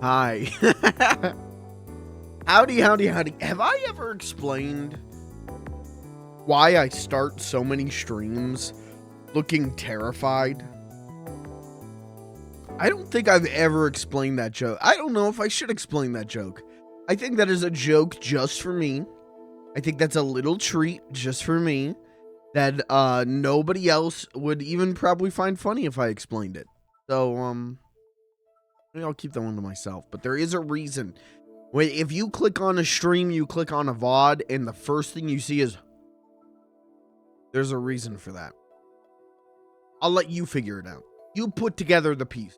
Hi. Howdy, howdy, howdy. Have I ever explained why I start so many streams looking terrified? I don't think I've ever explained that joke. I don't know if I should explain that joke. I think that is a joke just for me. I think that's a little treat just for me that nobody else would even probably find funny if I explained it. So, maybe I'll keep that one to myself. But there is a reason. If you click on a stream, you click on a VOD, and the first thing you see is... There's a reason for that. I'll let you figure it out. You put together the piece.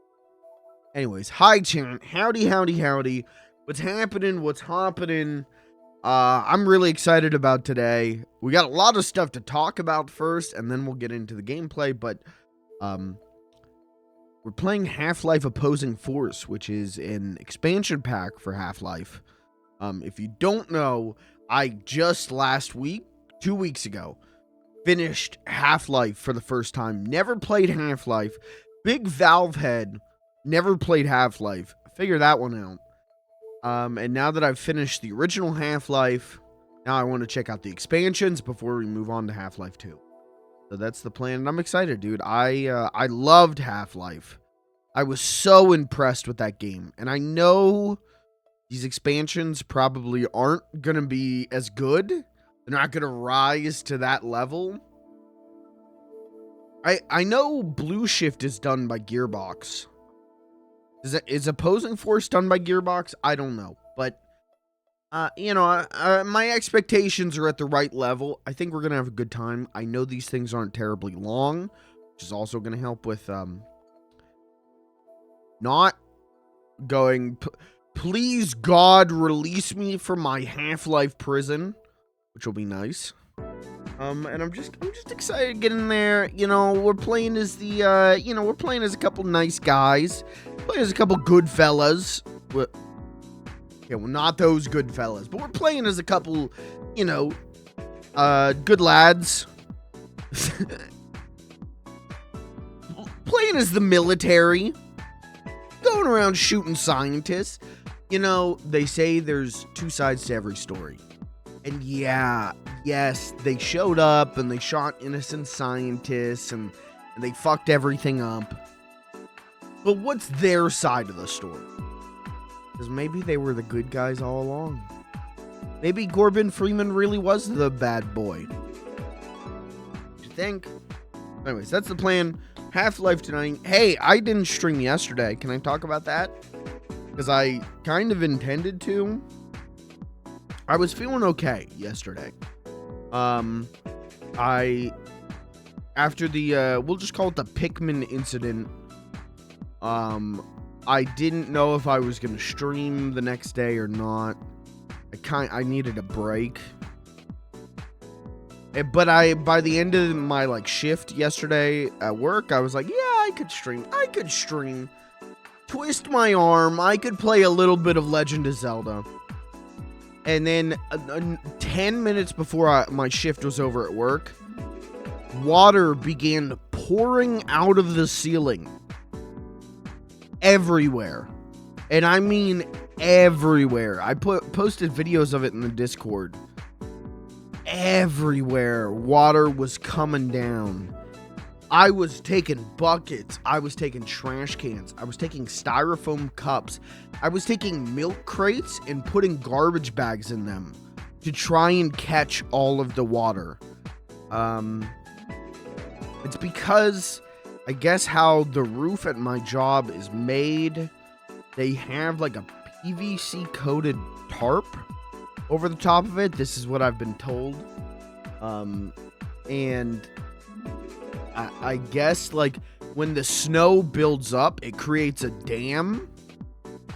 Anyways, hi, chat. Howdy, howdy, howdy. What's happening? What's hopping? I'm really excited about today. We got a lot of stuff to talk about first, and then we'll get into the gameplay, but... we're playing Half-Life Opposing Force, which is an expansion pack for Half-Life. If you don't know, I just last week, 2 weeks ago, finished Half-Life for the first time. Never played Half-Life. Big Valve head. Never played Half-Life. Figure that one out. And now that I've finished the original Half-Life, now I want to check out the expansions before we move on to Half-Life 2. So that's the plan, and I'm excited, dude. I loved Half-Life. I was so impressed with that game, and I know these expansions probably aren't going to be as good. They're not going to rise to that level. I know Blue Shift is done by Gearbox. Is Opposing Force done by Gearbox? I don't know, but... my expectations are at the right level. I think we're going to have a good time. I know these things aren't terribly long, which is also going to help with, not going... Please, God, release me from my Half-Life prison, which will be nice. And I'm just excited to get in there. You know, we're playing as the, we're playing as a couple nice guys. Playing as a couple good fellas. Yeah, well, not those good fellas, but we're playing as a couple, good lads. Playing as the military. Going around shooting scientists. You know, they say there's two sides to every story. And yes, they showed up and they shot innocent scientists and they fucked everything up. But what's their side of the story? Because maybe they were the good guys all along. Maybe Corbin Freeman really was the bad boy. What you think? Anyways, that's the plan. Half-Life tonight. Hey, I didn't stream yesterday. Can I talk about that? Because I kind of intended to. I was feeling okay yesterday. After the, we'll just call it the Pikmin incident. I didn't know if I was going to stream the next day or not. I needed a break. But by the end of my shift yesterday at work, I was like, yeah, I could stream. Twist my arm. I could play a little bit of Legend of Zelda. And then 10 minutes before my shift was over at work, water began pouring out of the ceiling. Everywhere. And I mean everywhere. I posted videos of it in the Discord. Everywhere water was coming down. I was taking buckets. I was taking trash cans. I was taking styrofoam cups. I was taking milk crates and putting garbage bags in them to try and catch all of the water. It's because... I guess how the roof at my job is made, they have a PVC coated tarp over the top of it. This is what I've been told. And I guess when the snow builds up, it creates a dam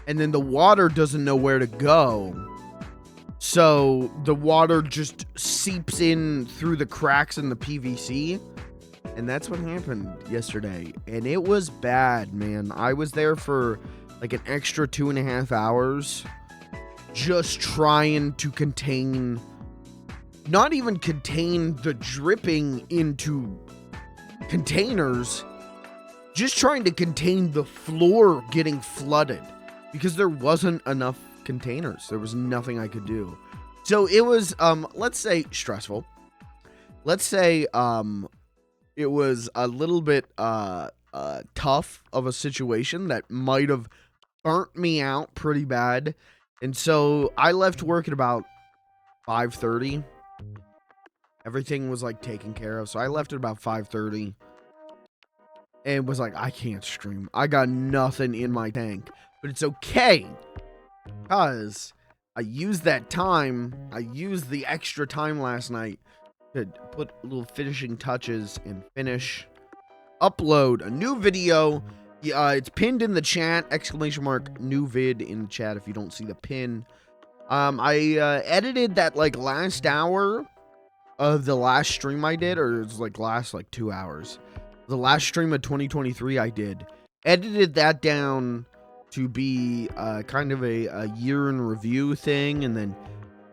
and then the water doesn't know where to go. So the water just seeps in through the cracks in the PVC. And that's what happened yesterday. And it was bad, man. I was there for an extra 2.5 hours just trying to not even contain the dripping into containers, just trying to contain the floor getting flooded. because there wasn't enough containers. There was nothing I could do. So it was, let's say, stressful. Let's say it was a little bit tough of a situation that might have burnt me out pretty bad. And so I left work at about 5:30. Everything was like taken care of. So I left at about 5:30 and was like, I can't stream. I got nothing in my tank. But it's okay, because I used that time. I used the extra time last night to put little finishing touches and upload a new video. It's pinned in the chat, ! New vid in the chat if you don't see the pin. I edited that like last hour of the last stream I did, or it's like last like 2 hours. The last stream of 2023 I did. Edited that down to be kind of a year in review thing, and then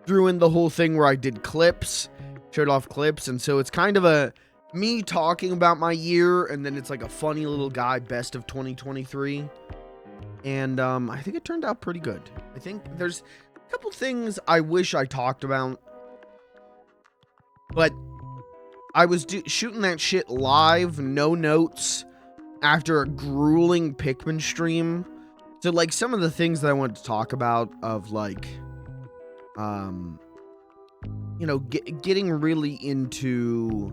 threw in the whole thing where I did clips, showed off clips, and so it's kind of a me talking about my year, and then it's like a funny little guy best of 2023. And I think it turned out pretty good. I think there's a couple things I wish I talked about, but I was shooting that shit live, no notes, after a grueling Pikmin stream. So like some of the things that I wanted to talk about of like, you know, getting really into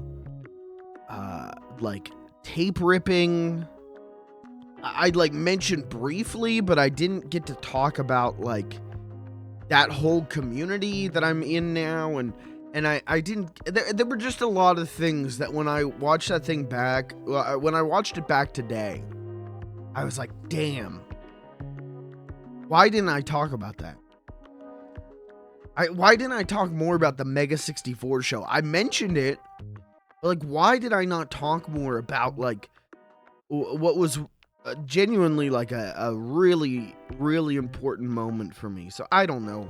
like tape ripping. I'd like mentioned briefly, but I didn't get to talk about like that whole community that I'm in now, and I didn't. There were just a lot of things that when I watched that thing back, when I watched it back today, I was like, damn, why didn't I talk about that? Why didn't I talk more about the Mega 64 show? I mentioned it, but like, why did I not talk more about like what was genuinely like a really, really important moment for me? So I don't know.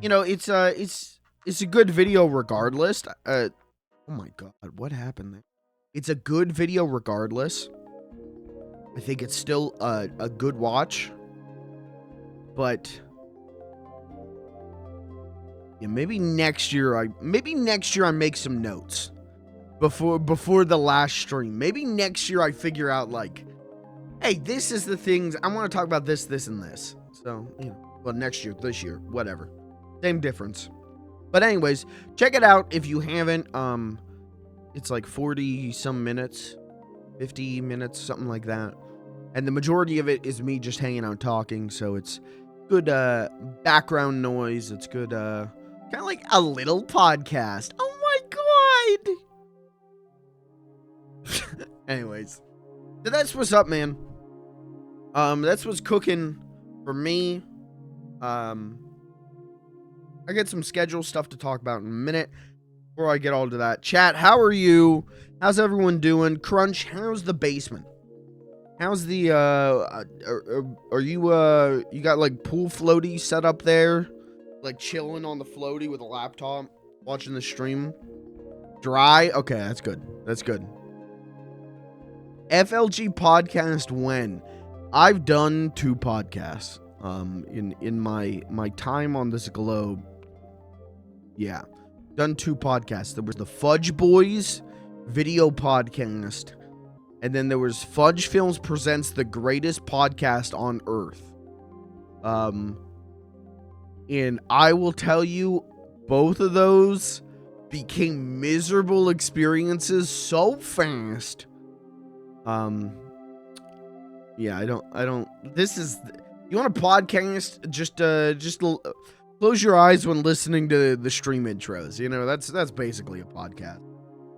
You know, it's a good video regardless. Oh my god, what happened there? It's a good video regardless. I think it's still a good watch, but yeah, maybe next year I make some notes before the last stream. Maybe next year I figure out like, hey, this is the things I want to talk about, this, and this. So, you know, well, next year, this year, whatever. Same difference. But anyways, check it out if you haven't. It's like 40 some minutes, 50 minutes, something like that. And the majority of it is me just hanging out talking, so it's good background noise. It's good kind of like a little podcast. Oh my god. Anyways, so that's what's up, man. That's what's cooking for me. I get some schedule stuff to talk about in a minute. Before I get all to that, chat, how are you? How's everyone doing? Crunch, how's the basement? How's the are you you got like pool floaty set up there, like chilling on the floaty with a laptop, watching the stream? Dry? Okay, that's good. That's good. FLG podcast when? I've done 2 podcasts in my time on this globe. Yeah, done 2 podcasts. There was the Fudge Boys video podcast, and then there was Fudge Films presents the greatest podcast on earth. And I will tell you, both of those became miserable experiences so fast. Yeah, I don't, this is, you want a podcast? Just close your eyes when listening to the stream intros. You know, that's basically a podcast.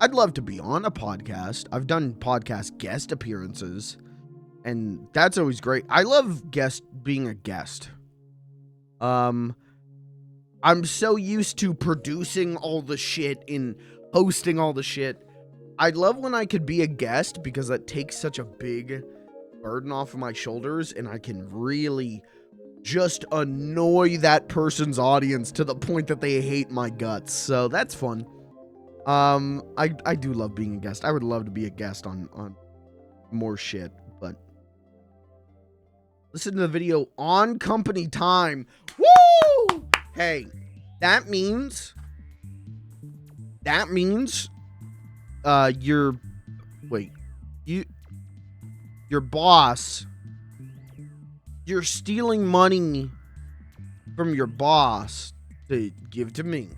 I'd love to be on a podcast. I've done podcast guest appearances, and that's always great. I love being a guest. I'm so used to producing all the shit and hosting all the shit. I'd love when I could be a guest, because that takes such a big burden off of my shoulders, and I can really just annoy that person's audience to the point that they hate my guts. So that's fun. I do love being a guest. I would love to be a guest on more shit, but Listen to the video on company time. Woo! Hey, that means your boss, you're stealing money from your boss to give to me.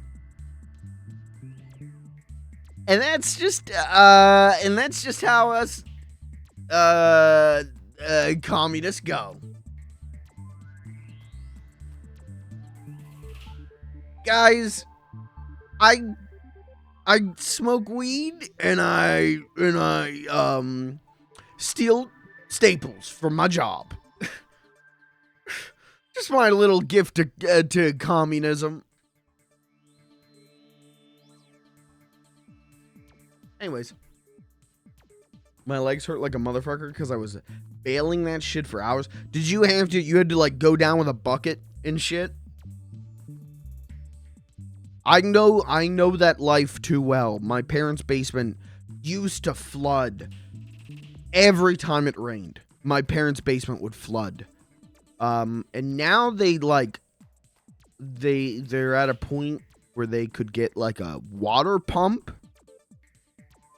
And that's just how us communists go. Guys, I smoke weed and I steal staples from my job. Just my little gift to communism. Anyways, my legs hurt like a motherfucker because I was bailing that shit for hours. Did you have to? You had to like go down with a bucket and shit. I know that life too well. My parents' basement used to flood every time it rained. My parents' basement would flood. And now they're at a point where they could get like a water pump.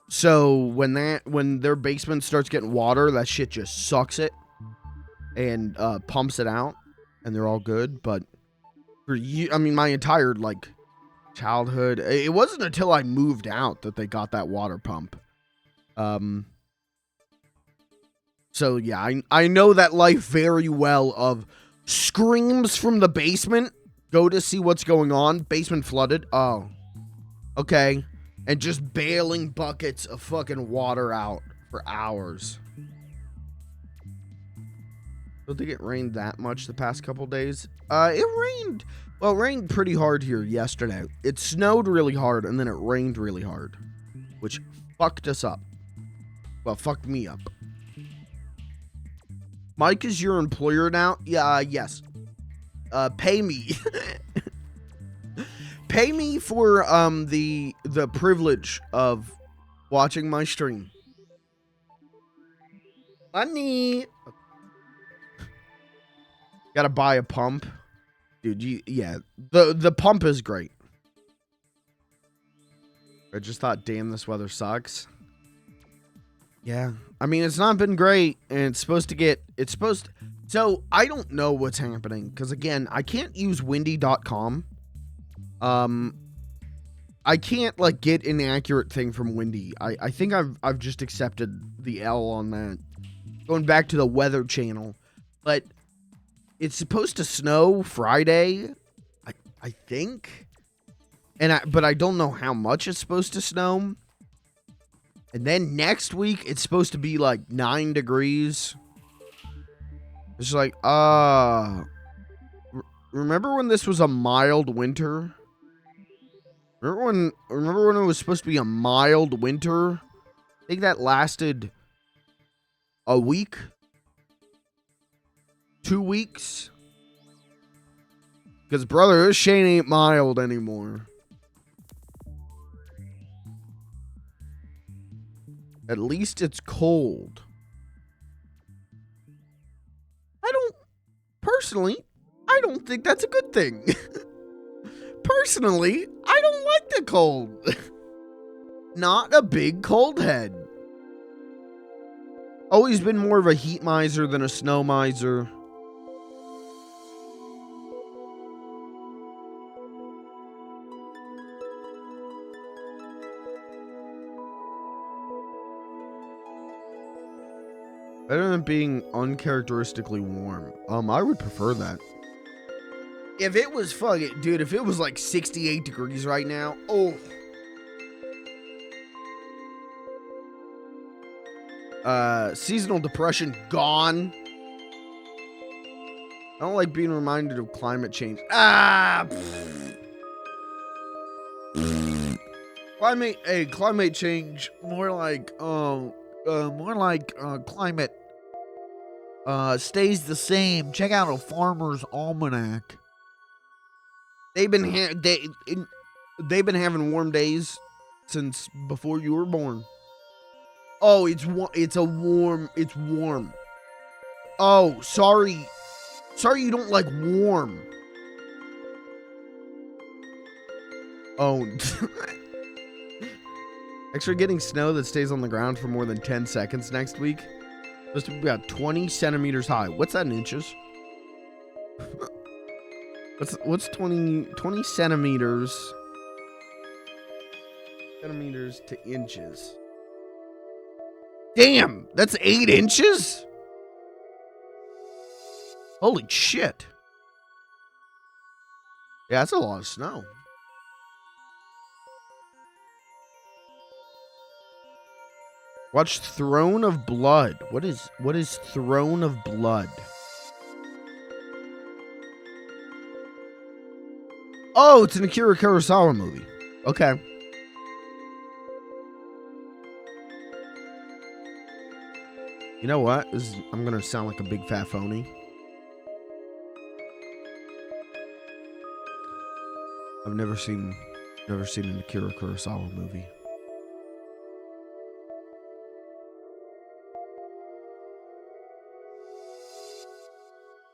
So when their basement starts getting water, that shit just sucks it and pumps it out, and they're all good. But for you, I mean, my entire like childhood, it wasn't until I moved out that they got that water pump. So yeah, I know that life very well of screams from the basement, go to see what's going on, basement flooded, oh, okay, and just bailing buckets of fucking water out for hours. Don't think it rained that much the past couple days. It rained pretty hard here yesterday. It snowed really hard and then it rained really hard, which fucked us up. Well, fucked me up. Mike is your employer now? Yeah, yes. Pay me. Pay me for the privilege of watching my stream. Money. Gotta buy a pump. Dude, yeah. The pump is great. I just thought, damn, this weather sucks. Yeah. I mean, it's not been great, and so I don't know what's happening, because again, I can't use windy.com. I can't like get an accurate thing from Windy. I think I've just accepted the L on that. Going back to the Weather Channel, but it's supposed to snow Friday, I think, but I don't know how much it's supposed to snow. And then next week, it's supposed to be like 9 degrees. It's like, remember when this was a mild winter? Remember when it was supposed to be a mild winter? I think that lasted a week? 2 weeks? Because, brother, this shit ain't mild anymore. At least it's cold. Personally, I don't think that's a good thing. Personally, I don't like the cold. Not a big cold head. Always been more of a heat miser than a snow miser. Better than being uncharacteristically warm. I would prefer that. If it was fucking, dude, if it was like 68 degrees right now, oh. Seasonal depression gone. I don't like being reminded of climate change. Climate change, more like climate stays the same. Check out a Farmer's Almanac. They've been having warm days since before you were born. Oh, it's warm. Oh, sorry. Sorry you don't like warm. Oh. Extra getting snow that stays on the ground for more than 10 seconds next week. Supposed to be about 20 centimeters high. What's that in inches? What's 20 centimeters? Centimeters to inches. Damn, that's 8 inches? Holy shit. Yeah, that's a lot of snow. Watch Throne of Blood. What is Throne of Blood? Oh, it's an Akira Kurosawa movie. Okay. You know what? I'm gonna sound like a big fat phony. I've never seen an Akira Kurosawa movie.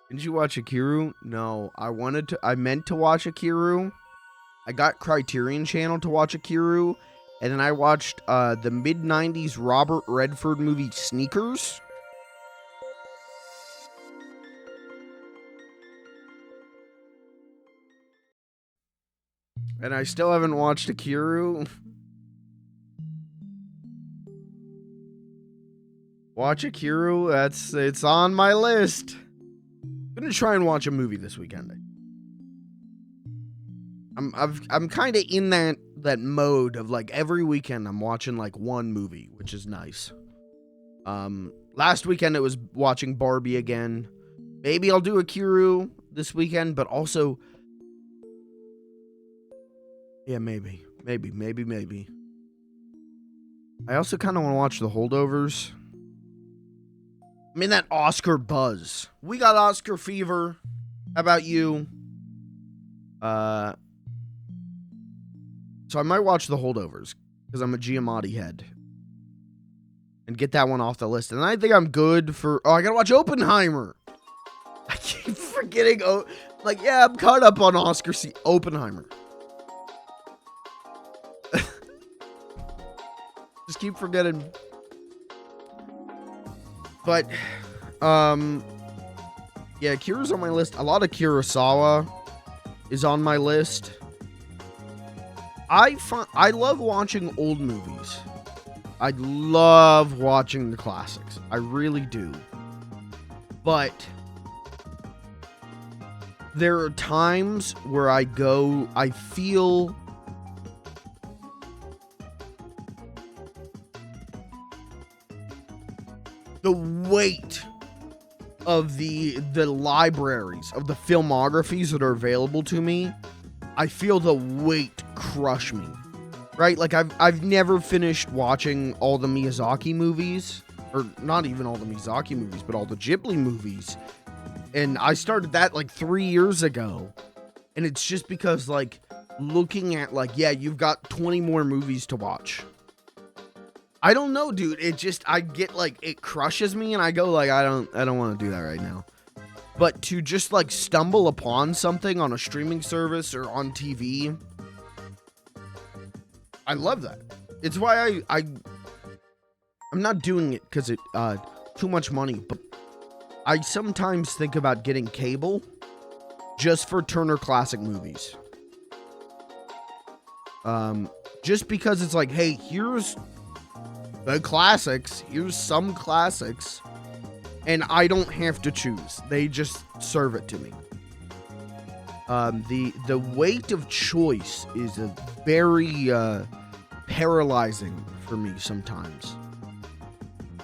Didn't you watch Akiru? No, I meant to watch Akiru. I got Criterion Channel to watch Akiru, and then I watched the mid-90s Robert Redford movie Sneakers. And I still haven't watched Akiru. Watch Akiru, it's on my list. I'm gonna try and watch a movie this weekend. I'm kind of in that mode of like every weekend I'm watching like one movie, which is nice. Last weekend it was watching Barbie again. Maybe I'll do Akiru this weekend, but also, yeah, maybe. I also kind of want to watch The Holdovers. I'm in that Oscar buzz. We got Oscar fever. How about you? So I might watch The Holdovers because I'm a Giamatti head and get that one off the list. And I think I'm good for. Oh, I gotta watch Oppenheimer. I keep forgetting. Oh, like yeah, I'm caught up on Oscar Oppenheimer. Just keep forgetting. But, yeah, Akira's on my list. A lot of Kurosawa is on my list. I love watching old movies. I love watching the classics. I really do. But there are times where I feel the weight of the libraries, of the filmographies that are available to me. I feel the weight crush me, right? Like I've never finished watching all the Miyazaki movies, or not even all the Miyazaki movies, but all the Ghibli movies. And I started that like 3 years ago. And it's just because like looking at like, yeah, you've got 20 more movies to watch. I don't know, dude. I get like, it crushes me and I go like, I don't want to do that right now. But to just like stumble upon something on a streaming service or on TV, I love that. It's why I'm not doing it because it too much money, but I sometimes think about getting cable just for Turner Classic Movies. Just because it's like, hey, here's the classics, here's some classics, and I don't have to choose. They just serve it to me. The weight of choice is a very paralyzing for me sometimes.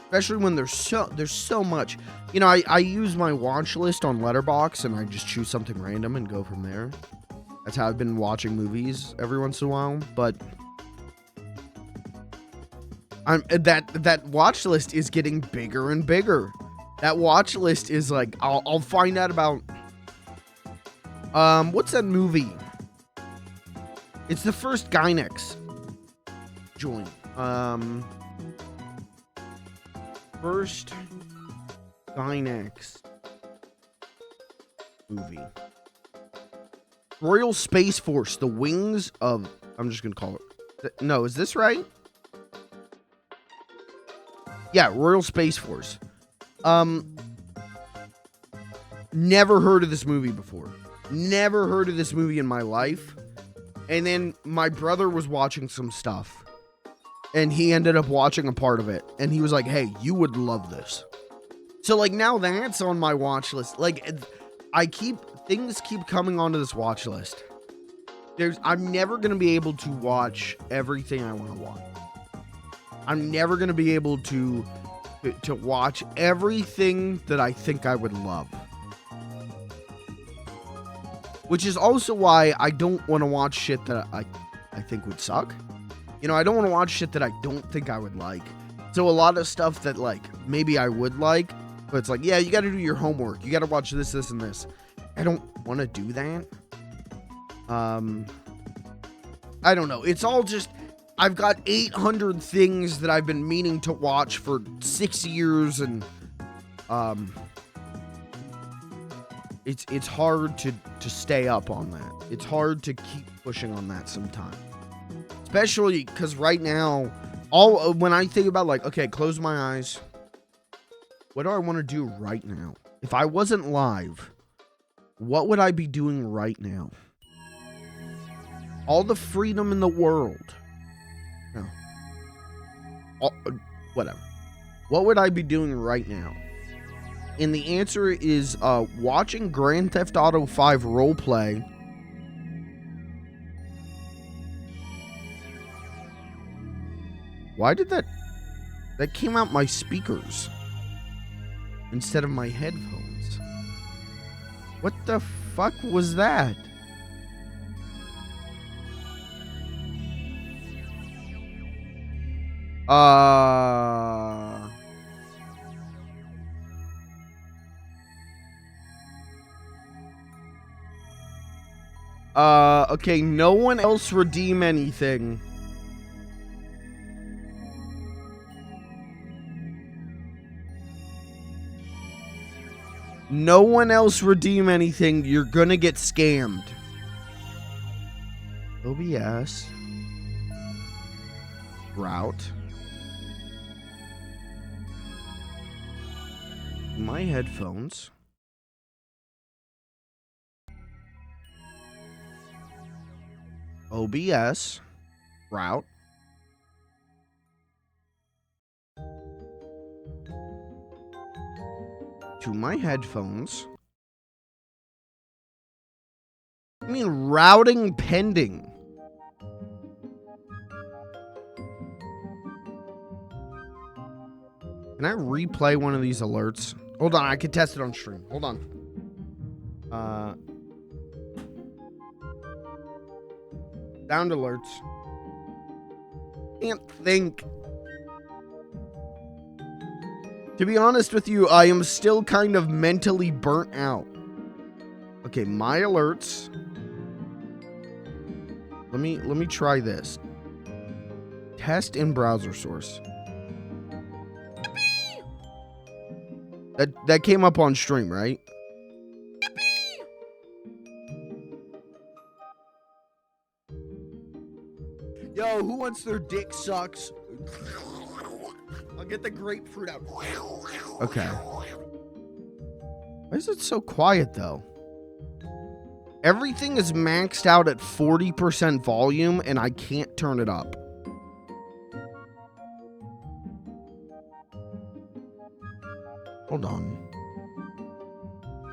Especially when there's so much. You know, I use my watch list on Letterboxd and I just choose something random and go from there. That's how I've been watching movies every once in a while, but that watch list is getting bigger and bigger. That watch list is like, I'll find out about what's that movie? It's the first Gynex joint. First Dynex movie. Royal Space Force, The Wings of... I'm just going to call it... No, is this right? Yeah, Royal Space Force. Never heard of this movie before. Never heard of this movie in my life. And then my brother was watching some stuff. And he ended up watching a part of it. And he was like, hey, you would love this. So, like, now that's on my watch list. Like, things keep coming onto this watch list. I'm never going to be able to watch everything I want to watch. I'm never going to be able to watch everything that I think I would love. Which is also why I don't want to watch shit that I think would suck. You know, I don't want to watch shit that I don't think I would like. So a lot of stuff that, like, maybe I would like, but it's like, yeah, you got to do your homework. You got to watch this, this, and this. I don't want to do that. I don't know. It's all just, I've got 800 things that I've been meaning to watch for 6 years, and it's hard to stay up on that. It's hard to keep pushing on that sometimes. Especially because right now, when I think about, like, okay, close my eyes. What do I want to do right now? If I wasn't live, what would I be doing right now? All the freedom in the world. No. Whatever. What would I be doing right now? And the answer is watching Grand Theft Auto 5 roleplay. Why did that came out my speakers instead of my headphones? What the fuck was that? Okay, no one else redeem anything. No one else redeem anything. You're gonna get scammed. OBS. Route. My headphones. OBS. Route. To my headphones. I mean, routing pending. Can I replay one of these alerts? Hold on, I can test it on stream. Hold on. Sound alerts. Can't think. To be honest with you, I am still kind of mentally burnt out. Okay, my alerts. Let me try this. Test in browser source. That came up on stream, right? Yo, who wants their dick sucks? I'll get the grapefruit out. Okay. Why is it so quiet, though? Everything is maxed out at 40% volume, and I can't turn it up. Hold on.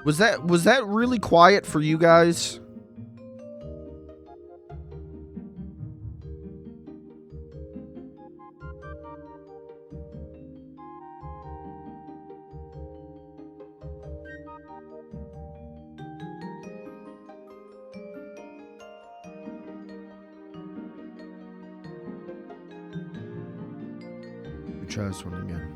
Was that really quiet for you guys? Try this one again.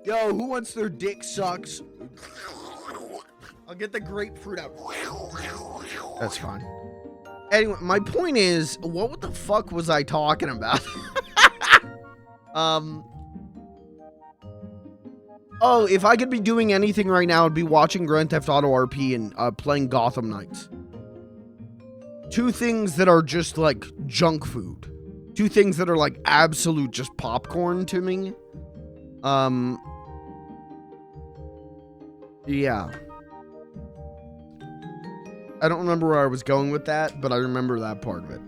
Yo, who wants their dick sucks? I'll get the grapefruit out. That's fine. Anyway, my point is, what the fuck was I talking about? Oh, if I could be doing anything right now, I'd be watching Grand Theft Auto RP and playing Gotham Knights. Two things that are just like junk food. Two things that are like absolute just popcorn to me. Yeah. I don't remember where I was going with that, but I remember that part of it.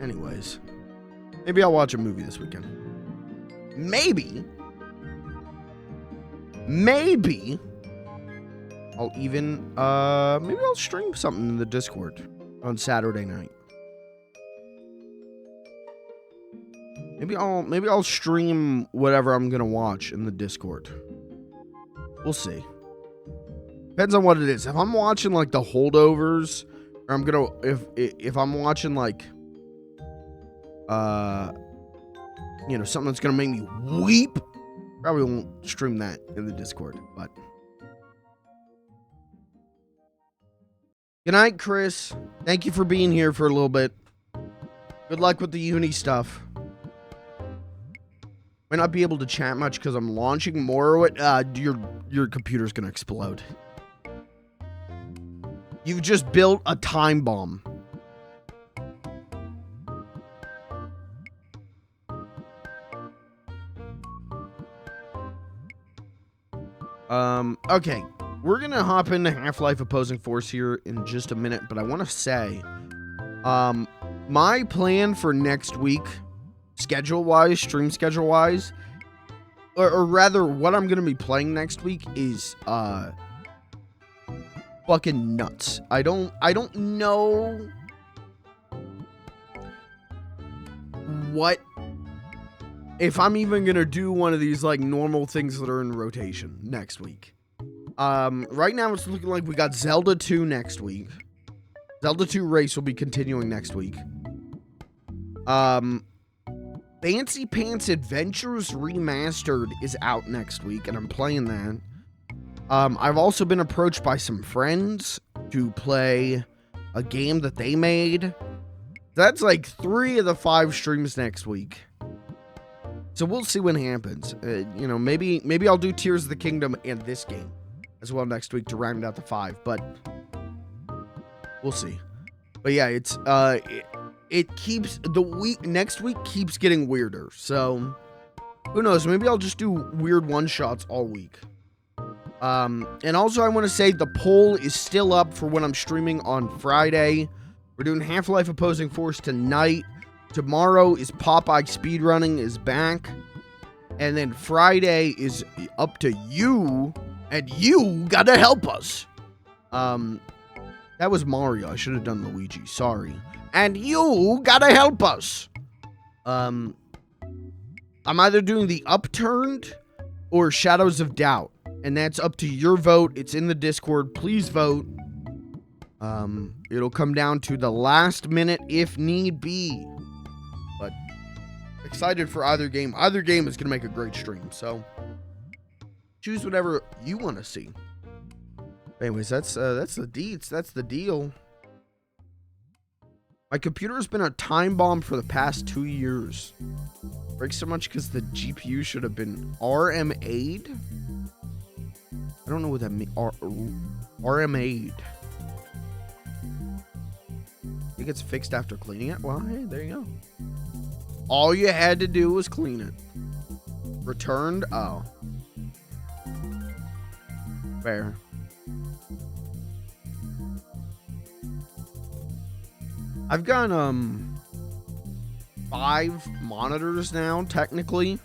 Anyways, maybe I'll watch a movie this weekend. Maybe I'll even, maybe I'll stream something in the Discord on Saturday night. Maybe I'll stream whatever I'm gonna watch in the Discord. We'll see. Depends on what it is. If I'm watching like the Holdovers, or I'm gonna, if I'm watching like, you know, something that's gonna make me weep, probably won't stream that in the Discord, but. Good night, Chris. Thank you for being here for a little bit. Good luck with the uni stuff. Might not be able to chat much because I'm launching more of it. Your computer's gonna explode. You've just built a time bomb. Okay. We're gonna hop into Half-Life Opposing Force here in just a minute, but I want to say, my plan for next week, schedule-wise, stream schedule-wise, or rather, what I'm gonna be playing next week is, fucking nuts. I don't know what, if I'm even gonna do one of these, like, normal things that are in rotation next week. Right now it's looking like we got Zelda 2 next week. Zelda 2 Race will be continuing next week. Fancy Pants Adventures Remastered is out next week, and I'm playing that. I've also been approached by some friends to play a game that they made. That's like 3 of the 5 streams next week. So we'll see what happens. You know, maybe I'll do Tears of the Kingdom and this game as well next week to round out the 5, but we'll see. But yeah, it's it keeps the week next week keeps getting weirder. So who knows? Maybe I'll just do weird one-shots all week. And also I want to say the poll is still up for when I'm streaming on Friday. We're doing Half-Life Opposing Force tonight. Tomorrow is Popeye Speedrunning is back. And then Friday is up to you. And you gotta help us. That was Mario. I should have done Luigi. Sorry. And you gotta help us. I'm either doing the Upturned or Shadows of Doubt. And that's up to your vote. It's in the Discord. Please vote. It'll come down to the last minute if need be. But excited for either game. Either game is gonna make a great stream. So choose whatever you want to see. Anyways, that's the deets. That's the deal. My computer has been a time bomb for the past 2 years. Breaks so much because the GPU should have been RMA'd. I don't know what that means. RMA'd. It gets fixed after cleaning it. Well, hey, there you go. All you had to do was clean it. Returned. Oh. Fair. I've got 5 monitors now, technically.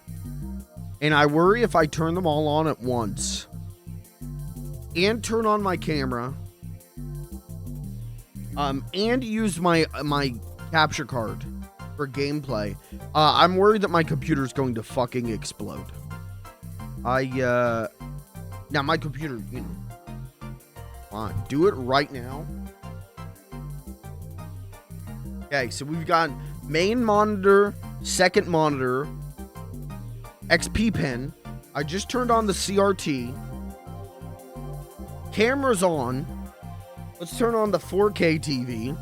And I worry if I turn them all on at once. And turn on my camera. And use my capture card for gameplay. I'm worried that my computer is going to fucking explode. Now my computer, you know, fine. Do it right now. Okay, so we've got main monitor, second monitor, XP pen. I just turned on the CRT. Camera's on. Let's turn on the 4K TV.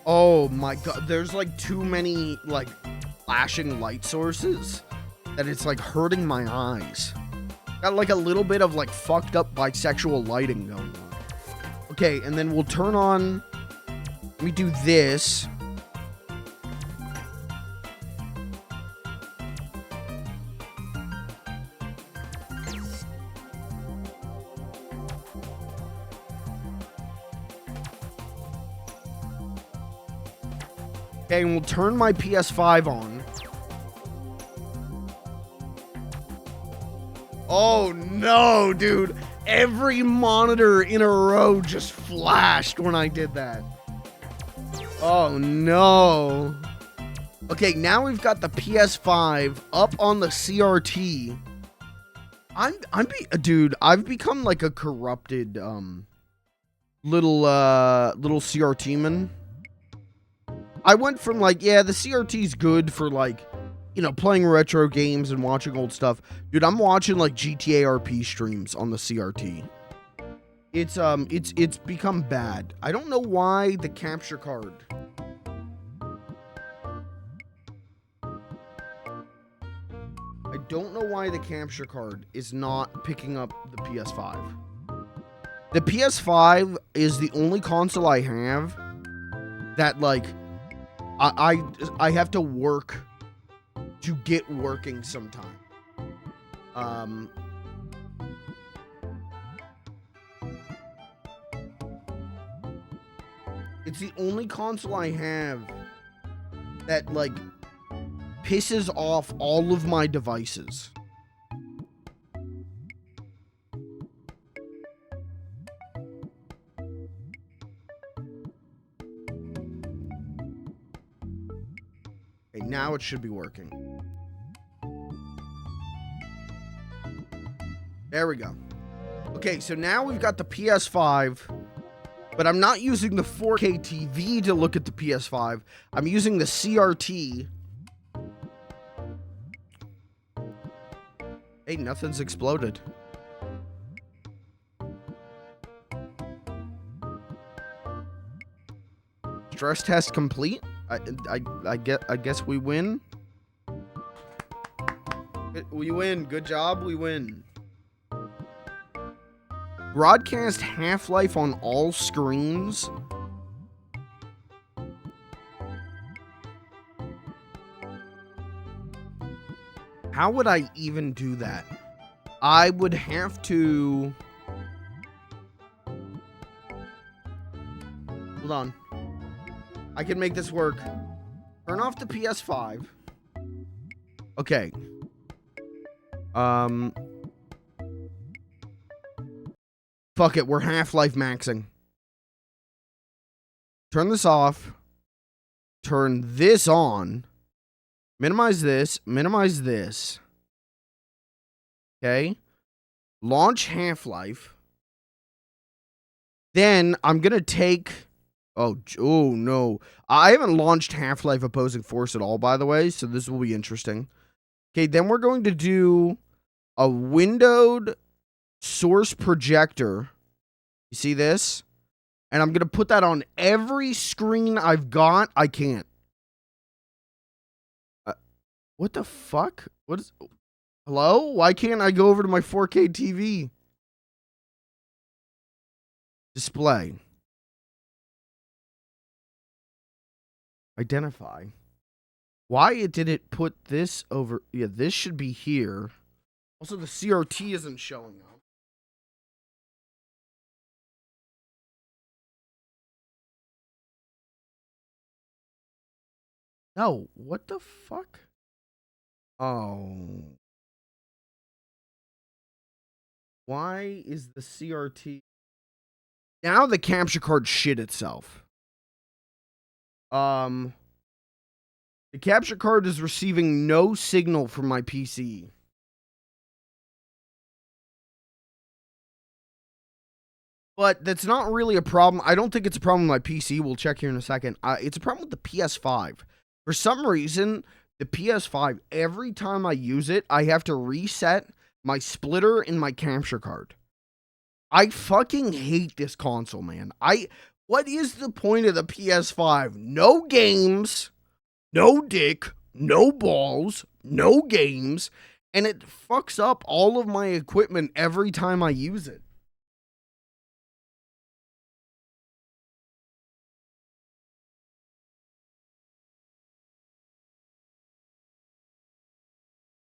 Oh my god, there's like too many like flashing light sources that it's like hurting my eyes. Got like a little bit of like fucked up bisexual lighting going on. Okay, and then we'll turn on, let me do this. Okay, and we'll turn my PS5 on. Oh no, dude. Every monitor in a row just flashed when I did that. Oh no. Okay, now we've got the PS5 up on the CRT. Dude, I've become like a corrupted little CRT man. I went from like, yeah, the CRT's good for like, you know, playing retro games and watching old stuff. Dude, I'm watching like GTA RP streams on the CRT. It's become bad. I don't know why the capture card. I don't know why the capture card is not picking up the PS5. The PS5 is the only console I have that like I have to work to get working sometime. It's the only console I have that like pisses off all of my devices. Okay, now it should be working. There we go. Okay, so now we've got the PS5, but I'm not using the 4K TV to look at the PS5. I'm using the CRT. Hey, nothing's exploded. Stress test complete. I guess we win. We win. Good job. We win. Broadcast Half-Life on all screens. How would I even do that? I would have to... Hold on. I can make this work. Turn off the PS5. Okay. Fuck it, we're Half-Life maxing. Turn this off. Turn this on. Minimize this. Minimize this. Okay. Launch Half-Life. Then I'm going to take... Oh, no. I haven't launched Half-Life Opposing Force at all, by the way, so this will be interesting. Okay, then we're going to do a windowed source projector. You see this? And I'm going to put that on every screen I've got. I can't. What the fuck? What is... Hello? Why can't I go over to my 4K TV? Display. Identify. Why did it put this over? Yeah, this should be here. Also, the CRT isn't showing up. No, what the fuck? Oh. Why is the CRT... Now the capture card shit itself. The capture card is receiving no signal from my PC. But that's not really a problem. I don't think it's a problem with my PC. We'll check here in a second. It's a problem with the PS5. For some reason, the PS5, every time I use it, I have to reset my splitter and my capture card. I fucking hate this console, man. What is the point of the PS5? No games, no dick, no balls, no games, and it fucks up all of my equipment every time I use it.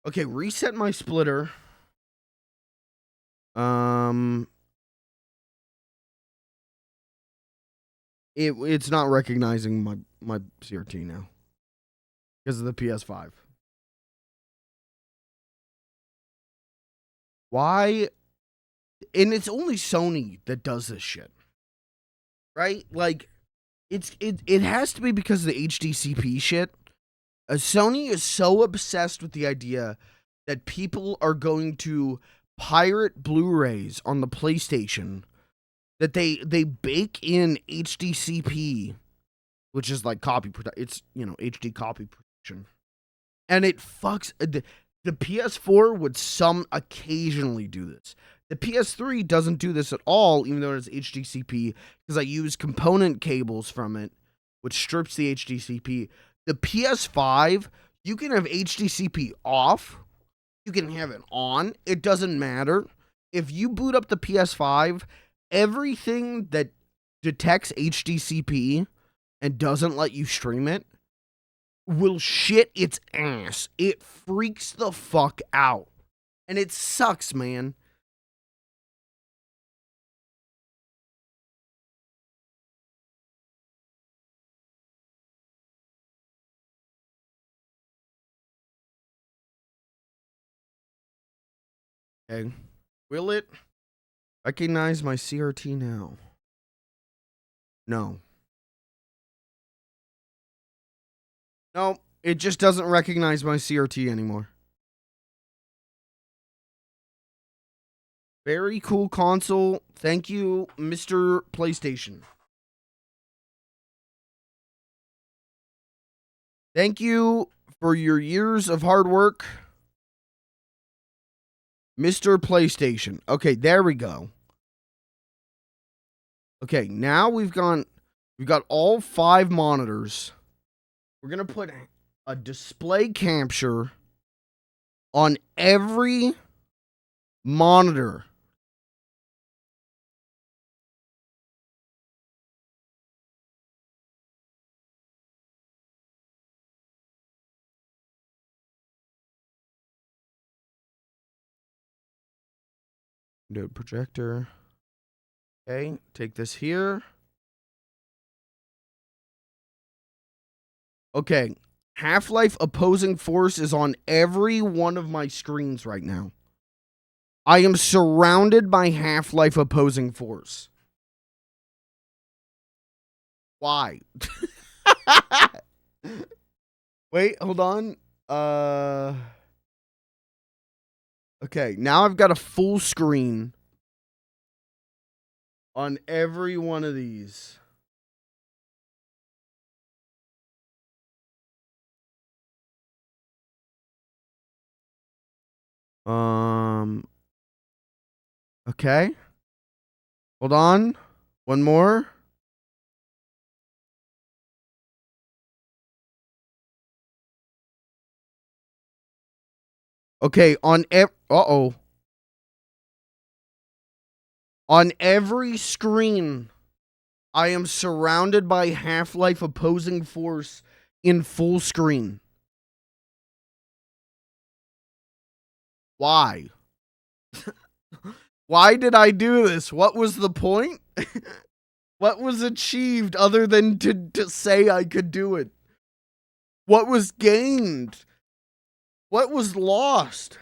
Okay, reset my splitter. It's not recognizing my CRT now because of the PS5. Why? And it's only Sony that does this shit, right? Like, it has to be because of the HDCP shit. Sony is so obsessed with the idea that people are going to pirate Blu-rays on the PlayStation that they bake in HDCP, which is like copy protection. It's, HD copy protection, and it fucks the PS4 would some occasionally do this. The PS3 doesn't do this at all, even though it's HDCP, because I use component cables from it, which strips the HDCP. The PS5, you can have HDCP off, you can have it on, it doesn't matter. If you boot up the PS5, everything that detects HDCP and doesn't let you stream it will shit its ass. It freaks the fuck out. And it sucks, man. Okay. Will it recognize my CRT now? No. No, it just doesn't recognize my CRT anymore. Very cool console. Thank you, Mr. PlayStation. Thank you for your years of hard work, Mr. PlayStation. Okay, there we go. Okay, now we've got all 5 monitors. We're going to put a display capture on every monitor. Do a projector. Okay, take this here. Okay, Half-Life Opposing Force is on every one of my screens right now. I am surrounded by Half-Life Opposing Force. Why? Wait, hold on. Okay, now I've got a full screen on every one of these. Okay. Hold on. One more. Okay, on every screen, I am surrounded by Half-Life Opposing Force in full screen. Why? Why did I do this? What was the point? What was achieved other than to say I could do it? What was gained? What was lost?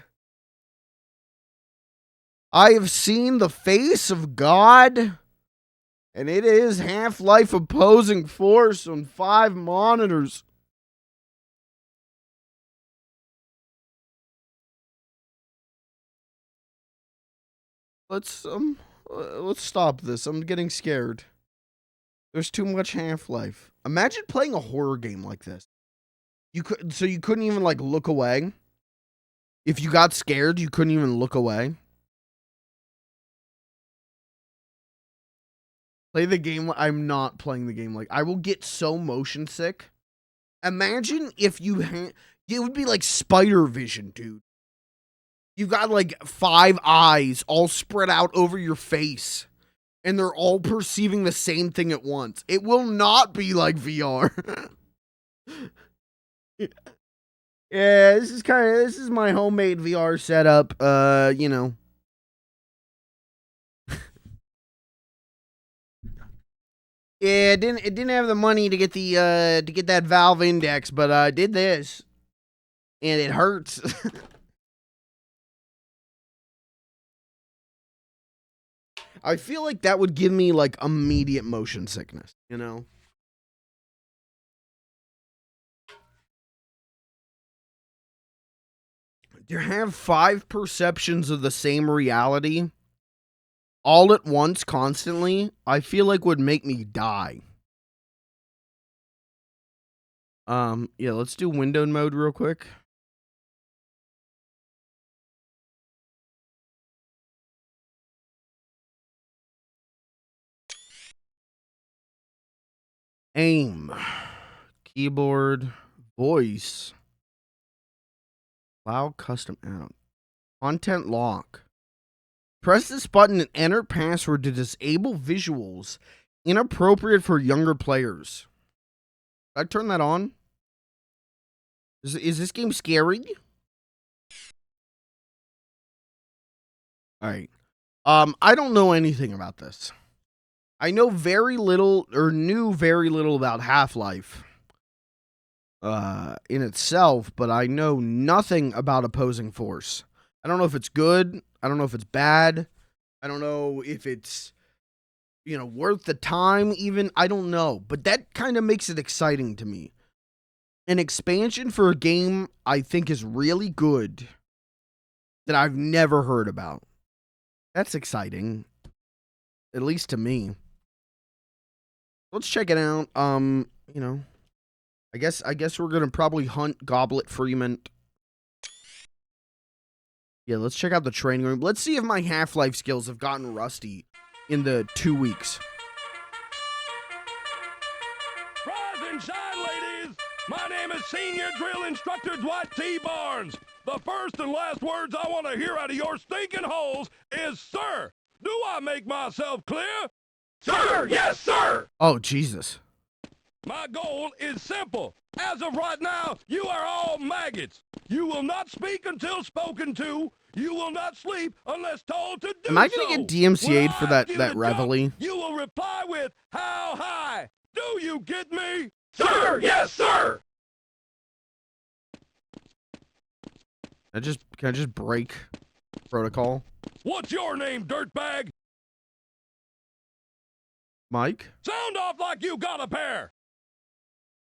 I have seen the face of God, and it is Half-Life Opposing Force on 5 monitors. Let's stop this. I'm getting scared. There's too much Half-Life. Imagine playing a horror game like this. You couldn't even like look away. If you got scared, you couldn't even look away. Play the game. I'm not playing the game like I will get so motion sick. Imagine if you had, it would be like spider vision, dude. You got like 5 eyes all spread out over your face, and they're all perceiving the same thing at once. It will not be like VR. Yeah, this is my homemade VR setup. You know. Yeah, it didn't have the money to get the to get that Valve Index, but I did this. And it hurts. I feel like that would give me like immediate motion sickness, you know? To have 5 perceptions of the same reality all at once constantly, I feel like would make me die. Yeah, let's do windowed mode real quick. Aim. Keyboard. Voice. Allow custom out. Content lock. Press this button and enter password to disable visuals inappropriate for younger players. Did I turn that on? Is this game scary? Alright. I don't know anything about this. I know very little, or knew very little about Half-Life in itself, but I know nothing about opposing force. I don't know if it's good. I don't know if it's bad. I don't know if it's, you know, worth the time even. I don't know. But that kind of makes it exciting to me. An expansion for a game I think is really good that I've never heard about. That's exciting. At least to me. Let's check it out. You know, I guess we're gonna probably hunt Goblet Freeman. Yeah, let's check out the training room. Let's see if my Half-Life skills have gotten rusty in the 2 weeks. Rise and shine, ladies! My name is Senior Drill Instructor Dwight T. Barnes. The first and last words I want to hear out of your stinking holes is, sir. Do I make myself clear? Sir, yes, sir! Oh, Jesus. My goal is simple. As of right now, you are all maggots. You will not speak until spoken to. You will not sleep unless told to do so. Am I going to get DMCA'd for that reveille? You will reply with, how high? Do you get me? Sir, yes, sir! Can I just break protocol? What's your name, dirtbag? Mike? Sound off like you got a pair.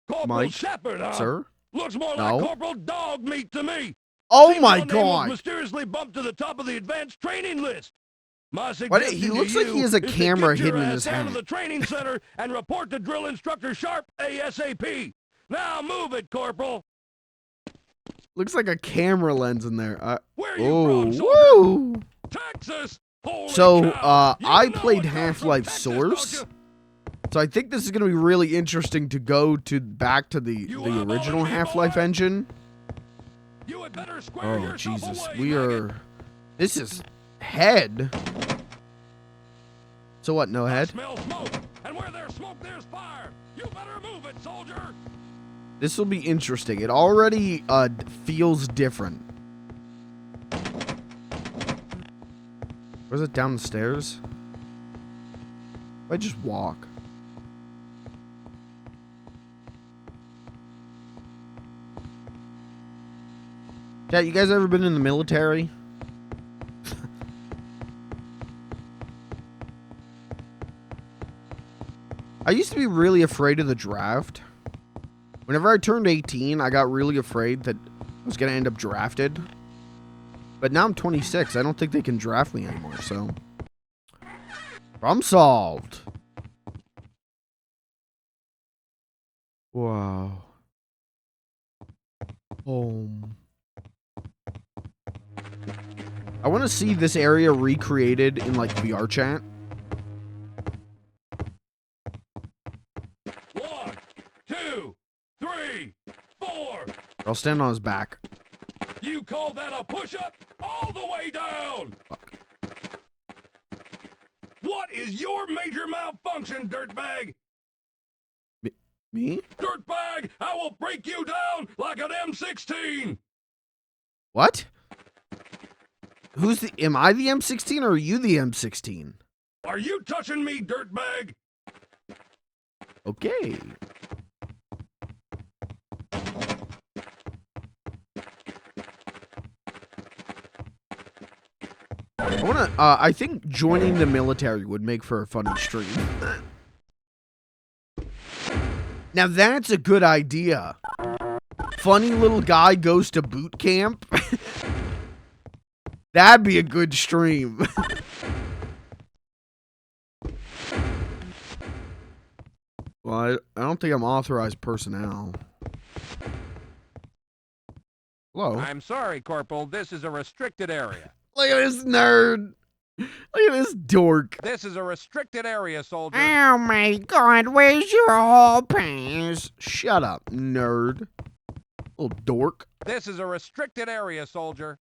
Corporal Mike? Shepard, huh? Sir? Looks more No. like Corporal Dog Meat to me. Oh Seems my your name was God. mysteriously bumped to the top of the advanced training list. My He suggestion looks to like you he has a is to camera get your hidden in ass his down hat. to the training center and report to Drill Instructor Sharp ASAP. Now move it, Corporal. Looks like a camera lens in there. Where you from, soldier? Woo! Texas. Holy So, cow. You I know played it comes from Half-Life Texas, Source. don't you? So I think this is going to be really interesting to go back to the original Half-Life engine. You had better square Oh, yourself Jesus. away, We maggot. are... This is head. So what, no I head? smell smoke, and where there's smoke, there's fire. You better move it, soldier. This will be interesting. It already feels different. Where's it, down the stairs? If I just walk. Chat, you guys ever been in the military? I used to be really afraid of the draft. Whenever I turned 18, I got really afraid that I was going to end up drafted. But now I'm 26. I don't think they can draft me anymore, so... Problem solved. Wow. Home. I want to see this area recreated in, like, VR chat. 3, 4. I'll stand on his back. You call that a push-up? All the way down! Fuck. What is your major malfunction, dirtbag? Me? Dirtbag, I will break you down like an M16! What? Am I the M16 or are you the M16? Are you touching me, dirtbag? Okay. I think joining the military would make for a funny stream. Now that's a good idea. Funny little guy goes to boot camp. That'd be a good stream. Well, I don't think I'm authorized personnel. Hello? I'm sorry, Corporal. This is a restricted area. Look at this nerd. Look at this dork. This is a restricted area, soldier. Oh my god, where's your hall pass? Shut up, nerd. Little dork. This is a restricted area, soldier.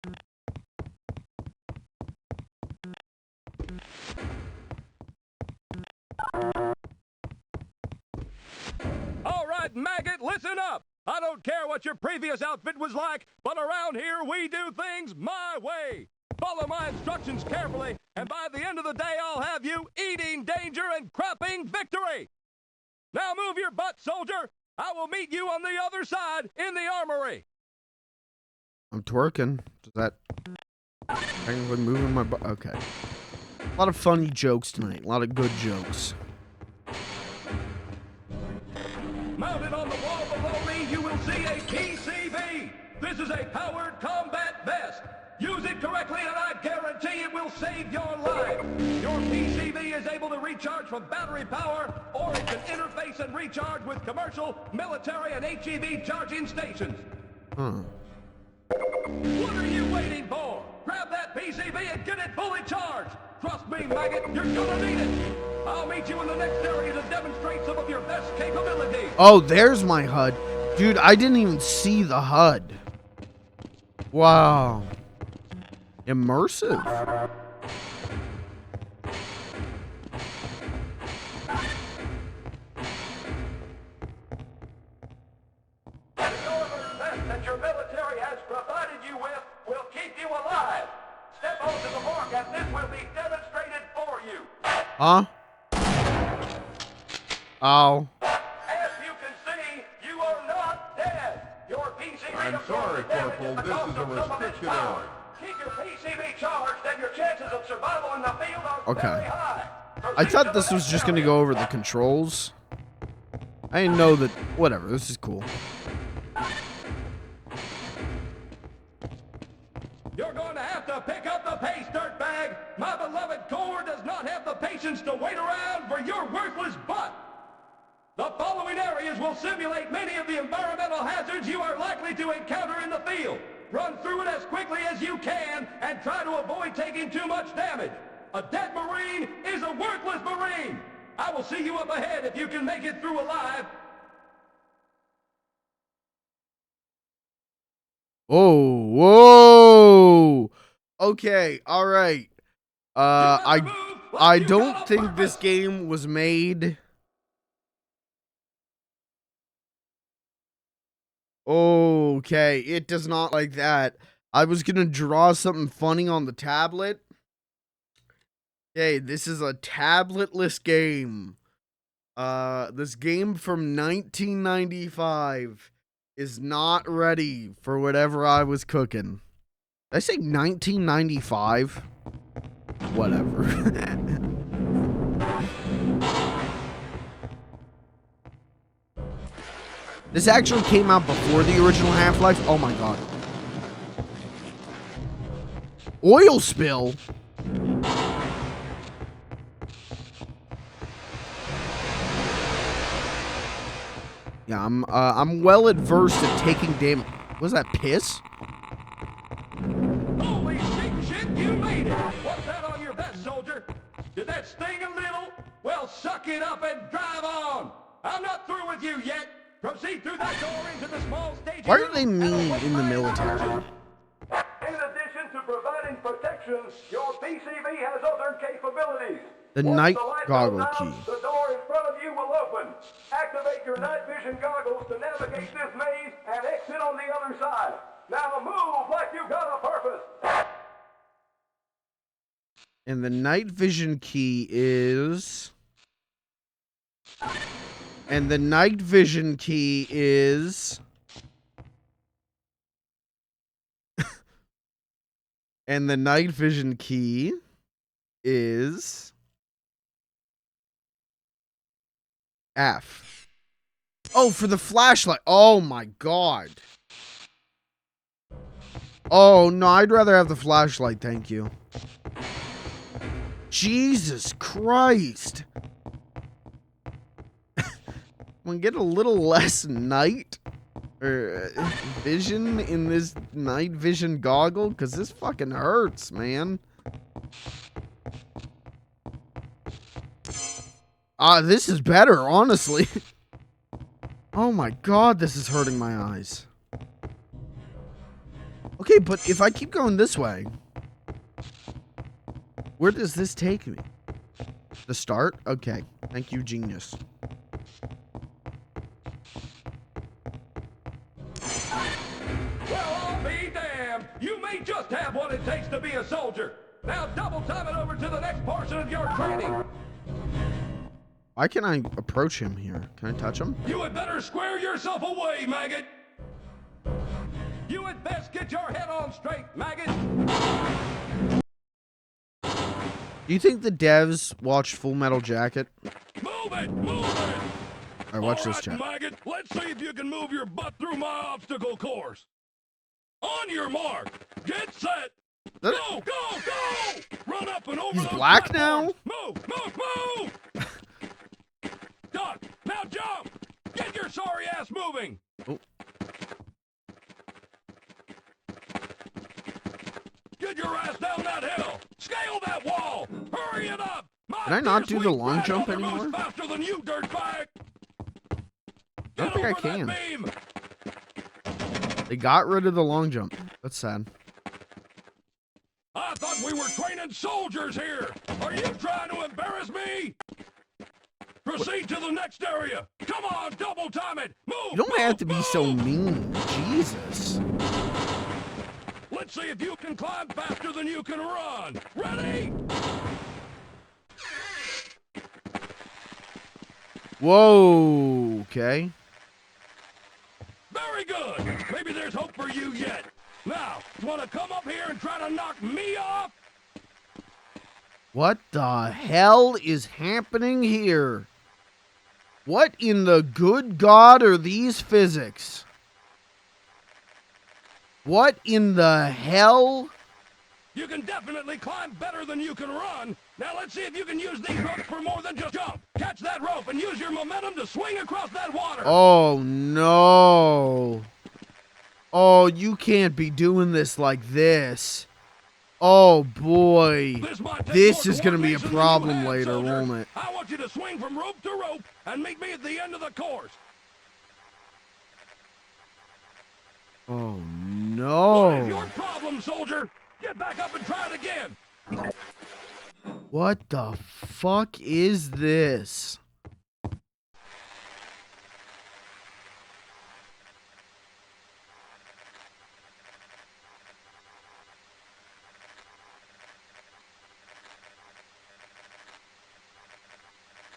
All right, maggot, listen up! I don't care what your previous outfit was like, but around here we do things my way! Follow my instructions carefully, and by the end of the day I'll have you eating danger and cropping victory! Now move your butt, soldier! I will meet you on the other side in the armory! I'm twerking. Does that technically moving my butt? Okay. A lot of funny jokes tonight. A lot of good jokes. Mounted on the wall below me, you will see a PCV! This is a powered combat vest! Use it correctly and I guarantee it will save your life! Your PCV is able to recharge from battery power, or it can interface and recharge with commercial, military, and HEV charging stations. Huh. What are you waiting for? Grab that PCV and get it fully charged! Trust me, maggot, you're gonna need it! I'll meet you in the next area to demonstrate some of your best capabilities! Oh, there's my HUD. Dude, I didn't even see the HUD. Wow. Immersive. The armored vest that your military has provided you with will keep you alive! Step onto the mark and this will be demonstrated for you! Huh? Oh. As you can see, you are not dead! Your PCV I'm sorry, Corporal. This is a restricted area. Keep your PCV charged and your chances of survival in the field are very high! I thought this was just gonna go over the controls. I didn't know that. Whatever, this is cool. You're going to have to pick up the pace, dirtbag! My beloved Corps does not have the patience to wait around for your worthless butt! The following areas will simulate many of the environmental hazards you are likely to encounter in the field. Run through it as quickly as you can and try to avoid taking too much damage. A dead Marine is a worthless Marine! I will see you up ahead if you can make it through alive. Oh, whoa. Okay, all right. I don't think this game was made. Okay, it does not like that. I was gonna draw something funny on the tablet. Okay, this is a tabletless game. This game from 1995 is not ready for whatever I was cooking. Did I say 1995? Whatever. This actually came out before the original Half-Life. Oh my god. Oil spill? Yeah, I'm well adversed at taking damage. Was that piss? Holy shit, you made it! What's that on your vest, soldier? Did that sting a little? Well, suck it up and drive on! I'm not through with you yet! Proceed through that door into the small stage. Why are they mean in the military? In addition to providing protection, your PCV has other capabilities. The Once night the light goggle goes key. out, the door in front of you will open. Activate your night vision goggles to navigate this maze and exit on the other side. Now move like you got a purpose. And the night vision key is... And the night vision key is... And the night vision key is... F. Oh, for the flashlight. Oh my god. Oh, no, I'd rather have the flashlight, thank you. Jesus Christ. We get a little less night or vision in this night vision goggle, because this fucking hurts, man. This is better, honestly. Oh my god, this is hurting my eyes. Okay, but if I keep going this way, where does this take me? The start? Okay. Thank you, genius. Well, I'll be damned. You may just have what it takes to be a soldier. Now double time it over to the next portion of your training. Why can't I approach him here? Can I touch him? You had better square yourself away, maggot. You had best get your head on straight, maggot. Do you think the devs watched Full Metal Jacket? Move it, move it. I watched All this right, chat. maggot. Let's see if you can move your butt through my obstacle course. On your mark. Get set. That- Go, go, go! Run up and over He's those black now? platforms. Move, move, move! Duck, now jump! Get your sorry ass moving! Oh. Get your ass down that hill! Scale that wall! Hurry it up! My Can I not do the dear sweet long jump granddaughter moves anymore? faster than you, dirtbag! I don't Get think I over that can. beam! They got rid of the long jump. That's sad. I thought we were training soldiers here! Are you trying to embarrass me? Proceed to the next area! Come on, double time it! Move! You don't have to be so move! mean. Jesus. Let's see if you can climb faster than you can run! Ready? Whoa. Okay. Very good! Maybe there's hope for you yet! Now, you wanna come up here and try to knock me off? What the hell is happening here? What in the good God are these physics? What in the hell? You can definitely climb better than you can run! Now let's see if you can use these ropes for more than just jump! Catch that rope and use your momentum to swing across that water! Oh no. Oh, you can't be doing this like this. Oh boy. Might take This more is gonna be a coordination than you problem have, later, soldier. won't it? I want you to swing from rope to rope and meet me at the end of the course. Oh What is your no. problem, soldier? Get back up and try it again. What the fuck is this?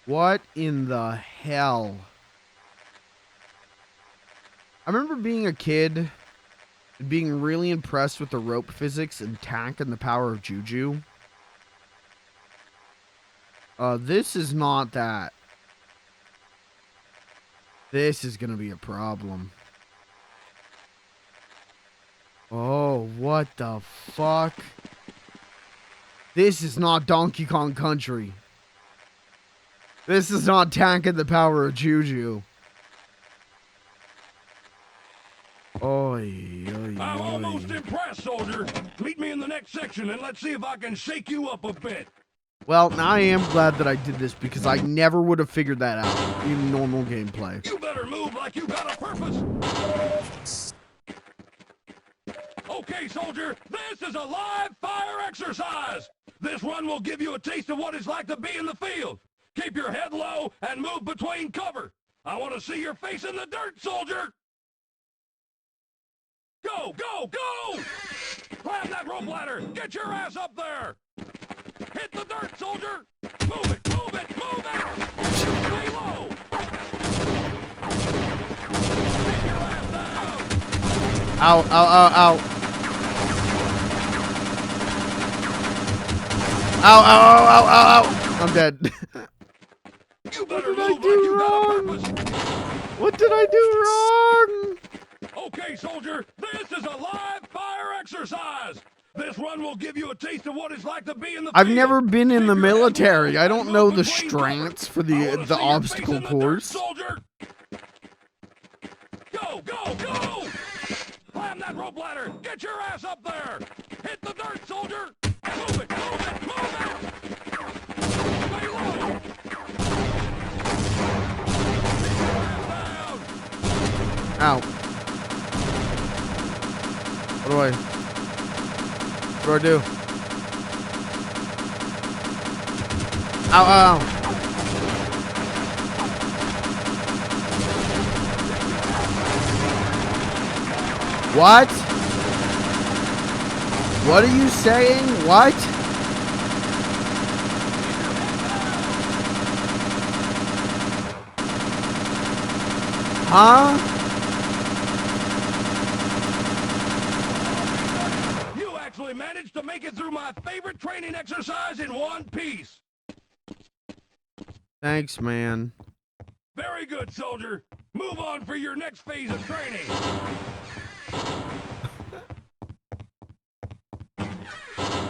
What in the hell? I remember being a kid and being really impressed with the rope physics and Tank and the power of Juju. This is not that. This is gonna be a problem. Oh, what the fuck? This is not Donkey Kong Country. This is not Tank and the power of Juju. Oy, oy, I'm almost oy. impressed, soldier. Meet me in the next section and let's see if I can shake you up a bit. Well, now I am glad that I did this because I never would have figured that out in normal gameplay. You better move like you got a purpose. Okay, soldier, this is a live fire exercise. This run will give you a taste of what it's like to be in the field. Keep your head low and move between cover. I want to see your face in the dirt, soldier. Go, go, go! Climb that rope ladder. Get your ass up there. Hit the dirt, soldier. Move it, move it, move it. Stay low. Get your ass down. Ow, ow, ow, ow. Ow, ow, ow, ow, ow, ow. I'm dead. You better What did I move do like you wrong? got a purpose. What did I do wrong? Okay, soldier, this is a live fire exercise. This run will give you a taste of what it's like to be in the I've field. never been in the Keep your head military. low I and don't move know the between cover. strengths for I wanna the see your face obstacle in the dirt, course. soldier. Go, go, go! Climb that rope ladder. Get your ass up there. Hit the dirt, soldier. Move it, move it, move it. Stay low. Keep your ass down. Ow. What do I do? Ow, ow, ow. What? What are you saying? What? Huh? You actually managed to make it through my favorite training exercise in one piece. Thanks, man. Very good, soldier. Move on for your next phase of training.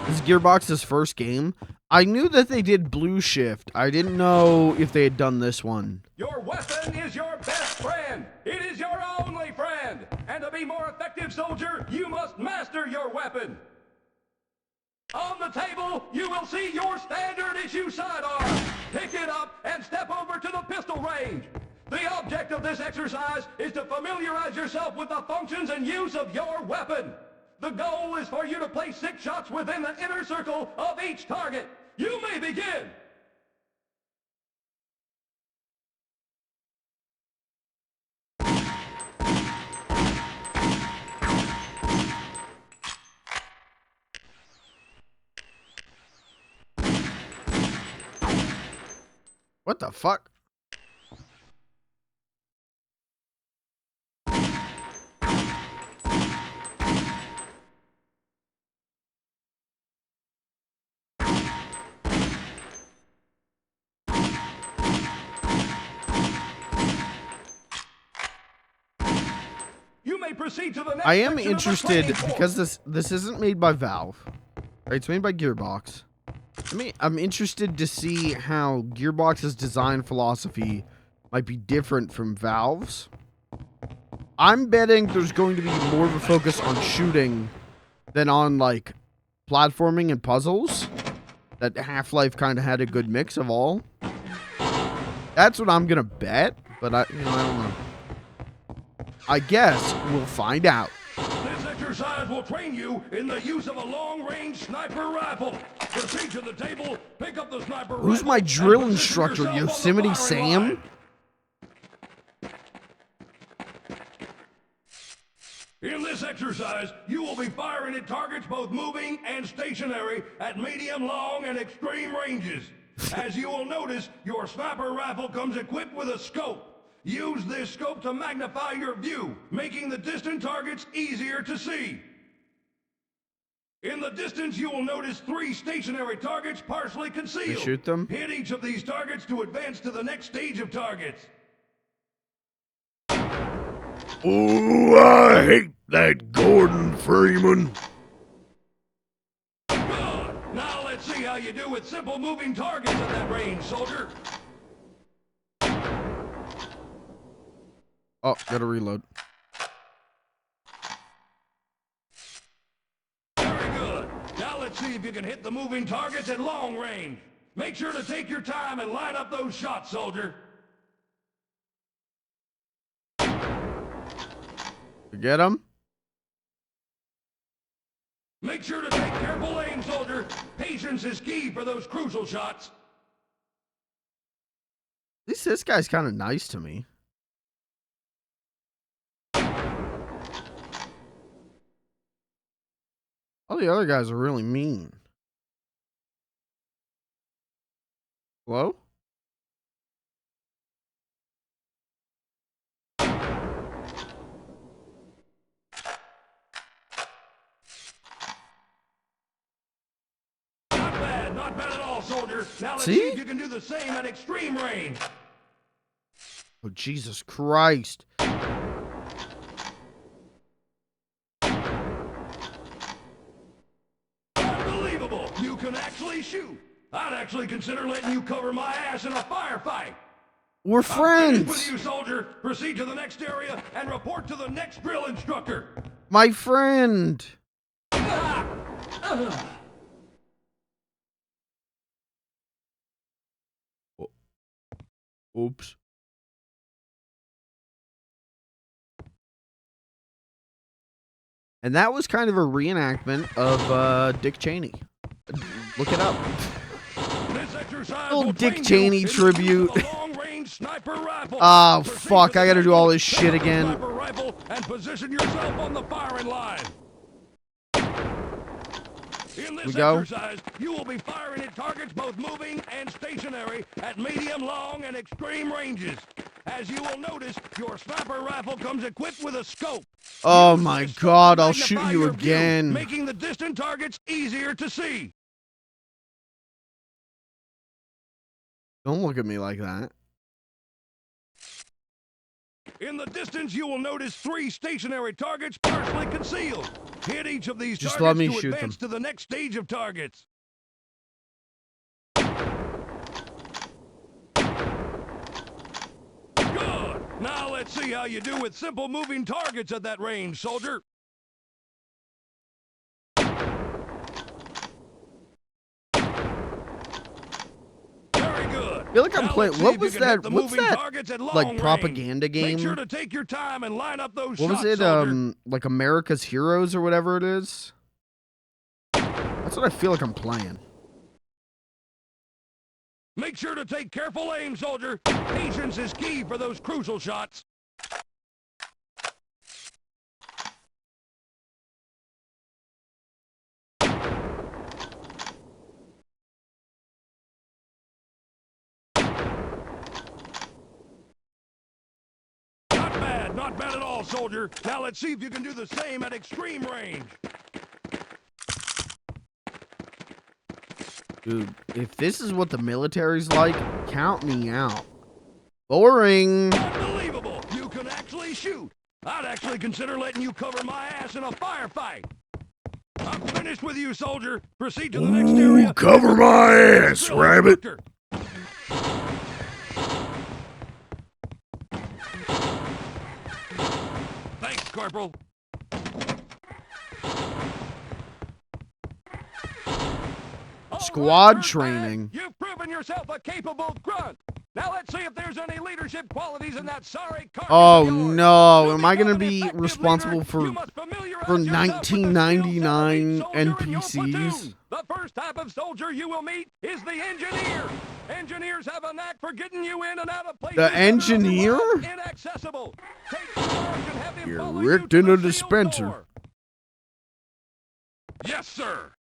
This is Gearbox's first game. I knew that they did Blue Shift. I didn't know if they had done this one. Your weapon is your best friend. It is your only friend. And to be more effective, soldier, you must master your weapon. On the table, you will see your standard issue sidearm. Pick it up and step over to the pistol range. The object of this exercise is to familiarize yourself with the functions and use of your weapon. The goal is for you to place 6 shots within the inner circle of each target. You may begin. What the fuck? You may proceed to the next I am section of the interested training course. because this isn't made by Valve. Right, it's made by Gearbox. I'm interested to see how Gearbox's design philosophy might be different from Valve's. I'm betting there's going to be more of a focus on shooting than on like platforming and puzzles. That Half-Life kind of had a good mix of all. That's what I'm gonna bet, but I don't know. I guess we'll find out. This exercise will train you in the use of a long-range sniper rifle. Proceed to the table, pick up the sniper rifle. Who's my drill and position instructor, yourself on the Yosemite firing Sam? line. In this exercise, you will be firing at targets both moving and stationary at medium, long, and extreme ranges. As you will notice, your sniper rifle comes equipped with a scope. Use this scope to magnify your view, making the distant targets easier to see. In the distance, you will notice 3 stationary targets partially concealed. Shoot them? Hit each of these targets to advance to the next stage of targets. Oh, I hate that Gordon Freeman. Good. Now let's see how you do with simple moving targets at that range, soldier. Oh, gotta reload. Very good. Now let's see if you can hit the moving targets at long range. Make sure to take your time and line up those shots, soldier. Get him? Make sure to take careful aim, soldier. Patience is key for those crucial shots. At least this guy's kind of nice to me. All the other guys are really mean. Hello? Not bad at all, soldier. Now let's See? see if you can do the same at extreme range. Oh, Jesus Christ. Unbelievable. You can actually shoot. I'd actually consider letting you cover my ass in a firefight. We're I'm finished friends. with you, soldier. Proceed to the next area and report to the next drill instructor. My friend. Oops. And that was kind of a reenactment of Dick Cheney. Look it up. This exercise Little will Dick train Cheney you in the use tribute. of a long-range sniper rifle. Oh, Proceed fuck, to I the gotta do all this next shit again. sniper rifle and position yourself on the firing line. In this We go. exercise, you will be firing at targets both moving and stationary at medium, long, and extreme ranges. As you will notice, your sniper rifle comes equipped with a scope. Oh Use my this scope God, to I'll magnify shoot you your view, again. making the distant targets easier to see. Don't look at me like that. In the distance, you will notice 3 stationary targets partially concealed. Hit each of these Just targets let me to shoot advance them. to the next stage of targets. Good. Now let's see how you do with simple moving targets at that range, soldier. Very good. I feel like I'm Now playing. let's see What if was you can hit that? the What's moving that? targets at long Like range. propaganda game? Make sure to take your time and line up those What was shots, it? soldier. Like America's Heroes or whatever it is. That's what I feel like I'm playing. Make sure to take careful aim, soldier. Patience is key for those crucial shots. Not bad at all, soldier. Now let's see if you can do the same at extreme range. Dude, if this is what the military's like, count me out. Boring. Unbelievable! You can actually shoot. I'd actually consider letting you cover my ass in a firefight. I'm finished with you, soldier. Proceed to the next area. Cover my ass, Drill rabbit. instructor. Thanks, Corporal. Squad All right, training. dirtbag, you've proven yourself a capable grunt. Now let's see if there's any leadership qualities in that sorry carcass Oh of yours. no, To am I become gonna an be effective responsible leader, for you must familiarize for yourself with the skill set of each 1999 soldier in your NPCs? platoon. The first type of soldier you will meet is the engineer. Engineers have a knack for getting you in and out of places that are engineer? otherwise inaccessible. Take charge and have him You're follow ripped you in to a the sealed dispenser. door. Yes, sir.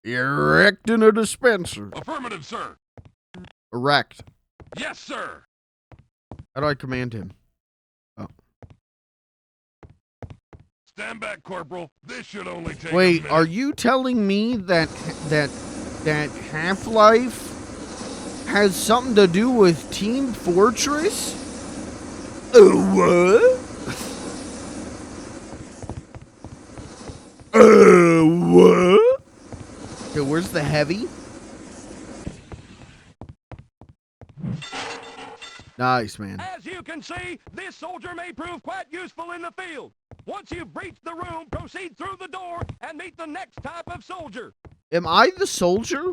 Erect in a dispenser. Affirmative, sir. Erect. Yes, sir. How do I command him? Oh. Stand back, Corporal. This should only take a Wait, minute. are you telling me that Half-Life has something to do with Team Fortress? What? What? Okay, where's the heavy? Nice, man. As you can see, this soldier may prove quite useful in the field. Once you've breached the room, proceed through the door and meet the next type of soldier. Am I the soldier?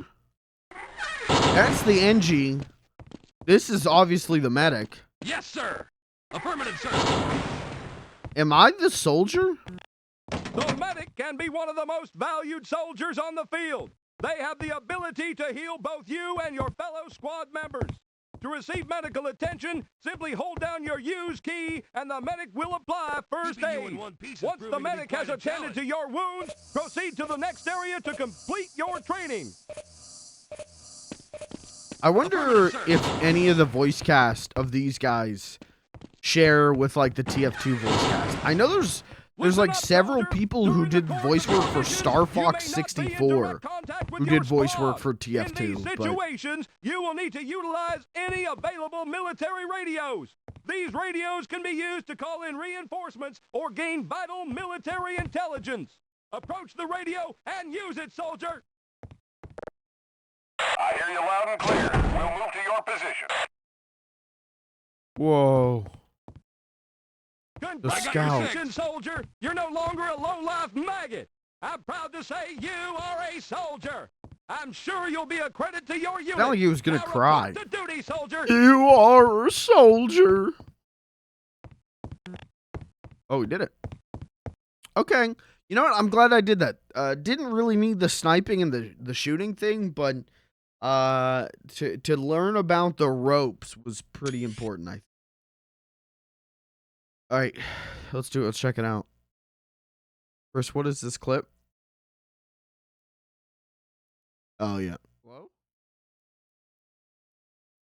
That's the NG. This is obviously the medic. Yes, sir. Affirmative, sir. Am I the soldier? The medic can be one of the most valued soldiers on the field. They have the ability to heal both you and your fellow squad members. To receive medical attention, simply hold down your use key and the medic will apply first Keeping you aid. in one piece is Once the proving to be medic has quite a attended to challenge. your wound, proceed to the next area to complete your training. I wonder if any of the voice cast of these guys share with like the TF2 voice cast. I know there's like several people who did voice work for Star Fox 64 who did voice work for In TF2. these But situations, you will need to utilize any available military radios. These radios can be used to call in reinforcements or gain vital military intelligence. Approach the radio and use it, soldier. I hear you loud and clear. We'll move to your position. whoa. Congratulations, soldier. You're no longer a low-life maggot. I'm proud to say you are a soldier. I'm sure you'll be a credit to your unit. Sounded like he was gonna Now cry. report to duty, soldier. You are a soldier. Oh, we did it. Okay. You know what? I'm glad I did that. Didn't really need the sniping and the shooting thing, but to learn about the ropes was pretty important, I think. All right. Let's do it. Let's check it out. First, what is this clip? Oh, yeah. Hello?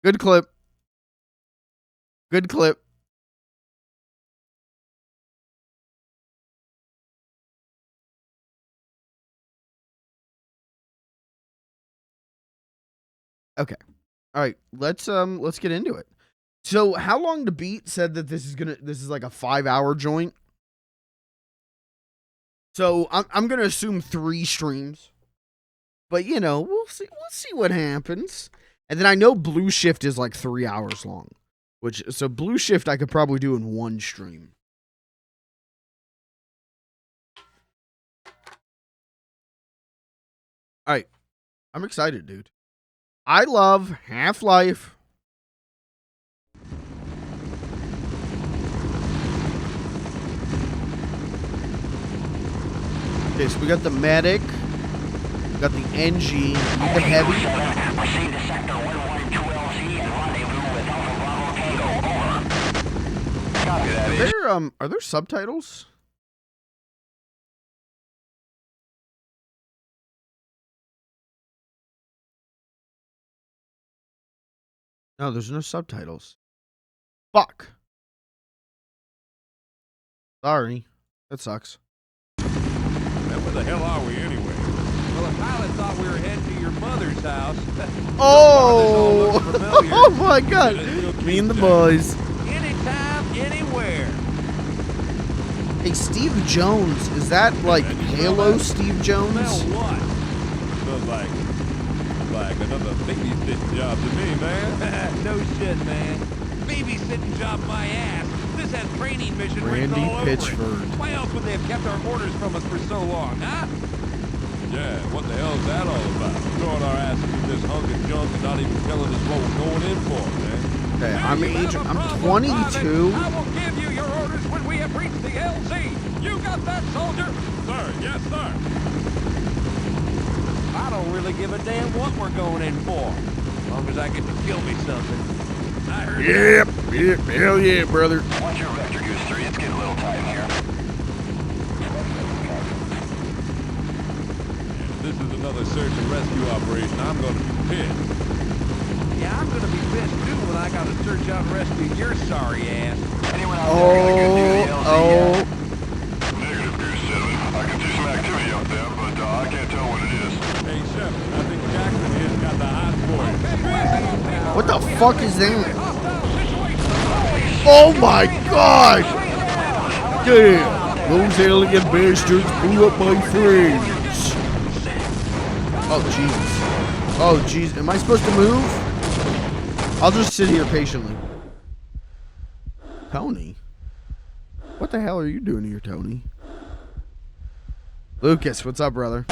Good clip. Good clip. Okay. All right. Let's get into it. So, how long to beat said that this is like a 5-hour joint. So, I'm going to assume 3 streams. But, you know, we'll see what happens. And then I know Blue Shift is like 3 hours long, so Blue Shift I could probably do in 1 stream. All right. I'm excited, dude. I love Half-Life. Okay, so we got the medic, we got the NG, the heavy. Proceed to sector 112LZ and rendezvous with Alpha Bravo Tango. Over. Copy that. Are there subtitles? No, there's no subtitles. Fuck. Sorry. That sucks. And where the hell are we anyway? Well, the pilot thought we were heading to your mother's house. Oh! This all looks familiar. Oh my god. Me and the boys. Anytime, anywhere. Hey, Steve Jones. Is that like Halo Steve Jones? Smell what? Smells like another babysitting job to me, man. No shit, man. Babysitting job my ass. This has training mission written Randy all over it. Pitchford. Why else would they have kept our orders from us for so long, huh? Yeah, what the hell's that all about? Throwing our asses in this hunk of junk and not even telling us what we're going in for, man. Okay, Now you have a I'm problem, 22. Private. I will give you your orders when we have reached the LZ. You got that, soldier? Sir, yes, sir. I don't really give a damn what we're going in for. As long as I get to kill me something. I heard Yep, hell yeah, brother. Watch your vector, Goose 3. It's getting a little tight here. If this is another search and rescue operation, I'm going to be pissed. Yeah, I'm gonna be pissed too when I gotta search out and rescue your sorry ass. Anyone out there gonna go do the LZ yet? Negative, Goose 7. I can see some activity up there, but I can't tell what it is. Hey, Shep, I think Jackson here's got the hot boy. What the fuck is that? Oh my god! Damn! Those alien bastards blew up my friends. Oh Jesus. Oh jeez. Am I supposed to move? I'll just sit here patiently. Tony? What the hell are you doing here, Tony? Lucas, what's up, brother?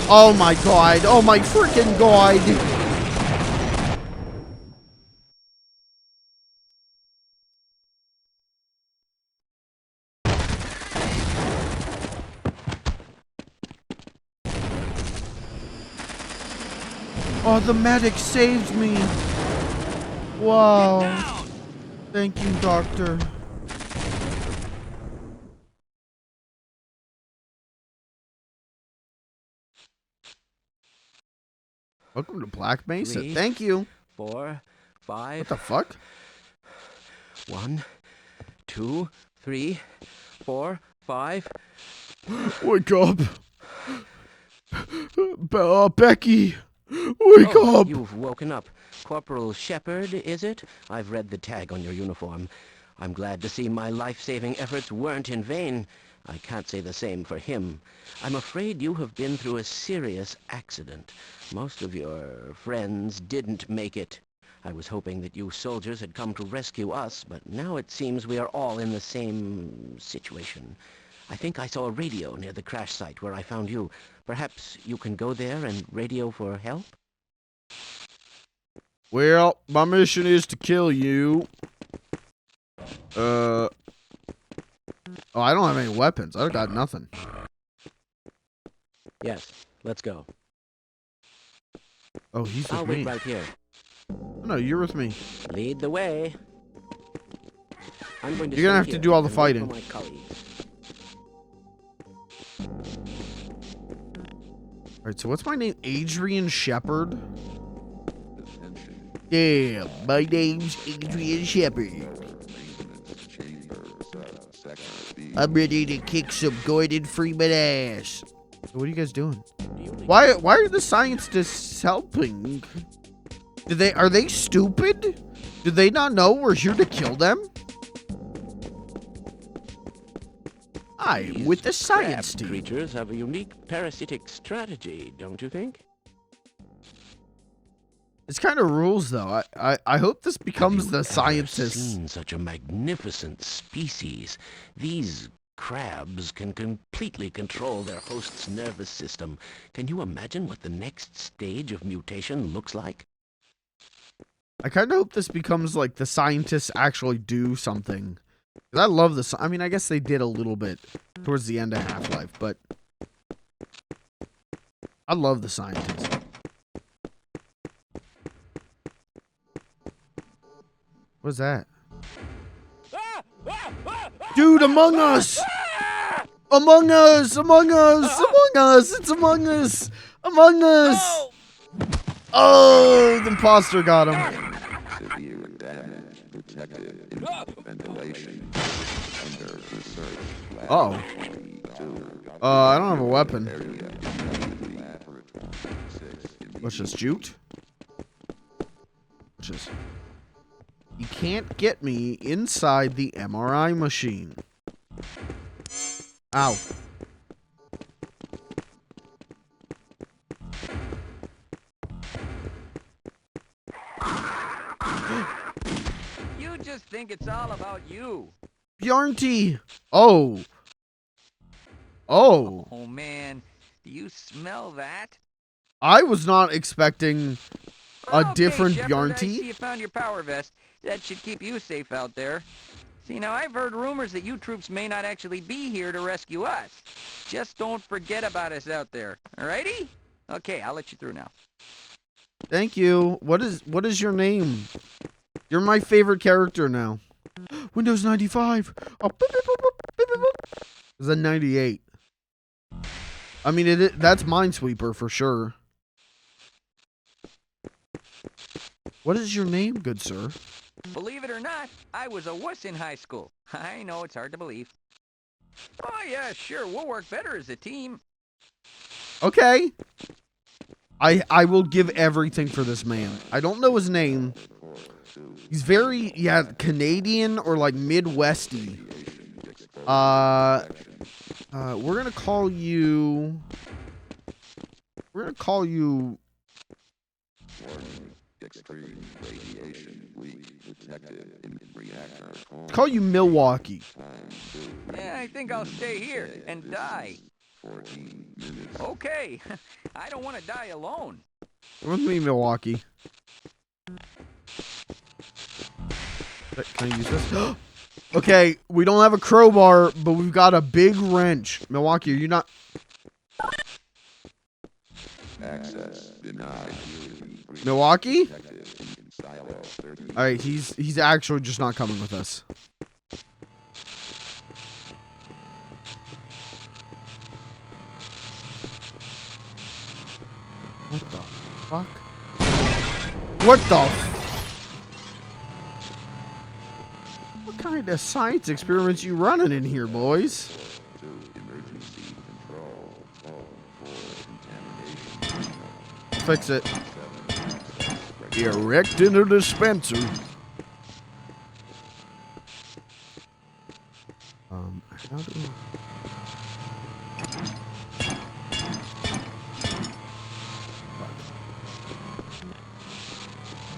Oh my god. Oh my freaking god. Oh, the medic saved me. Wow. Thank you, doctor. Welcome to Black Mesa. 3, Thank you. 4, 5. What the fuck? 1, 2, 3, 4, 5. Wake up. Becky. Wake up. You've woken up. Corporal Shepard, is it? I've read the tag on your uniform. I'm glad to see my life-saving efforts weren't in vain. I can't say the same for him. I'm afraid you have been through a serious accident. Most of your friends didn't make it. I was hoping that you soldiers had come to rescue us, but now it seems we are all in the same situation. I think I saw a radio near the crash site where I found you. Perhaps you can go there and radio for help? Well, my mission is to kill you. Oh, I don't have any weapons. I've got nothing. Yes, let's go. Oh, he's I'll with wait me. right here. No, you're with me. Lead the way. I'm going to You're gonna stay have to here do all the and wait for fighting. my colleagues. Alright, so what's my name? Adrian Shepard? Yeah, my name's Adrian Shepard. I'm ready to kick some Gordon Freeman ass. So what are you guys doing? Why are the scientists helping? Are they stupid? Do they not know we're here to kill them? I'm with the science Crab team. creatures have a unique parasitic strategy, don't you think? It's kind of rules, though. I hope this becomes the Have scientists. you ever seen such a magnificent species? These crabs can completely control their host's nervous system. Can you imagine what the next stage of mutation looks like? I kind of hope this becomes like the scientists actually do something. 'Cause I love this. I mean, I guess they did a little bit towards the end of Half-Life, but I love the scientists. What's that? Dude, Among Us! Among Us! Among Us! Among Us! It's Among Us! Among Us! Oh, the imposter got him. Uh-oh. I don't have a weapon. Let's just jute. You can't get me inside the MRI machine. Ow. You just think it's all about you. Bjarnty! Oh. Oh. Oh, man. Do you smell that? I was not expecting a Okay, different Shepard, I see Bjarnty. you found your power vest. That should keep you safe out there. See, now I've heard rumors that you troops may not actually be here to rescue us. Just don't forget about us out there. Alrighty? Okay, I'll let you through now. Thank you. What is your name? You're my favorite character now. Windows 95. Oh, boop, boop, boop, boop, boop, boop. Is that 98? I mean, that's Minesweeper for sure. What is your name, good sir? Believe it or not, I was a wuss in high school. I know it's hard to believe. Oh yeah, sure, we'll work better as a team. Okay. I will give everything for this man. I don't know his name. He's very, Canadian or like Midwesty. We're gonna call you. Call you Milwaukee. Yeah, I think I'll stay here and die. Okay. I don't want to die alone. Come with me, Milwaukee. Can I use this? Okay, we don't have a crowbar, but we've got a big wrench. Milwaukee, are you not... Access denied. Milwaukee? Alright, he's actually just not coming with us. What the fuck? What the What kind of science experiments you running in here, boys? Fix it. Erecting a dispenser. How do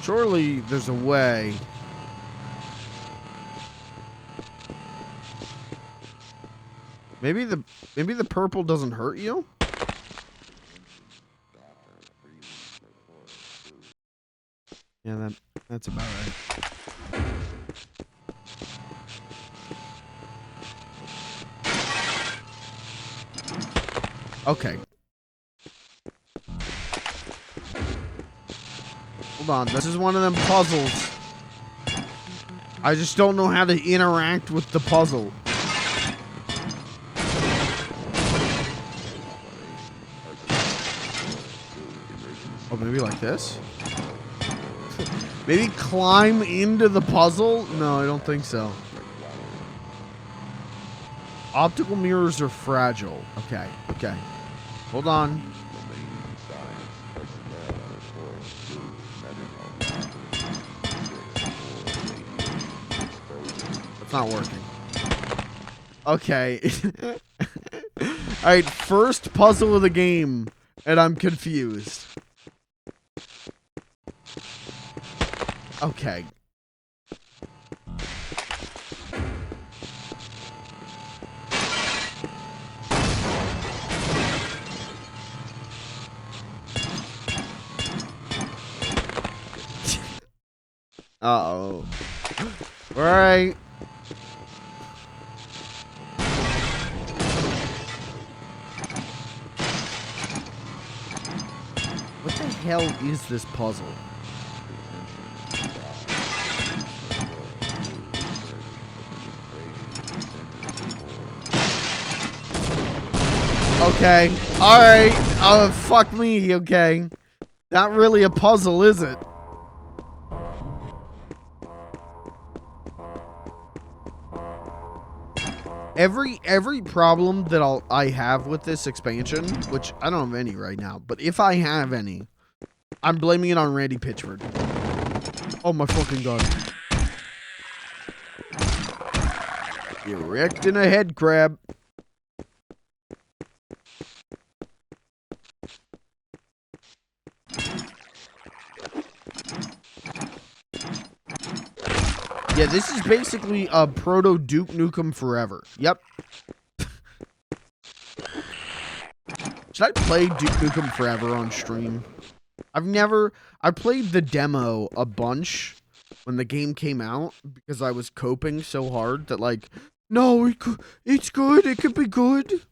Surely there's a way. Maybe the purple doesn't hurt you? Yeah, that's about right. Okay. Hold on, this is one of them puzzles. I just don't know how to interact with the puzzle. Oh, maybe like this? Maybe climb into the puzzle? No, I don't think so. Optical mirrors are fragile. Okay, okay. Hold on. It's not working. Okay. Alright, first puzzle of the game, and I'm confused. Okay. Uh-oh. Alright. What the hell is this puzzle? Okay. Alright. Oh, fuck me. Okay. Not really a puzzle, is it? Every problem that I have with this expansion, which I don't have any right now, but if I have any, I'm blaming it on Randy Pitchford. Oh my fucking god. Erecting a head crab. Yeah, this is basically a proto Duke Nukem Forever. Yep. Should I play Duke Nukem Forever on stream? I played the demo a bunch when the game came out because I was coping so hard that like, no, it's good, it could be good.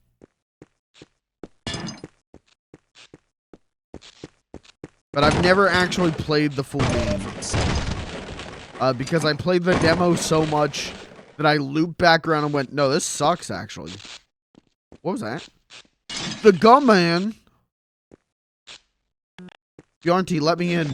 But I've never actually played the full game. Because I played the demo so much that I looped back around and went, no, this sucks, actually. What was that? The gum man. Bjarnty, let me in.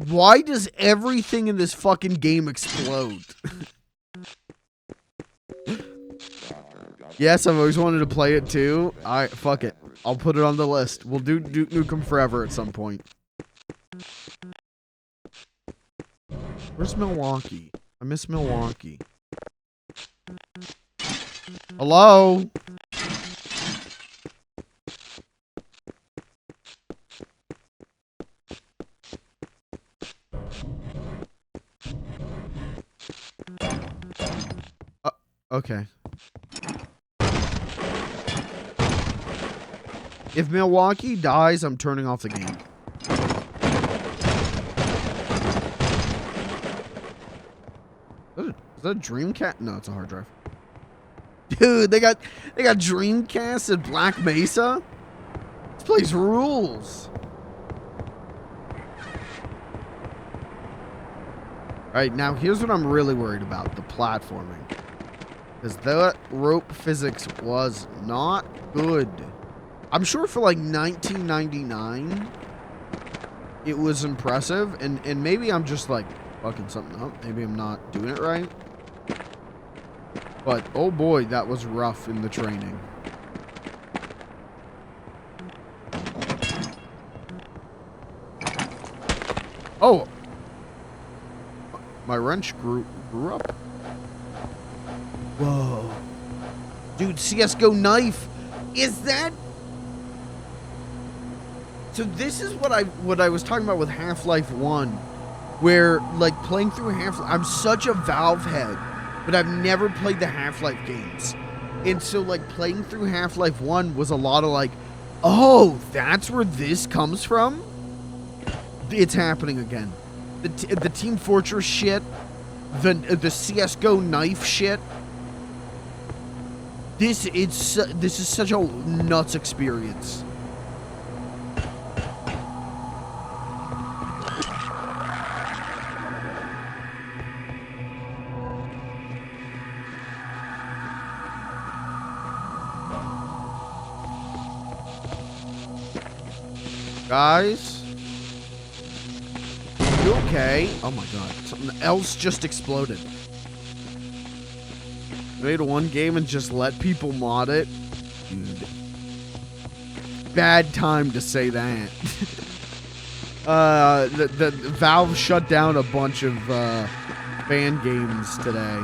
Why does everything in this fucking game explode? Yes, I've always wanted to play it too. Alright, fuck it. I'll put it on the list. We'll do Duke Nukem Forever at some point. Where's Milwaukee? I miss Milwaukee. Hello? Okay. If Milwaukee dies, I'm turning off the game. Is that a Dreamcast? No, it's a hard drive. Dude, they got Dreamcast at Black Mesa? This place rules. Alright, now here's what I'm really worried about, the platforming. Because that rope physics was not good. I'm sure for like 1999, it was impressive, and maybe I'm just like fucking something up. Maybe I'm not doing it right. But oh boy, that was rough in the training. Oh, my wrench grew up. Whoa, dude, CS:GO knife. Is that? So this is what I was talking about with Half-Life 1, where like playing through Half-Life, I'm such a Valve head, but I've never played the Half-Life games. And so like playing through Half-Life 1 was a lot of like, oh, that's where this comes from? It's happening again. The Team Fortress shit, the CS:GO knife shit. This is such a nuts experience. Guys? You okay? Oh my god. Something else just exploded. Made one game and just let people mod it? Dude. Bad time to say that. The Valve shut down a bunch of fan games today.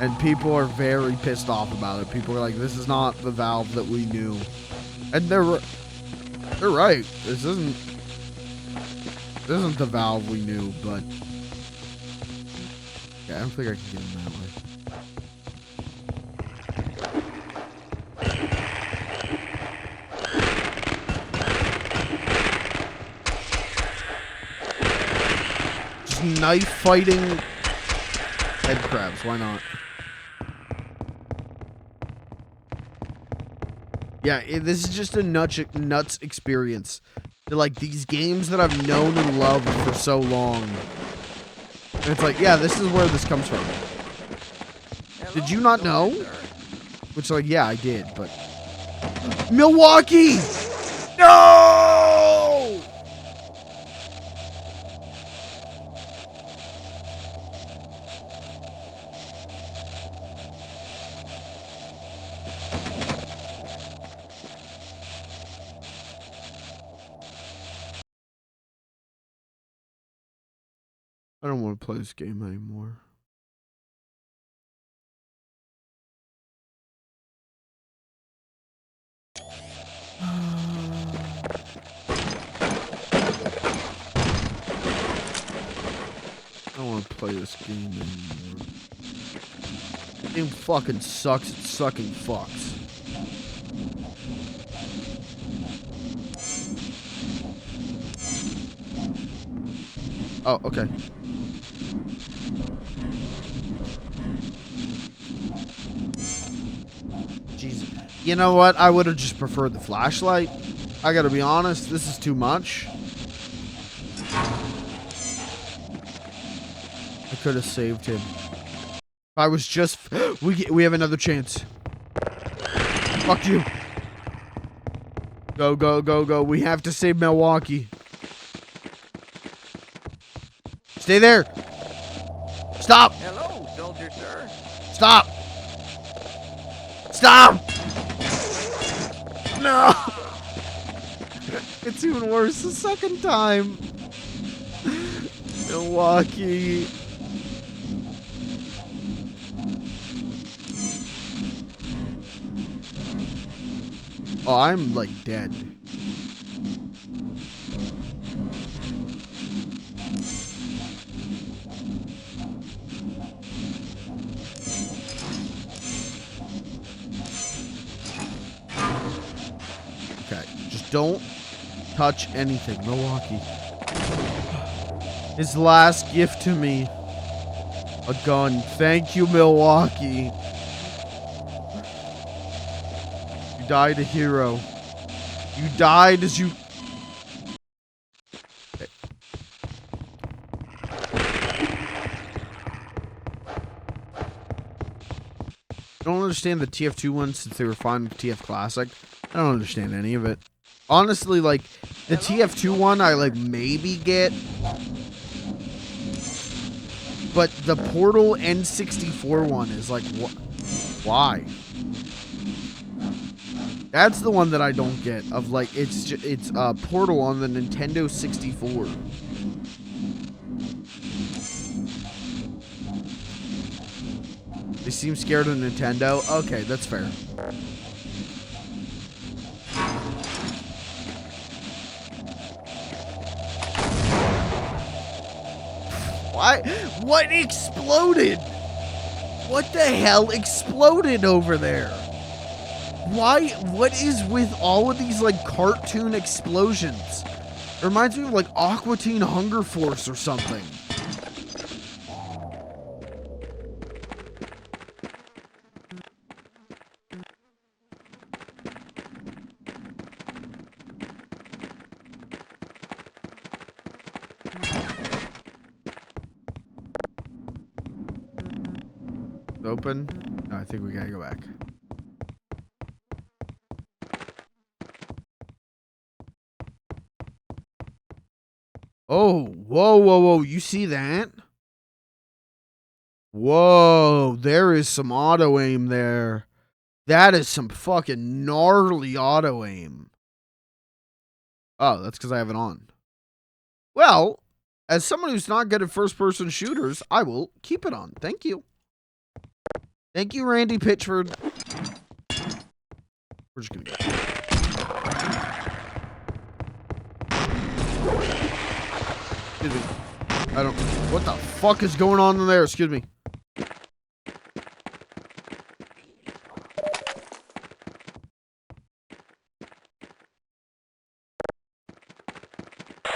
And people are very pissed off about it. People are like, this is not the Valve that we knew. And they're right. This isn't the Valve we knew, but yeah, I don't think I can get him that way. Just knife fighting head crabs. Why not? Yeah, this is just a nuts experience. They're like these games that I've known and loved for so long. And it's like, yeah, this is where this comes from. Hello, Did you not know? sir. Which, like, yeah, I did, but... Milwaukee! No! I don't want to play this game anymore. I don't want to play this game anymore. This game fucking sucks. It sucking fucks. Oh, okay. Jesus. You know what? I would have just preferred the flashlight. I gotta be honest, this is too much. I could have saved him. If I was just... we have another chance. Fuck you. Go, go, go, go. We have to save Milwaukee. Stay there. Stop. Hello, soldier, sir. Stop. Stop. No. It's even worse the second time. Milwaukee. Oh, I'm like dead. don't touch anything. Milwaukee. His last gift to me. A gun. Thank you, Milwaukee. You died a hero. You died as you... Okay. I don't understand the TF2 one since they were fine with TF Classic. I don't understand any of it. Honestly, like, the TF2 one I, like, maybe get. But the Portal N64 one is like, why? That's the one that I don't get. Of like, it's Portal on the Nintendo 64. They seem scared of Nintendo. Okay, that's fair. What exploded? What the hell exploded over there? Why? What is with all of these, like, cartoon explosions? It reminds me of, like, Aqua Teen Hunger Force or something. Open? No, I think we gotta go back. Oh, whoa, whoa, whoa. You see that? Whoa, there is some auto aim there. That is some fucking gnarly auto aim. Oh, that's because I have it on. Well, as someone who's not good at first-person shooters, I will keep it on. Thank you. Thank you, Randy Pitchford. We're just gonna go. Excuse me. I don't... What the fuck is going on in there? Excuse me.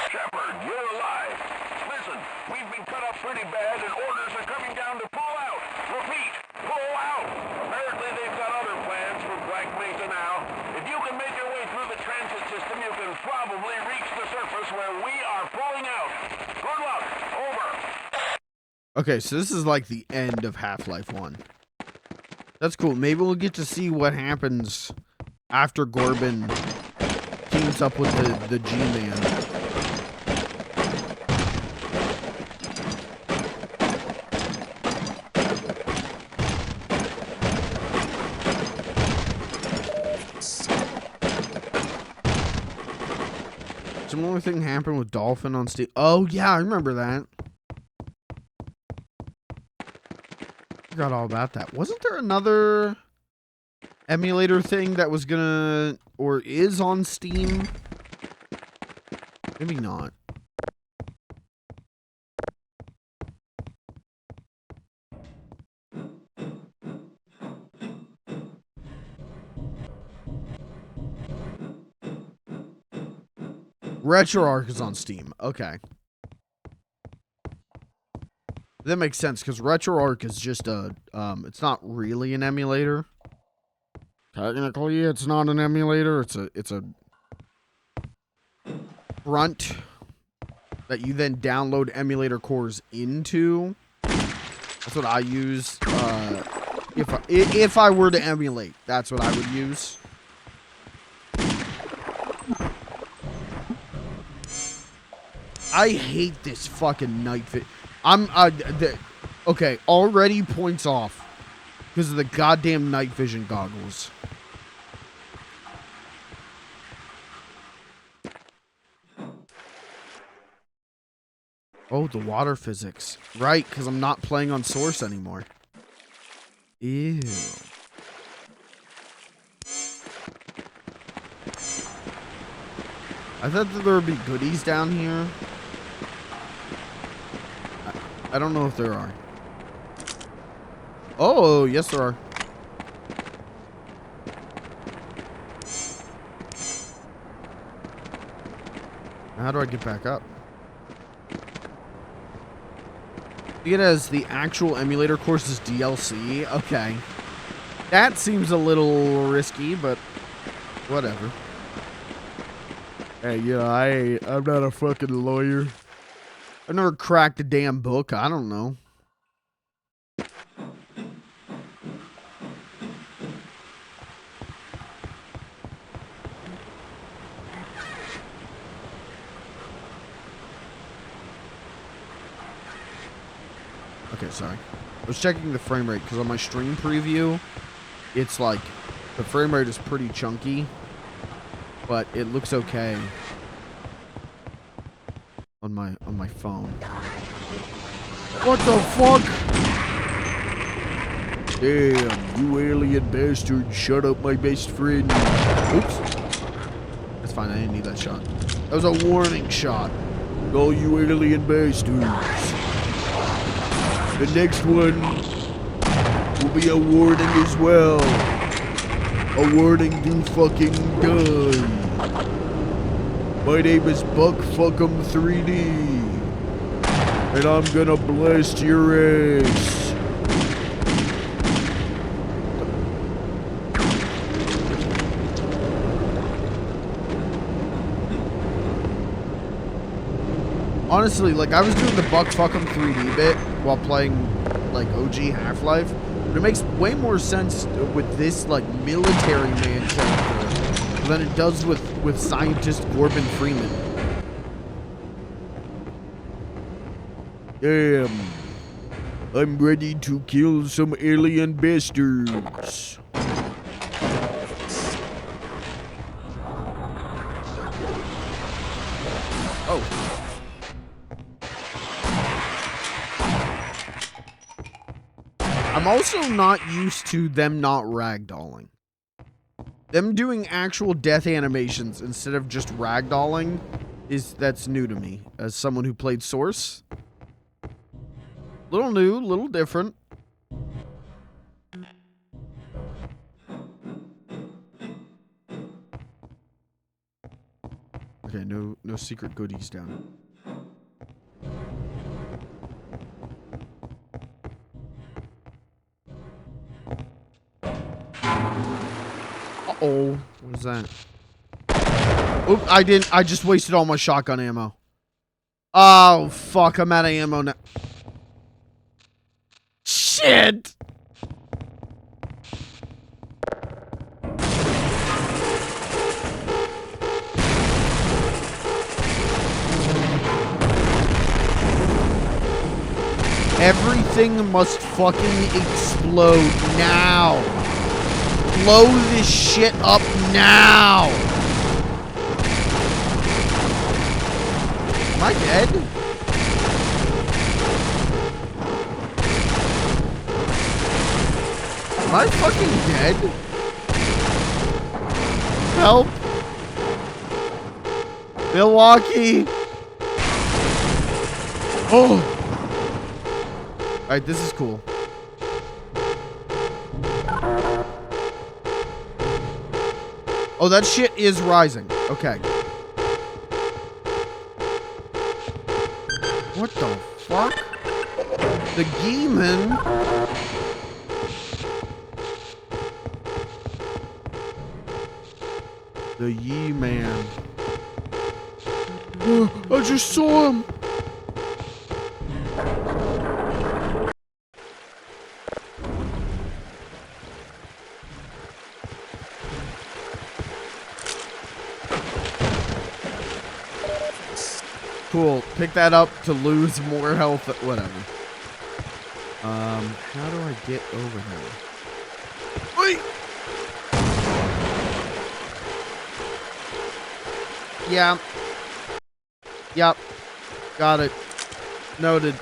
Shepard, you're alive. Listen, we've been cut up pretty bad and orders are coming down to pull out. Repeat, pull out. Apparently they've got other plans for Black Mesa now. If you can make your way through the transit system, you can probably reach the surface where we are pulling out. Good luck. Over. Okay, so this is like the end of Half-Life 1. That's cool. Maybe we'll get to see what happens after Corbin teams up with the G-Man. Similar thing happened with Dolphin on Steam. Oh, yeah, I remember that. Forgot all about that. Wasn't there another emulator thing that was gonna, or is on Steam? Maybe not. RetroArch is on Steam. Okay. That makes sense, because RetroArch is just a, it's not really an emulator. Technically, it's not an emulator. It's a front that you then download emulator cores into. That's what I use. If I were to emulate, that's what I would use. I hate this fucking night vision. Okay, already points off because of the goddamn night vision goggles. Oh, the water physics. Right, because I'm not playing on Source anymore. Ew. I thought that there would be goodies down here. I don't know if there are. Oh, yes there are. How do I get back up? It as the actual emulator course is DLC. Okay. That seems a little risky, but whatever. Hey, yeah, I'm not a fucking lawyer. I've never cracked a damn book. I don't know. Okay, sorry. I was checking the frame rate because on my stream preview, it's like the frame rate is pretty chunky, but it looks okay on my phone. What the fuck? Damn, you alien bastard! Shut up, my best friend. Oops. That's fine. I didn't need that shot. That was a warning shot. Oh, you alien bastards. The next one will be a warning as well. A warning to fucking die. My name is Buck Fuckum 3D. And I'm gonna blast your ass. Honestly, like, I was doing the Buck Fuckum 3D bit while playing, like, OG Half-Life, but it makes way more sense with this, like, military man character than it does with scientist Corbin Freeman. Damn. I'm ready to kill some alien bastards. Oh. I'm also not used to them not ragdolling. Them doing actual death animations instead of just ragdolling that's new to me as someone who played Source. Little new, little different. Okay, no secret goodies down. Uh-oh. What is that? Oop, I just wasted all my shotgun ammo. Oh, fuck, I'm out of ammo now. Shit! Everything must fucking explode now. Blow this shit up now. Am I dead? Am I fucking dead? Help. Milwaukee. Oh. Alright, this is cool. Oh, that shit is rising. Okay. What the fuck? The Geeman? The Yee-Man. I just saw him! Cool. Pick that up to lose more health. Whatever. How do I get over here? Wait! Yeah. Yep. Got it. Noted.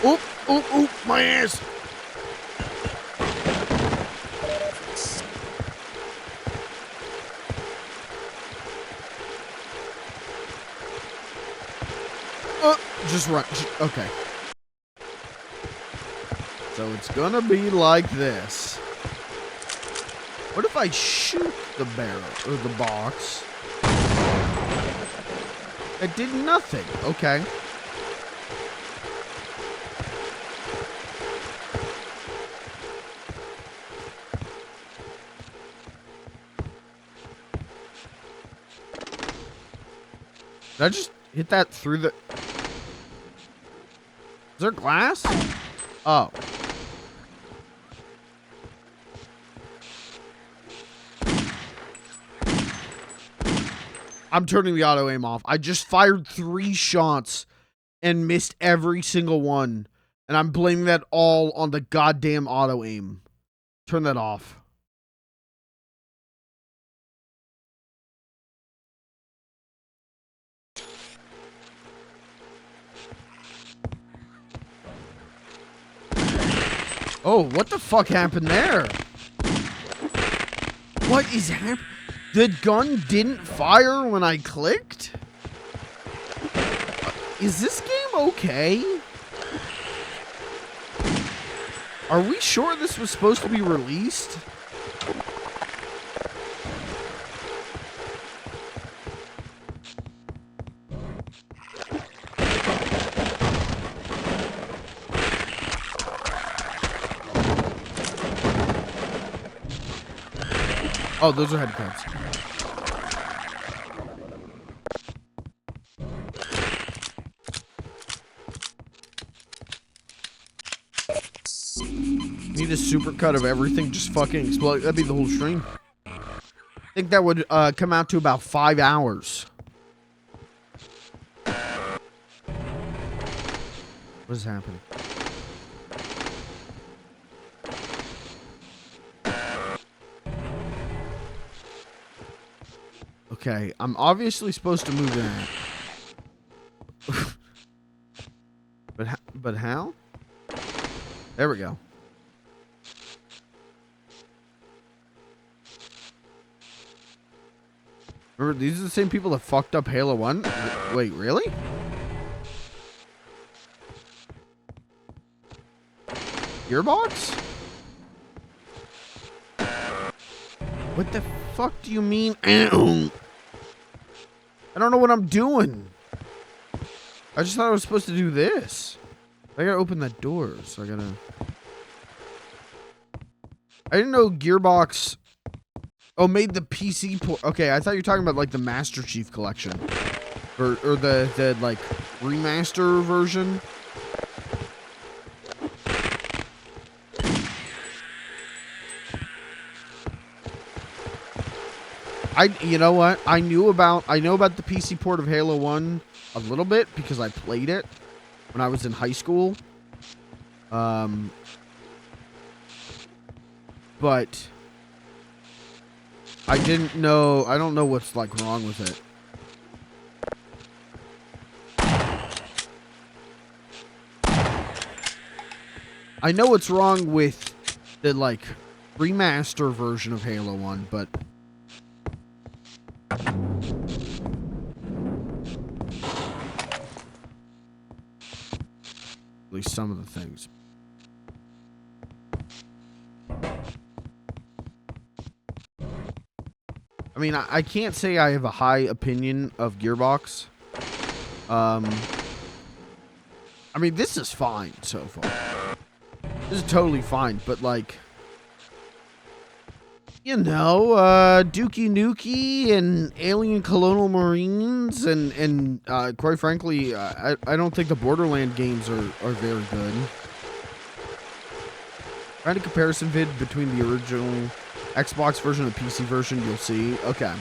Oop, oop, oop, my ass! Just run. Okay. So it's gonna be like this. What if I shoot the barrel or the box? It did nothing. Okay. Did I just hit that through the... Is there glass? Oh. I'm turning the auto aim off. I just fired 3 shots and missed every single one. And I'm blaming that all on the goddamn auto aim. Turn that off. Oh, what the fuck happened there? What is happening? The gun didn't fire when I clicked? Is this game okay? Are we sure this was supposed to be released? Oh, those are headcounts. Need a supercut of everything just fucking explode. That'd be the whole stream. I think that would come out to about 5 hours. What is happening? Okay, I'm obviously supposed to move that. But how? There we go. Remember, these are the same people that fucked up Halo 1? Wait, really? Gearbox? What the fuck do you mean? I don't know what I'm doing. I just thought I was supposed to do this. I gotta open that door, so I gotta... I didn't know Gearbox... Oh, made the PC port. Okay, I thought you were talking about, like, the Master Chief Collection. Or the like, remaster version. You know what? I know about the PC port of Halo 1 a little bit because I played it when I was in high school. But I don't know what's like wrong with it. I know what's wrong with the like remaster version of Halo 1, but at least some of the things. I mean, I can't say I have a high opinion of Gearbox. I mean, this is fine so far. This is totally fine, but like, you know, Dookie Nukie and Alien Colonial Marines and quite frankly, I don't think the Borderland games are very good. Find a comparison vid between the original Xbox version and the PC version, you'll see. Okay.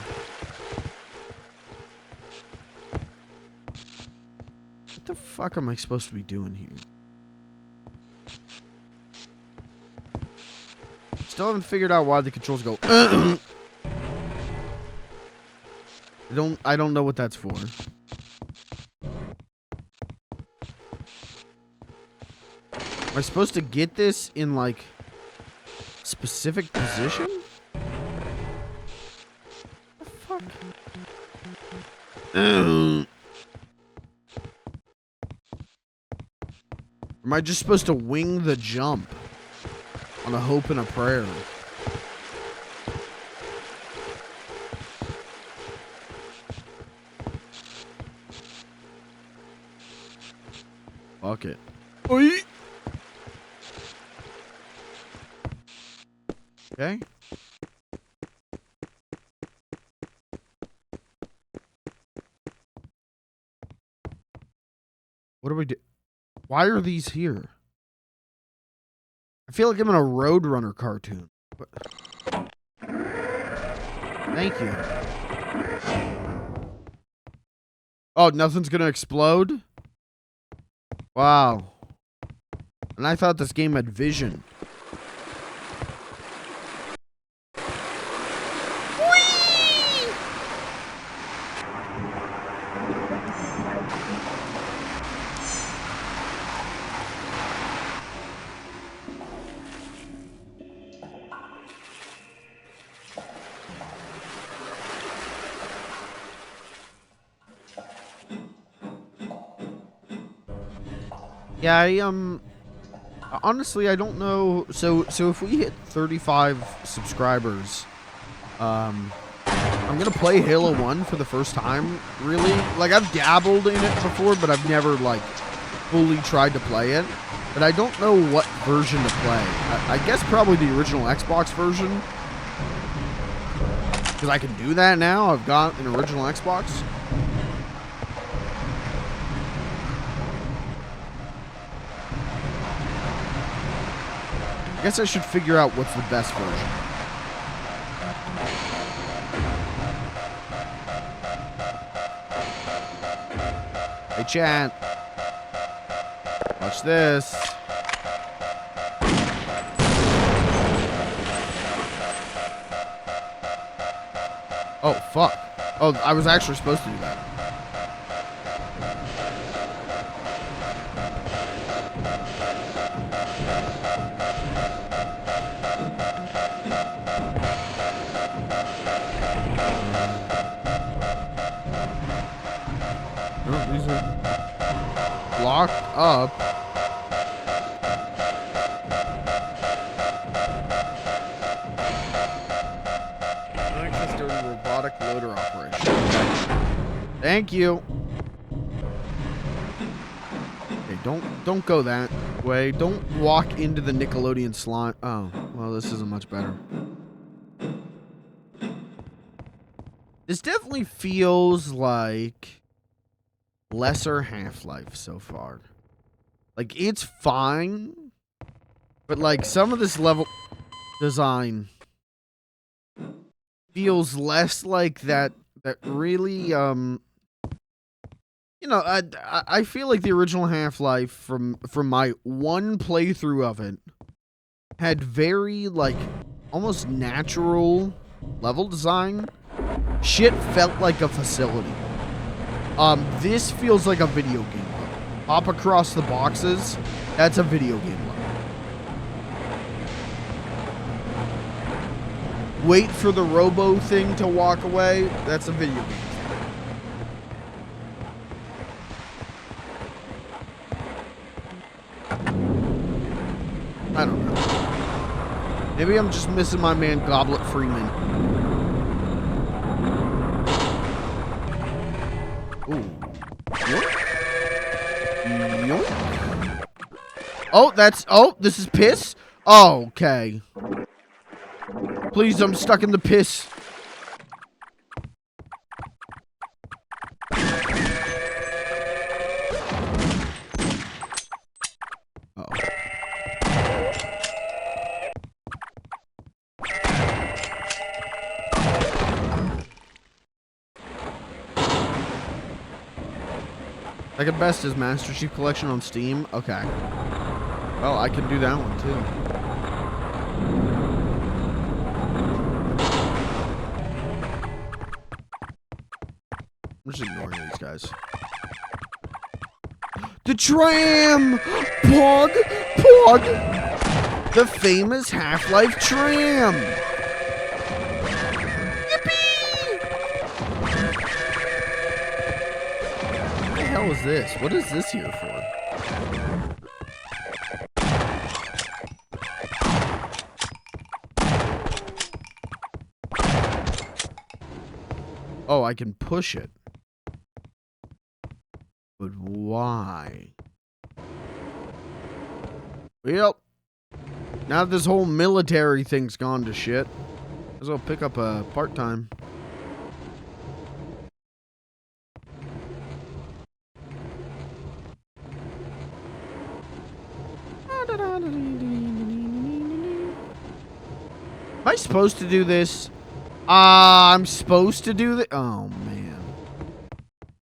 What the fuck am I supposed to be doing here? Still haven't figured out why the controls go. I don't know what that's for. Am I supposed to get this in like specific position? What the fuck? Am I just supposed to wing the jump on a hope and a prayer? Fuck it. Oi. Okay. What do we do? Why are these here? I feel like I'm in a Roadrunner cartoon. What? Thank you. Oh, nothing's gonna explode? Wow. And I thought this game had vision. Yeah, honestly, I don't know. So if we hit 35 subscribers, I'm gonna play Halo 1 for the first time, really. Like, I've dabbled in it before, but I've never, like, fully tried to play it. But I don't know what version to play. I guess probably the original Xbox version. Because I can do that now. I've got an original Xbox. I guess I should figure out what's the best version. Hey, chat. Watch this. Oh, fuck. Oh, I was actually supposed to do that. Oh, these are locked up. Access during robotic loader operation. Thank you. Okay, don't go that way. Don't walk into the Nickelodeon slime. Oh, well, this isn't much better. This definitely feels like lesser Half-Life so far. Like, it's fine, but like some of this level design feels less like that really you know, I feel like the original Half-Life from my one playthrough of it had very, like, almost natural level design. Shit felt like a facility. This feels like a video game level. Hop across the boxes, that's a video game level. Wait for the robo thing to walk away, that's a video game. I don't know. Maybe I'm just missing my man Goblet Freeman. Ooh. Yoink. Oh, this is piss? Oh, okay. Please, I'm stuck in the piss. Uh-oh. Second best is Master Chief Collection on Steam. Okay. Well, I can do that one too. I'm just ignoring these guys. The tram! Pog! Pog! The famous Half-Life tram! What the hell is this? What is this here for? Oh, I can push it. But why? Yep. Now that this whole military thing's gone to shit, might as well pick up a part-time. Am I supposed to do this? I'm supposed to do this? Oh, man.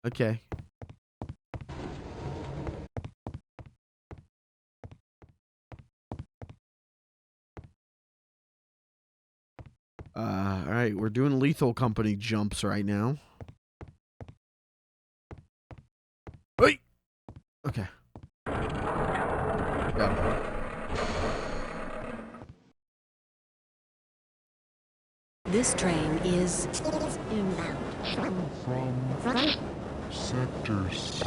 Okay. Alright, we're doing Lethal Company jumps right now. Wait! Okay. Go. This train is inbound. From Sector C.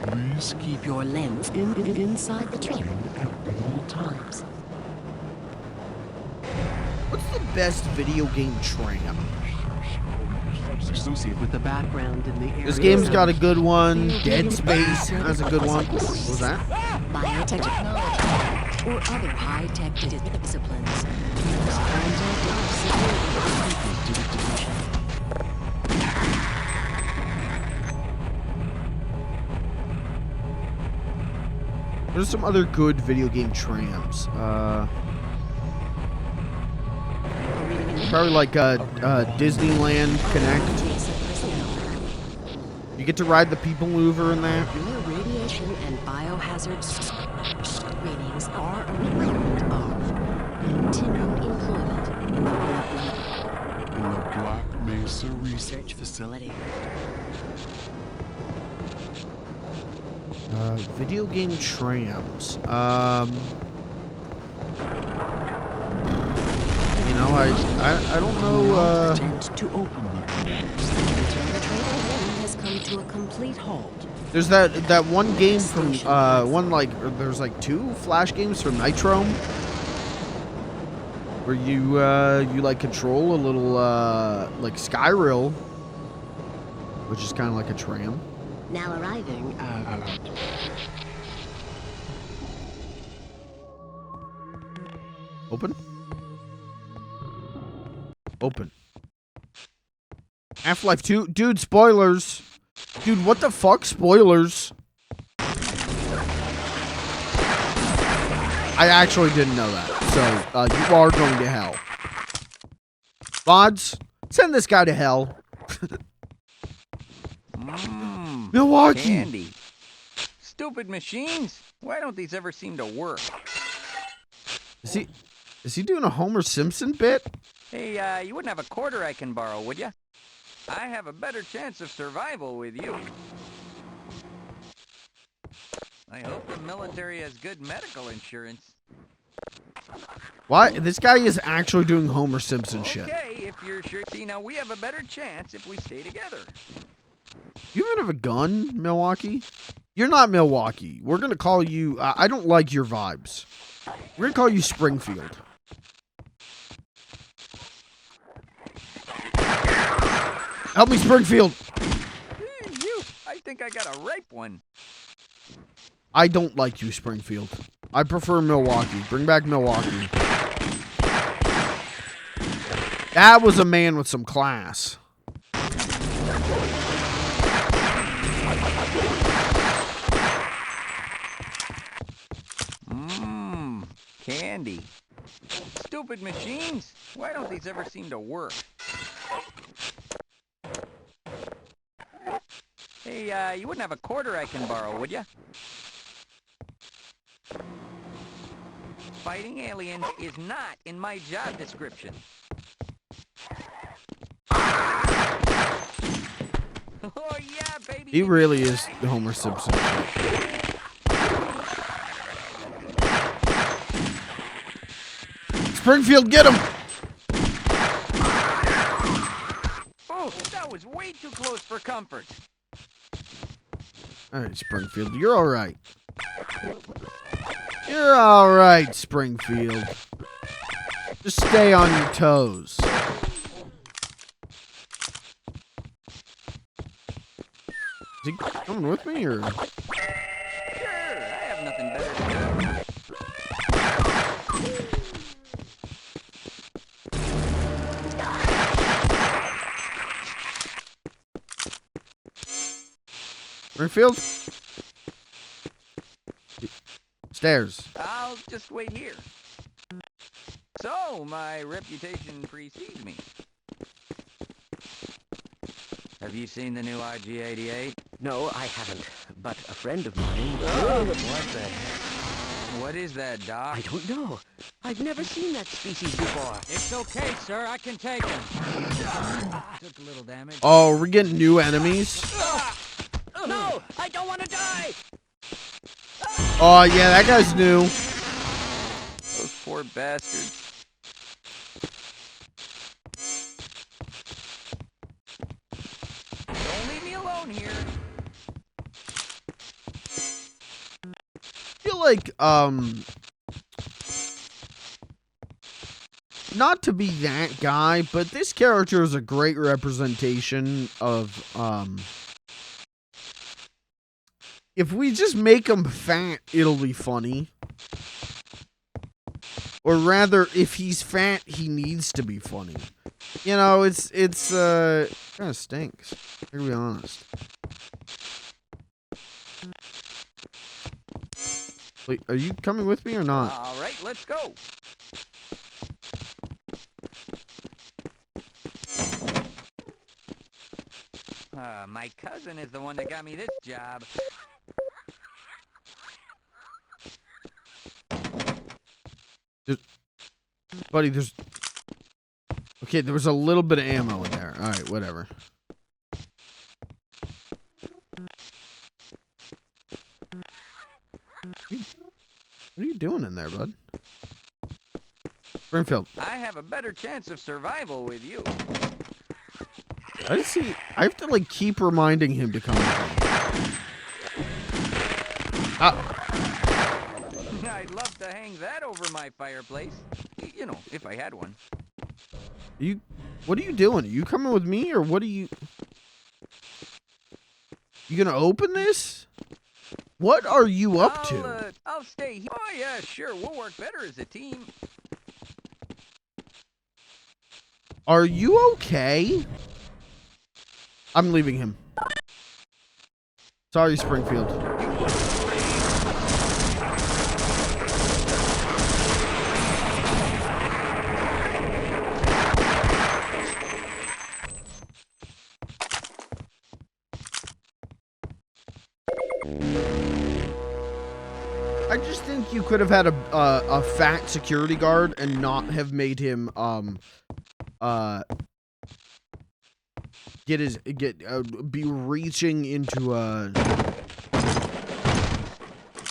Please keep your limbs inside the train at all times. What's the best video game tram? Associate with the background in the area. This game's got a good one. Dead Space has a good one. What was that? Biotechnology or other high-tech disciplines. Use contact of security to the division. There's some other good video game trams. Probably like Disneyland Connect. You get to ride the People Mover in that. Your radiation and biohazard screenings are a requirement of continuing employment in the Black Mesa research facility. Video game trams. You know, I don't know. Attempt to open the train has come to a complete halt. There's that one game from there's like 2 Flash games from Nitro where you like control a little like Skyrail, which is kind of like a tram. Now arriving Open. Open. Half-Life 2, dude. Spoilers, dude. What the fuck? Spoilers. I actually didn't know that. So you are going to hell. Mods, send this guy to hell. Milwaukee. Candy. Stupid machines. Why don't these ever seem to work? Is he doing a Homer Simpson bit? Hey, you wouldn't have a quarter I can borrow, would you? I have a better chance of survival with you. I hope the military has good medical insurance. Why? This guy is actually doing Homer Simpson shit. Okay, if you're sure. See, now we have a better chance if we stay together. You even have a gun, Milwaukee? You're not Milwaukee. We're going to call you... I don't like your vibes. We're going to call you Springfield. Help me, Springfield! You! I think I got a ripe one. I don't like you, Springfield. I prefer Milwaukee. Bring back Milwaukee. That was a man with some class. Candy. Stupid machines. Why don't these ever seem to work? Hey, you wouldn't have a quarter I can borrow, would you? Fighting aliens is not in my job description. Oh yeah, baby. He really is Homer Simpson. Springfield, get him! Oh, that was way too close for comfort. All right, Springfield, you're all right. You're all right, Springfield. Just stay on your toes. Is he coming with me, or? Sure, I have nothing better to do. Springfield? Stairs. I'll just wait here. So, my reputation precedes me. Have you seen the new IG-88? No, I haven't. But a friend of mine... What the heck? What is that, Doc? I don't know. I've never seen that species before. It's okay, sir. I can take him. Took a little damage. Oh, we're getting new enemies? No! I don't want to die! Oh, yeah, that guy's new. Those poor bastards. Don't leave me alone here. I feel like, not to be that guy, but this character is a great representation of, if we just make him fat, it'll be funny. Or rather, if he's fat, he needs to be funny. You know, it's kind of stinks. I gotta be honest. Wait, are you coming with me or not? All right, let's go. My cousin is the one that got me this job. Buddy, there's... Okay, there was a little bit of ammo in there. Alright, whatever. What are you doing in there, bud? Springfield. I have a better chance of survival with you. I see. I have to, like, keep reminding him to come in. I'd love to hang that over my fireplace. You know, if I had one. What are you doing? Are you coming with me, or what are you... You gonna open this? What are you up to? I'll stay here. Oh, yeah, sure. We'll work better as a team. Are you okay? I'm leaving him. Sorry, Springfield. I just think you could have had a fat security guard and not have made him be reaching into a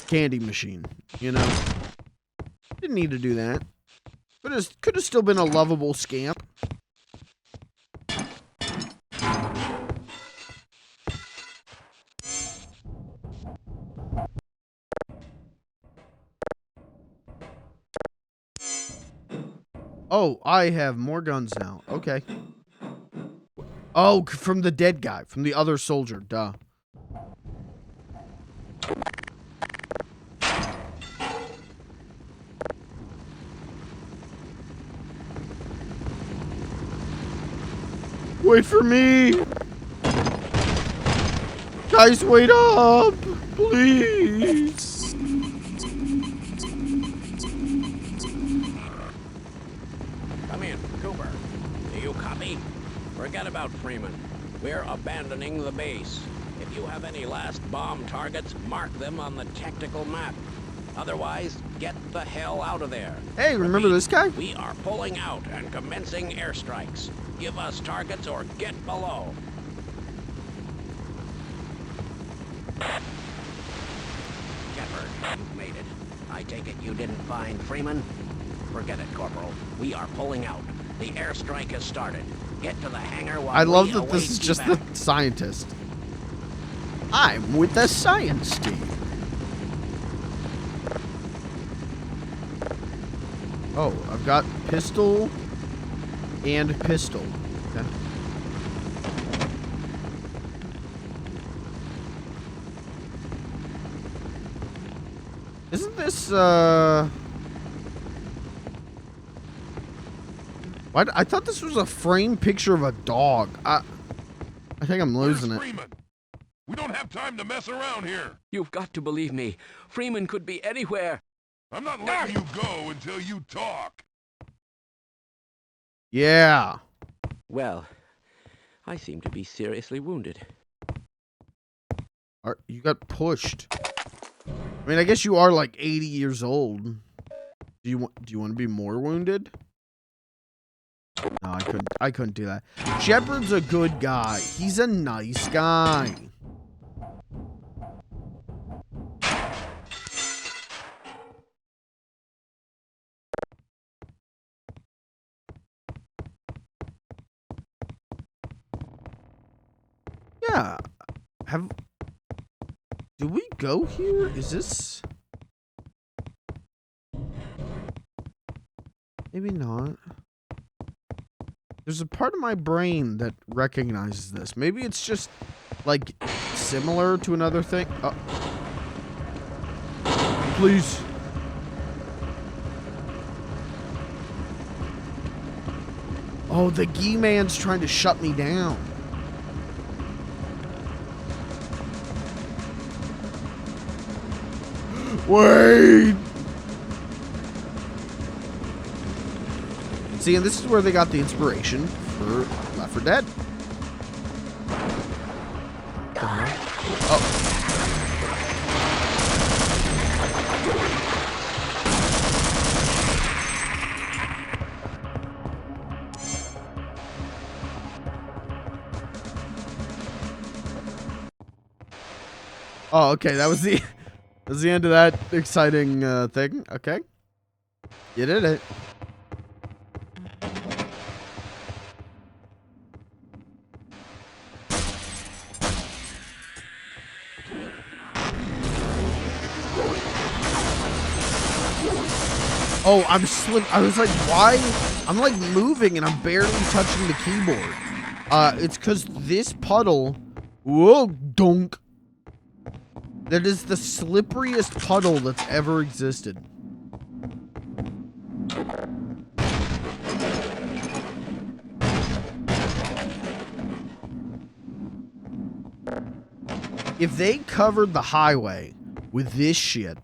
candy machine, you know? Didn't need to do that. Could have still been a lovable scamp. Oh, I have more guns now. Okay. Oh, from the dead guy. From the other soldier. Duh. Wait for me! Guys, wait up! Please! Come in, Cooper. Do you copy? Forget about Freeman. We're abandoning the base. If you have any last bomb targets, mark them on the tactical map. Otherwise, get the hell out of there. Hey, remember this guy? We are pulling out and commencing airstrikes. Give us targets or get below. Shepard, you've made it. I take it you didn't find Freeman? Forget it, Corporal. We are pulling out. The airstrike has started. Get to the hangar while I love we that this await is just evac. the scientist. I'm with the science team. Oh, I've got pistol and pistol. Okay. Isn't this, What? I thought this was a framed picture of a dog. I think I'm losing it. Freeman. We don't have time to mess around here. You've got to believe me. Freeman could be anywhere. I'm not letting you go until you talk. Yeah. Well, I seem to be seriously wounded. You got pushed. I mean, I guess you are like 80 years old. Do you want to be more wounded? No, I couldn't do that. Shepard's a good guy. He's a nice guy. Yeah. Do we go here? Is this? Maybe not. There's a part of my brain that recognizes this. Maybe it's just, like, similar to another thing. Oh. Please. Oh, the Gee Man's trying to shut me down. Wait. See, and this is where they got the inspiration for Left 4 Dead. Oh. Oh, okay. That was the end of that exciting thing. Okay. You did it. Oh, I'm slim. I was like, why? I'm like moving and I'm barely touching the keyboard. It's because this puddle. Whoa, dunk. That is the slipperiest puddle that's ever existed. If they covered the highway with this shit,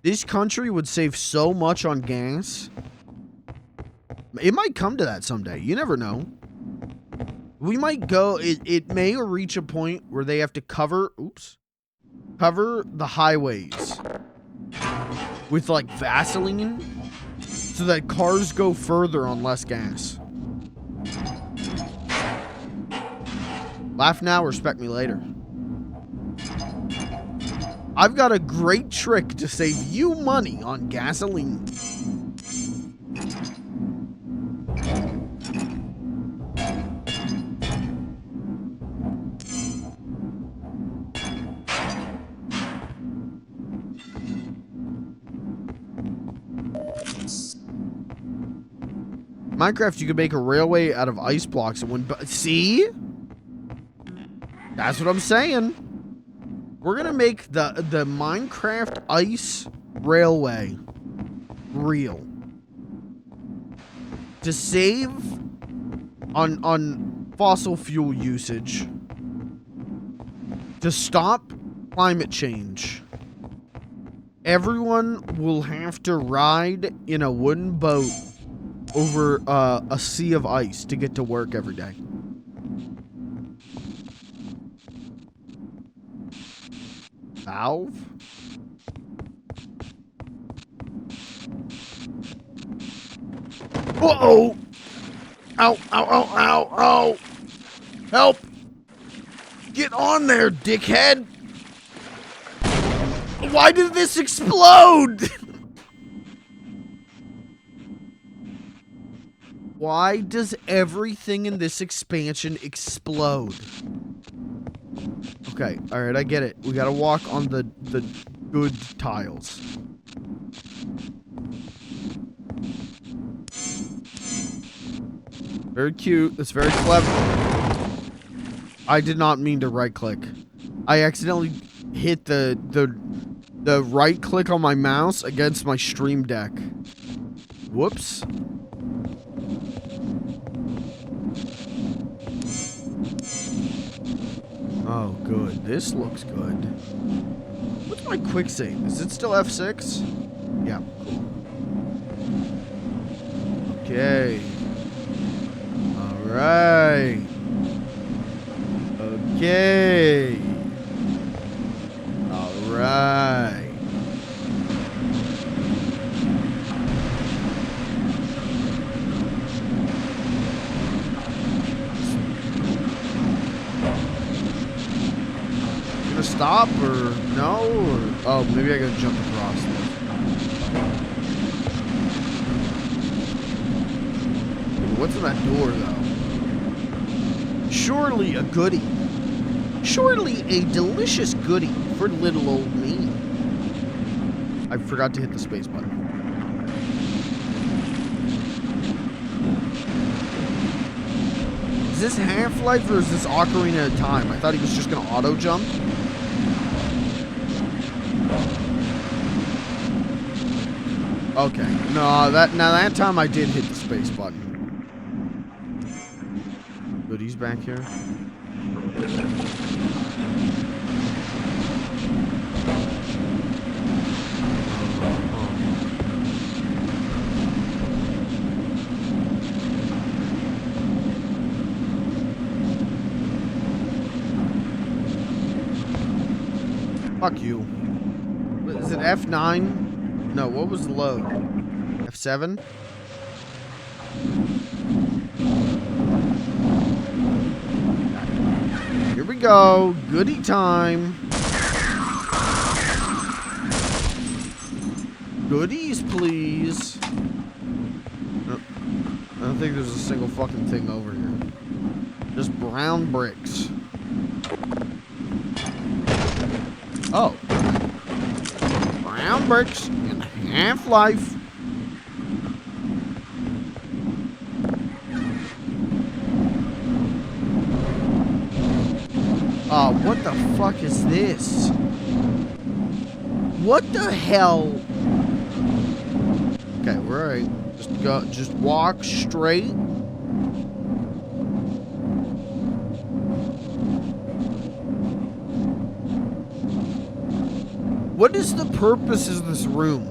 this country would save so much on gas. It might come to that someday. You never know. We might go. It may reach a point where they have to cover the highways with like Vaseline so that cars go further on less gas. Laugh now, respect me later. I've got a great trick to save you money on gasoline. Minecraft, you could make a railway out of ice blocks and wouldn't. See? That's what I'm saying. We're gonna make the Minecraft ice railway real to save on fossil fuel usage, to stop climate change. Everyone will have to ride in a wooden boat over a sea of ice to get to work every day. Valve? Uh-oh! Ow, ow, ow, ow, ow! Help! Get on there, dickhead! Why did this explode? Why does everything in this expansion explode? Okay, alright, I get it. We gotta walk on the good tiles. Very cute. That's very clever. I did not mean to right click. I accidentally hit the right click on my mouse against my stream deck. Whoops. Oh, good. This looks good. What's my quick save? Is it still F6? Yeah, cool. Okay. Alright. Okay. Alright. Gonna stop or no? Or, oh, maybe I gotta jump across this. What's in that door, though? Surely a goodie. Surely a delicious goodie for little old me. I forgot to hit the space button. Is this Half-Life or is this Ocarina of Time? I thought he was just gonna auto jump. Okay. No, that time I did hit the space button. Goodies back here. Fuck you. Is it F9? No, what was the load? F7? Here we go. Goodie time. Goodies, please. Nope. I don't think there's a single fucking thing over here. Just brown bricks. Oh. Brown bricks in Half-Life. Oh, what the fuck is this? What the hell? Okay, we're right. Just walk straight. What is the purpose of this room?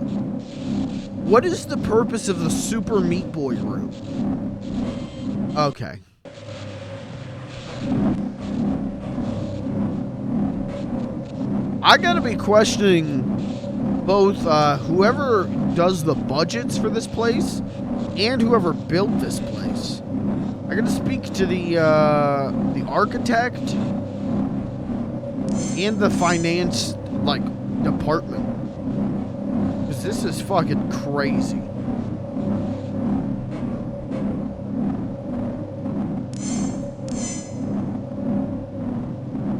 What is the purpose of the Super Meat Boy room? Okay. I gotta be questioning both whoever does the budgets for this place and whoever built this place. I gotta speak to the architect and the finance department, because this is fucking crazy.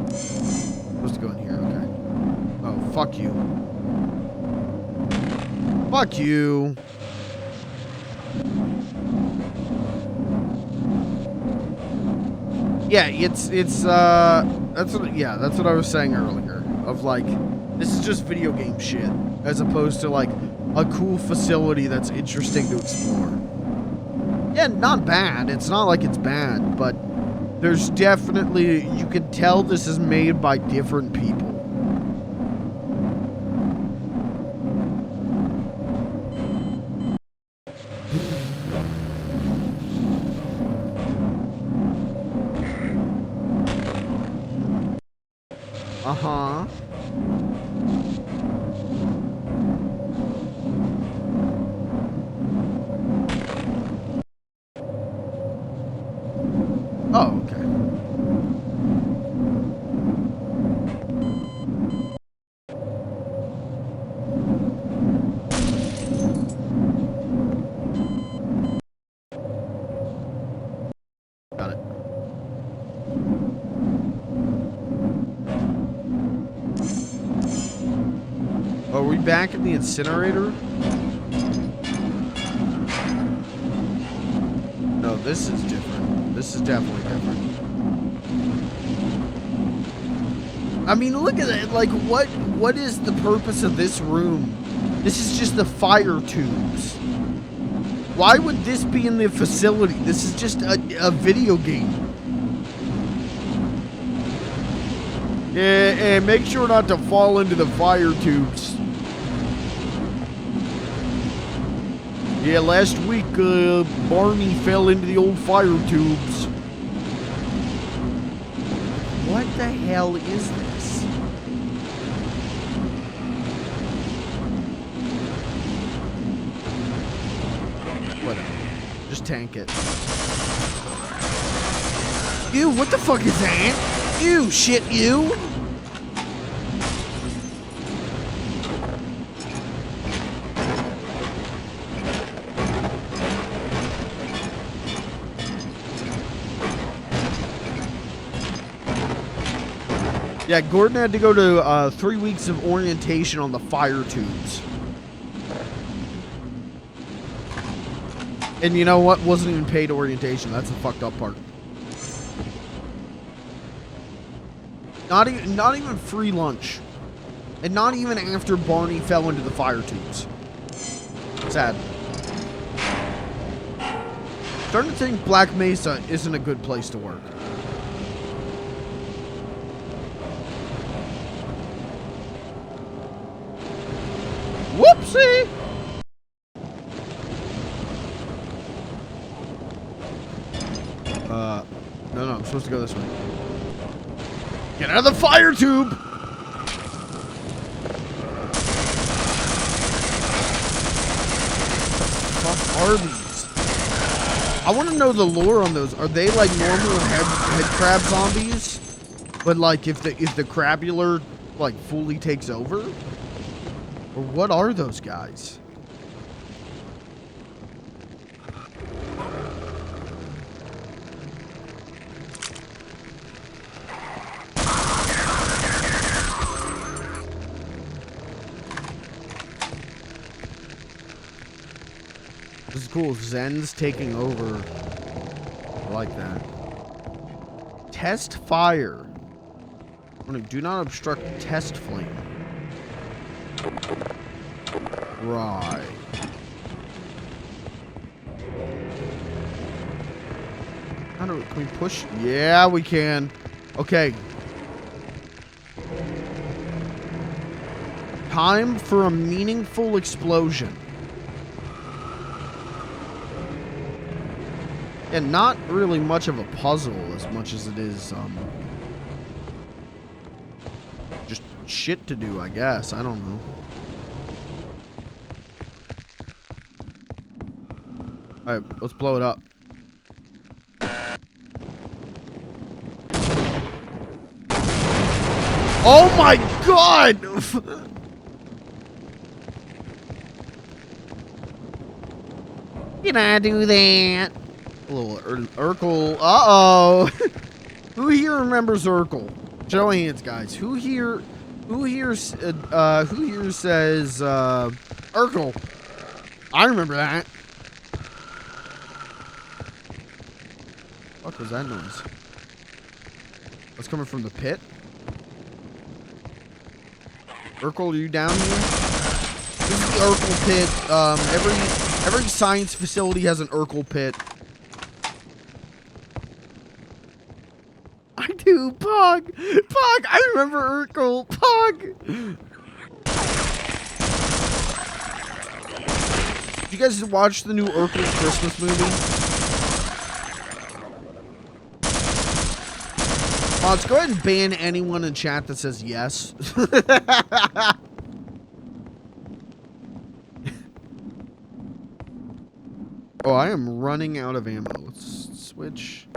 Supposed to go in here, okay. Oh, fuck you. Fuck you. Yeah, that's what I was saying earlier. Of like, this is just video game shit, as opposed to like a cool facility that's interesting to explore. Yeah, not bad. It's not like it's bad, but there's definitely, you can tell this is made by different people. Uh-huh. Oh, okay. Got it. Are we back in the incinerator? No, this is different. This is definitely different. I mean, look at it. Like, what is the purpose of this room? This is just the fire tubes. Why would this be in the facility? This is just a video game. And make sure not to fall into the fire tubes. Yeah, last week, Barney fell into the old fire tubes. What the hell is this? Whatever. Just tank it. Ew, what the fuck is that? Ew, shit, ew. Yeah, Gordon had to go to 3 weeks of orientation on the fire tubes. And you know what? Wasn't even paid orientation. That's the fucked up part. Not even free lunch. And not even after Barney fell into the fire tubes. Sad. Starting to think Black Mesa isn't a good place to work. Whoopsie! No, I'm supposed to go this way. Get out of the fire tube! What the fuck are these? I want to know the lore on those. Are they like normal head crab zombies? But like if the crabular like fully takes over? Or what are those guys? This is cool. Zen's taking over. I like that. Test fire. Do not obstruct test flame. Right. How do can we push? Yeah, we can. Okay. Time for a meaningful explosion. And not really much of a puzzle as much as it is just shit to do, I guess. I don't know. Alright, let's blow it up. Oh my god! Can I do that? A little Urkel. Uh-oh. Who here remembers Urkel? Show of hands, guys. Who here says Urkel? I remember that. What was that noise? That's coming from the pit. Urkel, are you down here? This is the Urkel pit. Every science facility has an Urkel pit. I do, Pog. Pog, I remember Urkel. Pog. Did you guys watch the new Urkel Christmas movie? Let's go ahead and ban anyone in chat that says yes. Oh, I am running out of ammo. Let's switch.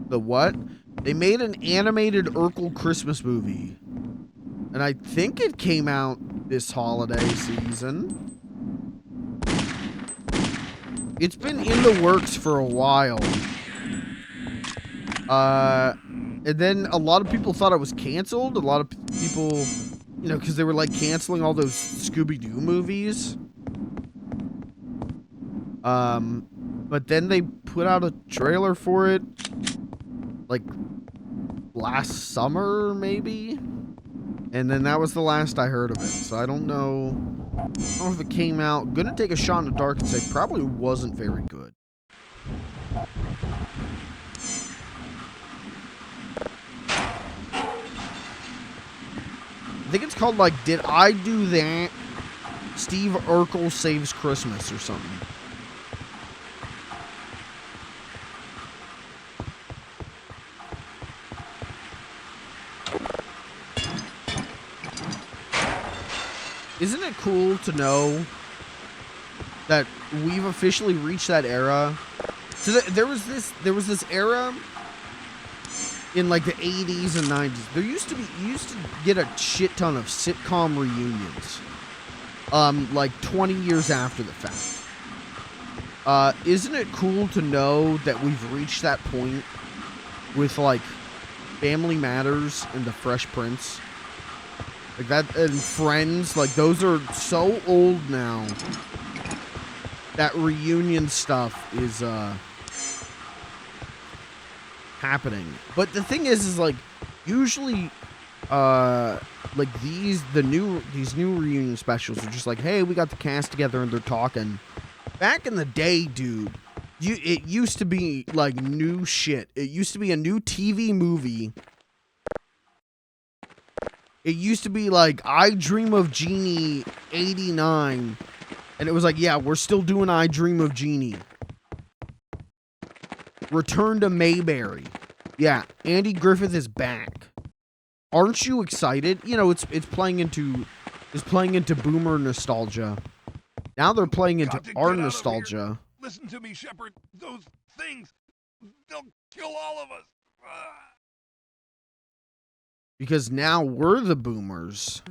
The what? They made an animated Urkel Christmas movie. And I think it came out this holiday season. It's been in the works for a while. And then a lot of people thought it was canceled. A lot of people, you know, because they were like canceling all those Scooby-Doo movies. But then they put out a trailer for it, like last summer, maybe. And then that was the last I heard of it. So I don't know if it came out. Gonna take a shot in the dark and say probably wasn't very good. I think it's called, like, Did I Do That? Steve Urkel Saves Christmas or something. Isn't it cool to know that we've officially reached that era? So there was this era in like the 80s and 90s. There used to be, you used to get a shit ton of sitcom reunions. Like 20 years after the fact. Isn't it cool to know that we've reached that point with like Family Matters and The Fresh Prince? Like that, and Friends, like those are so old now. That reunion stuff is happening. But the thing is like usually like these new reunion specials are just like, hey, we got the cast together and they're talking. Back in the day, dude, it used to be like new shit. It used to be a new TV movie. It used to be like I Dream of Jeannie 89. And it was like, yeah, we're still doing I Dream of Jeannie. Return to Mayberry. Yeah, Andy Griffith is back. Aren't you excited? You know, it's playing into boomer nostalgia. Now they're playing into our nostalgia. Listen to me, Shepard. Those things, they'll kill all of us. Because now we're the boomers.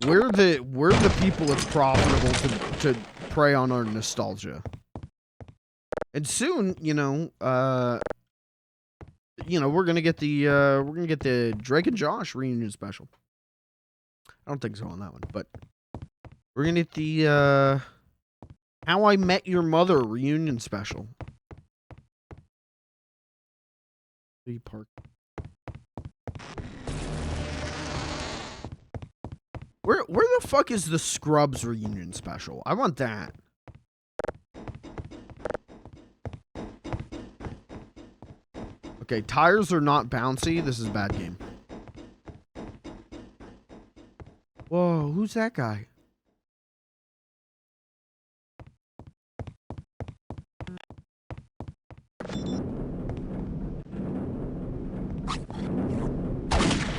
We're the people it's profitable to prey on our nostalgia. And soon, we're gonna get the Drake and Josh reunion special. I don't think so on that one, but we're gonna get the How I Met Your Mother reunion special. Park. Where the fuck is the Scrubs reunion special? I want that. Okay, tires are not bouncy. This is a bad game. Whoa, who's that guy?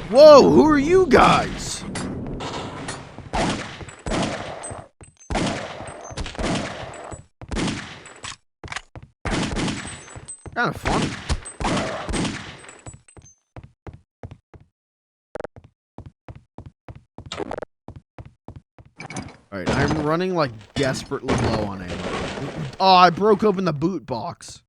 Whoa, who are you guys? Kind of funny. Alright, I'm running like desperately low on ammo. Oh, I broke open the boot box.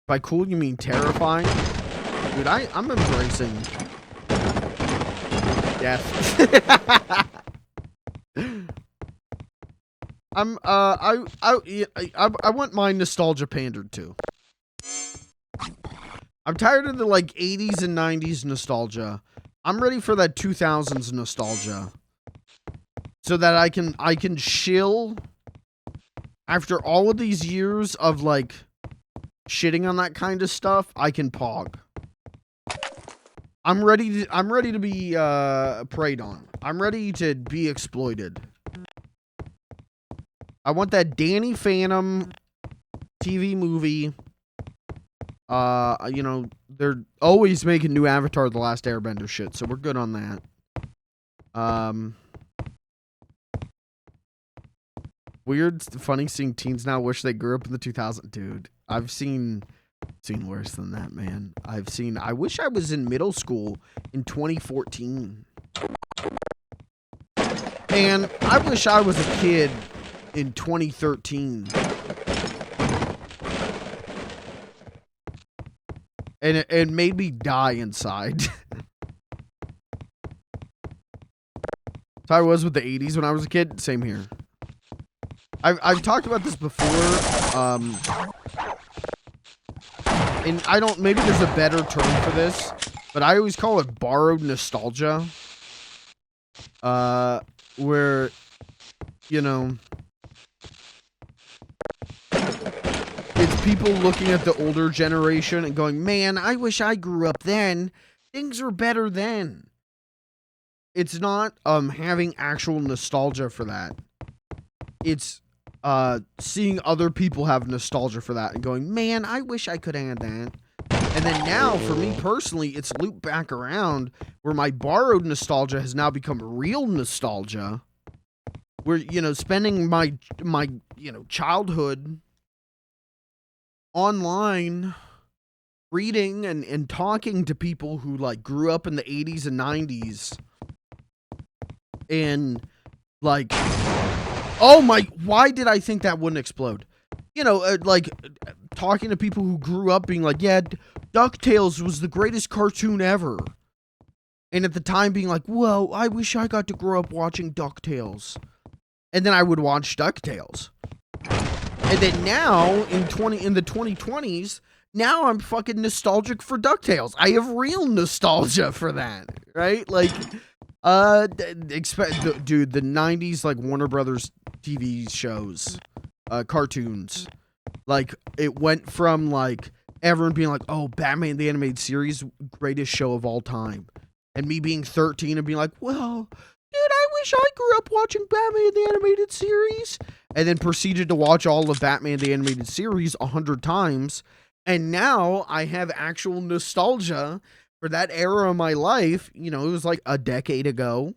By cool, you mean terrifying? Dude, I'm embracing death. I want my nostalgia pandered to. I'm tired of the like 80s and 90s nostalgia. I'm ready for that 2000s nostalgia. So that I can chill after all of these years of like shitting on that kind of stuff. I can pog. I'm ready to be preyed on. I'm ready to be exploited. I want that Danny Phantom TV movie. They're always making new Avatar The Last Airbender shit, so we're good on that. Weird, funny seeing teens now wish they grew up in the 2000s. Dude, I've seen worse than that, man. I wish I was in middle school in 2014. And I wish I was a kid in 2013. And it made me die inside. That's how I was with the 80s when I was a kid. Same here. I've talked about this before. And I don't, maybe there's a better term for this, but I always call it borrowed nostalgia. Where you know, it's people looking at the older generation and going, man, I wish I grew up then. Things were better then. It's not having actual nostalgia for that. It's seeing other people have nostalgia for that and going, man, I wish I could have that. And then now, for me personally, it's looped back around where my borrowed nostalgia has now become real nostalgia. Where, you know, spending my you know, childhood online reading and talking to people who, like, grew up in the 80s and 90s. And, like, oh my, why did I think that wouldn't explode? You know, like, talking to people who grew up being like, yeah, DuckTales was the greatest cartoon ever. And at the time being like, whoa, I wish I got to grow up watching DuckTales. And then I would watch DuckTales. And then now, in the 2020s, now I'm fucking nostalgic for DuckTales. I have real nostalgia for that, right? Like, dude, the 90s, like, Warner Brothers TV shows, cartoons, like, it went from, like, everyone being like, oh, Batman the Animated Series, greatest show of all time. And me being 13 and being like, well, dude, I wish I grew up watching Batman the Animated Series. And then proceeded to watch all of Batman the Animated Series 100 times. And now I have actual nostalgia for that era of my life. You know, it was like a decade ago,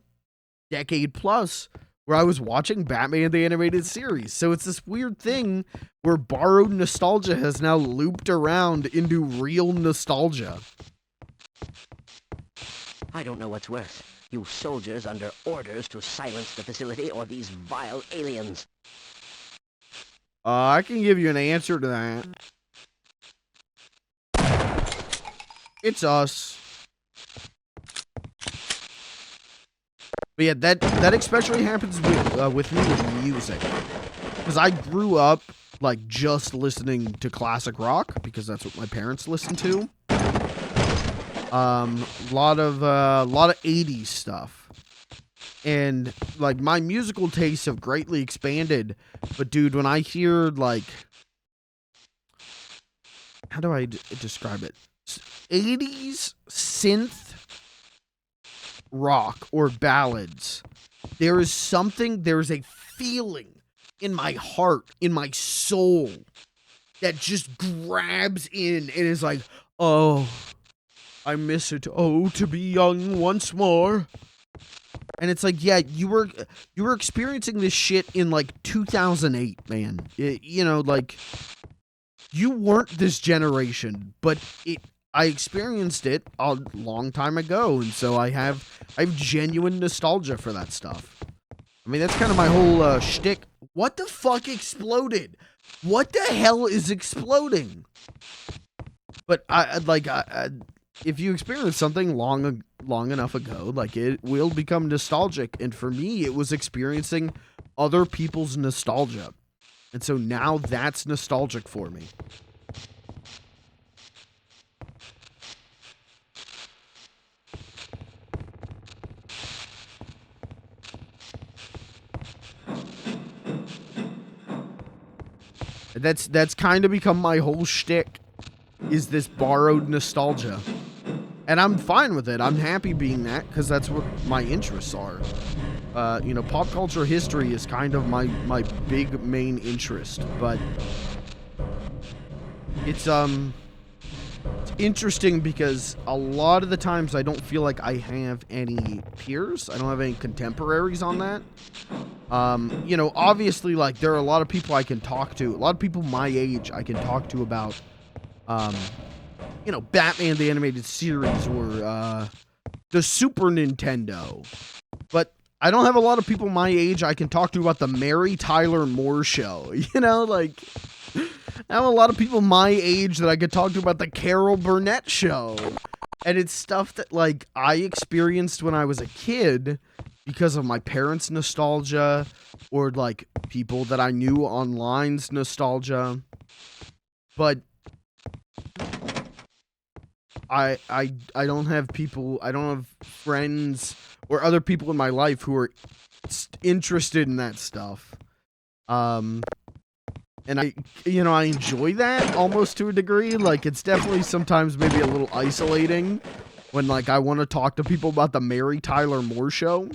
decade plus, where I was watching Batman the Animated Series. So it's this weird thing where borrowed nostalgia has now looped around into real nostalgia. I don't know what's worse. You soldiers under orders to silence the facility or these vile aliens. I can give you an answer to that. It's us. But yeah, that especially happens with me with music. Because I grew up, like, just listening to classic rock, because that's what my parents listened to. A lot of 80s stuff. And, like, my musical tastes have greatly expanded. But, dude, when I hear, like, how do I describe it? 80s synth rock or ballads. There is a feeling in my heart, in my soul, that just grabs in and is like, oh, I miss it. Oh, to be young once more. And it's like, yeah, you were experiencing this shit in, like, 2008, man. You know, like, you weren't this generation, but I experienced it a long time ago, and so I have genuine nostalgia for that stuff. I mean, that's kind of my whole shtick. What the fuck exploded? What the hell is exploding? But if you experience something long enough ago, like, it will become nostalgic. And for me, it was experiencing other people's nostalgia. And so now that's nostalgic for me. That's kind of become my whole shtick, is this borrowed nostalgia. And I'm fine with it. I'm happy being that, because that's what my interests are. You know, pop culture history is kind of my big main interest, but it's interesting because a lot of the times I don't feel like I have any peers. I don't have any contemporaries on that. You know, obviously, like, there are a lot of people I can talk to, a lot of people my age I can talk to about, you know, Batman the Animated Series or the Super Nintendo. But I don't have a lot of people my age I can talk to about the Mary Tyler Moore Show. You know, like, I have a lot of people my age that I could talk to about the Carol Burnett Show. And it's stuff that, like, I experienced when I was a kid because of my parents' nostalgia, or, like, people that I knew online's nostalgia. But I don't have people, I don't have friends or other people in my life who are interested in that stuff. And I enjoy that almost to a degree. Like, it's definitely sometimes maybe a little isolating when, like, I want to talk to people about the Mary Tyler Moore Show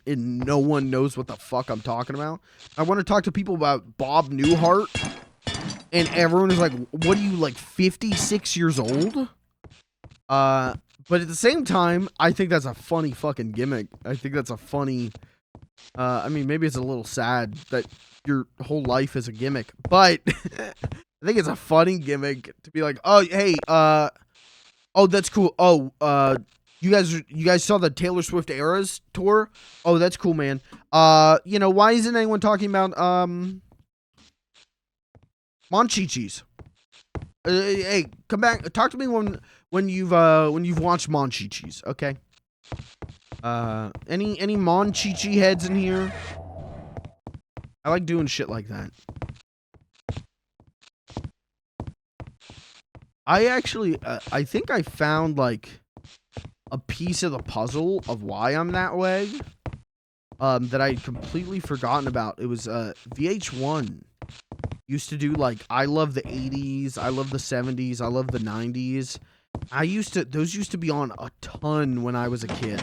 and no one knows what the fuck I'm talking about. I want to talk to people about Bob Newhart and everyone is like, what are you, like, 56 years old? But at the same time, I think that's a funny fucking gimmick. I think that's a funny, I mean, maybe it's a little sad that your whole life is a gimmick, but I think it's a funny gimmick to be like, oh, hey, oh, that's cool. Oh, you guys saw the Taylor Swift Eras tour? Oh, that's cool, man. You know, why isn't anyone talking about, Monchichis? Hey, come back. Talk to me when you've watched Monchichis, okay? Any Monchichi heads in here? I like doing shit like that. I actually, I think I found, like, a piece of the puzzle of why I'm that way, that I'd completely forgotten about. It was, VH1 used to do, like, I love the 80s, I love the 70s, I love the 90s. Those used to be on a ton when I was a kid.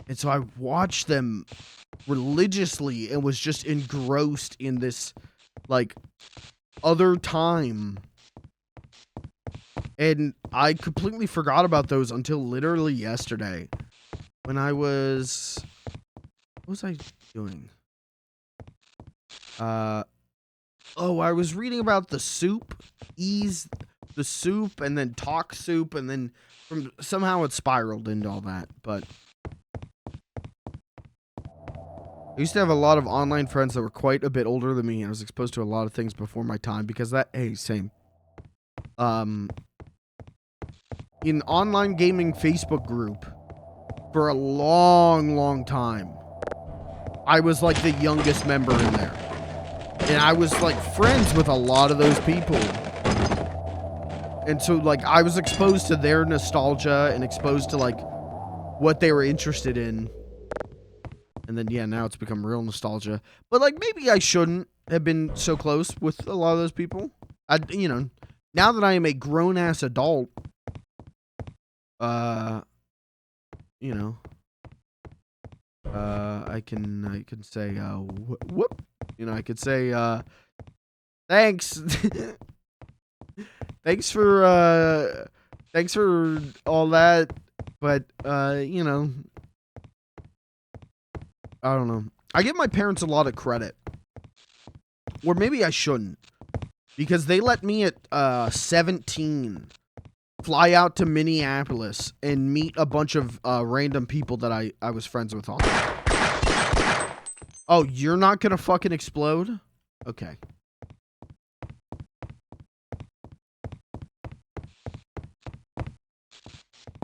And so I watched them religiously and was just engrossed in this, like, other time. And I completely forgot about those until literally yesterday. When I was... What was I doing? Oh, I was reading about the soup. The soup, and then Talk Soup, and then somehow it spiraled into all that, but... I used to have a lot of online friends that were quite a bit older than me, and I was exposed to a lot of things before my time, because that... Hey, same. In online gaming Facebook group, for a long, long time, I was, like, the youngest member in there. And I was, like, friends with a lot of those people. And so, like, I was exposed to their nostalgia and exposed to, like, what they were interested in. And then, yeah, now it's become real nostalgia. But, like, maybe I shouldn't have been so close with a lot of those people. You know, now that I am a grown-ass adult, you know, I can say, whoop. You know, I could say, thanks. Thanks for all that. But, you know, I don't know. I give my parents a lot of credit. Or maybe I shouldn't. Because they let me at 17 fly out to Minneapolis and meet a bunch of random people that I was friends with on. Oh, you're not gonna fucking explode? Okay.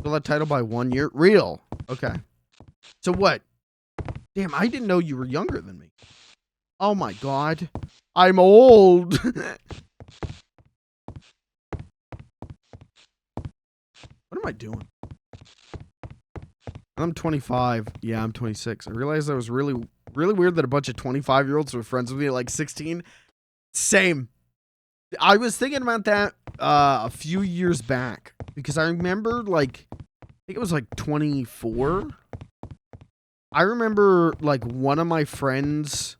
Fill that title by 1 year? Real. Okay. So what? Damn, I didn't know you were younger than me. Oh my god. I'm old. What am I doing? I'm 25. Yeah, I'm 26. I realized that was really weird that a bunch of 25-year-olds were friends with me at like 16. Same. I was thinking about that a few years back because I remember, like, I think it was like 24. I remember, like, one of my friends,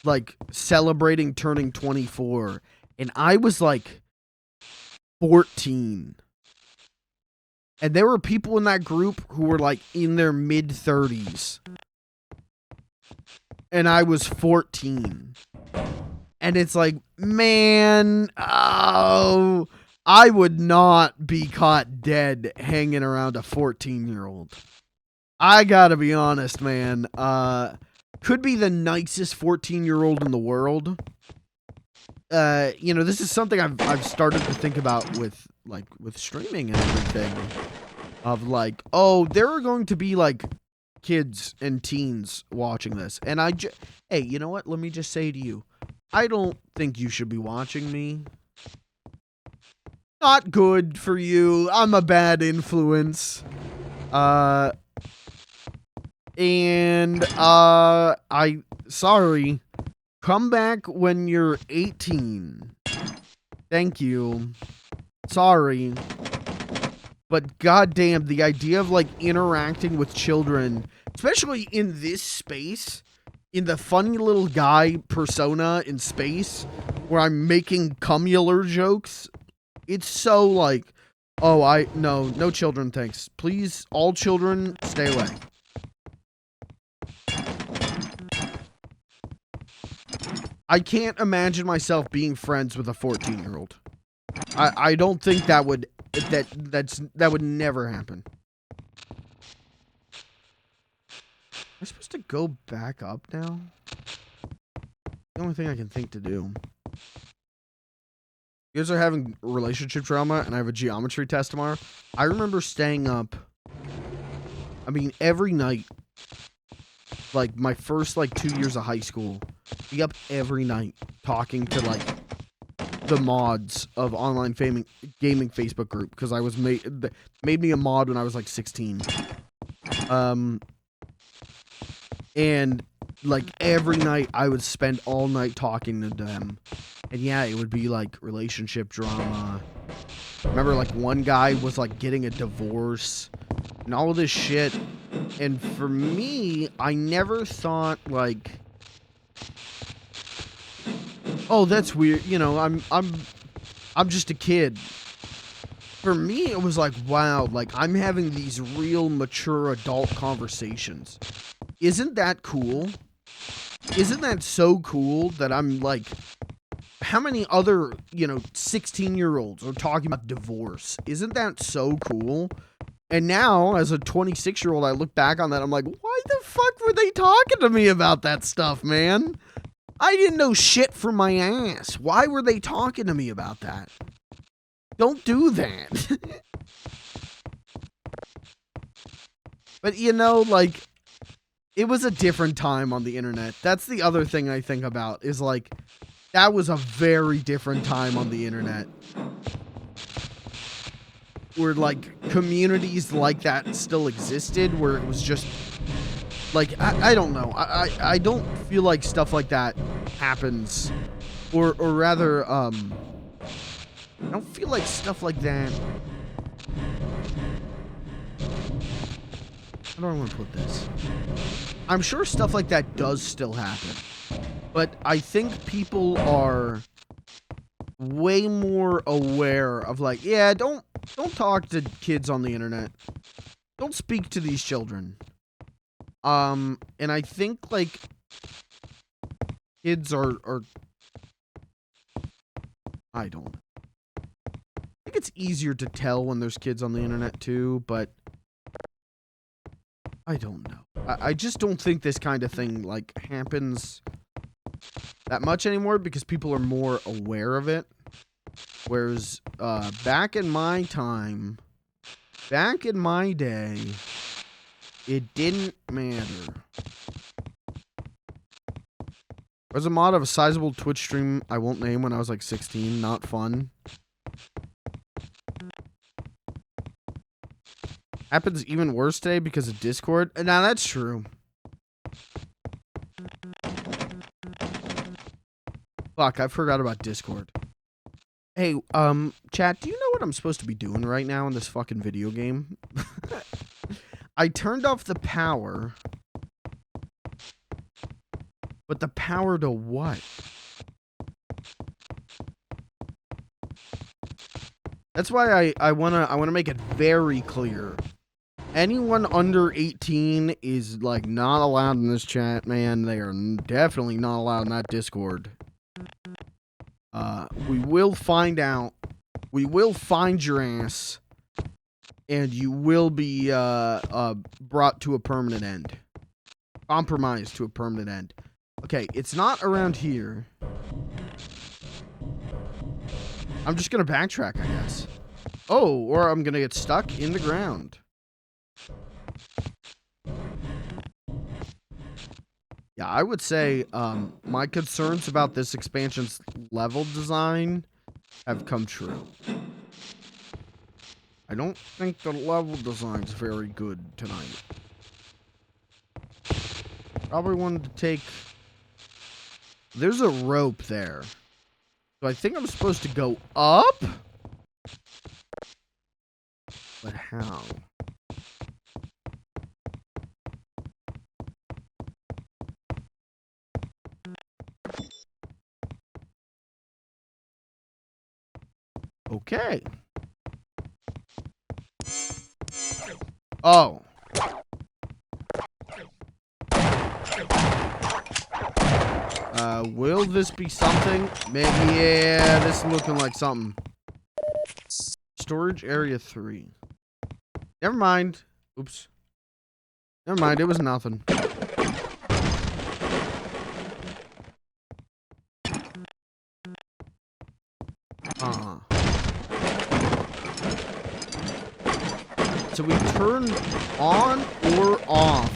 like, celebrating turning 24, and I was like 14. And there were people in that group who were, like, in their mid-30s. And I was 14. And it's like, man, oh, I would not be caught dead hanging around a 14-year-old. I gotta be honest, man. Could be the nicest 14-year-old in the world. You know, this is something I've started to think about with streaming and everything. Of like, oh, there are going to be like kids and teens watching this. And hey, you know what? Let me just say to you, I don't think you should be watching me. Not good for you. I'm a bad influence. And sorry. Come back when you're 18. Thank you. Sorry. But goddamn, the idea of like interacting with children, especially in this space, in the funny little guy persona in space, where I'm making cumular jokes, it's so like, oh, no children, thanks. Please, all children, stay away. I can't imagine myself being friends with a 14-year-old. I don't think that would that would never happen. Am I supposed to go back up now? The only thing I can think to do. You guys are having relationship drama and I have a geometry test tomorrow. I remember staying up, I mean, every night, like my first like 2 years of high school, be up every night talking to like the mods of online gaming Facebook group, because I was made me a mod when I was like 16. And like every night I would spend all night talking to them. And yeah, it would be like relationship drama. Remember like one guy was like getting a divorce and all of this shit. And for me, I never thought like, oh, that's weird. You know, I'm just a kid. For me, it was like, wow, like I'm having these real mature adult conversations. Isn't that cool? Isn't that so cool that I'm like, how many other, 16-year-olds are talking about divorce? Isn't that so cool? And now, as a 26-year-old, I look back on that, I'm like, why the fuck were they talking to me about that stuff, man? I didn't know shit from my ass. Why were they talking to me about that? Don't do that. But, like, it was a different time on the internet. That's the other thing I think about, is like, that was a very different time on the internet. Where, like, communities like that still existed, where it was just, like, I don't know. I don't feel like stuff like that happens. Or rather, I don't feel like stuff like that. How do I want to put this? I'm sure stuff like that does still happen. But I think people are way more aware of like, yeah, don't talk to kids on the internet. Don't speak to these children. And I think like kids are I don't. I think it's easier to tell when there's kids on the internet too, but I don't know. I just don't think this kind of thing like happens that much anymore because people are more aware of it. Whereas back in my time, back in my day, it didn't matter. There was a mod of a sizable Twitch stream I won't name when I was like 16. Not fun. Happens even worse today because of Discord. Now that's true. Fuck, I forgot about Discord. Hey, chat, do you know what I'm supposed to be doing right now in this fucking video game? I turned off the power. But the power to what? That's why I wanna make it very clear. Anyone under 18 is like not allowed in this chat, man. They are definitely not allowed in that Discord. We will find out. We will find your ass, and you will be brought to a permanent end. Compromised to a permanent end. Okay, it's not around here. I'm just gonna backtrack, I guess. Oh, or I'm gonna get stuck in the ground. Yeah, I would say my concerns about this expansion's level design have come true. I don't think the level design's very good tonight. Probably wanted to take... There's a rope there. So I think I'm supposed to go up? But how? Okay. Oh. Will this be something? Maybe, yeah, this is looking like something. Storage area 3. Never mind. Oops. Never mind, it was nothing. So we turn on or off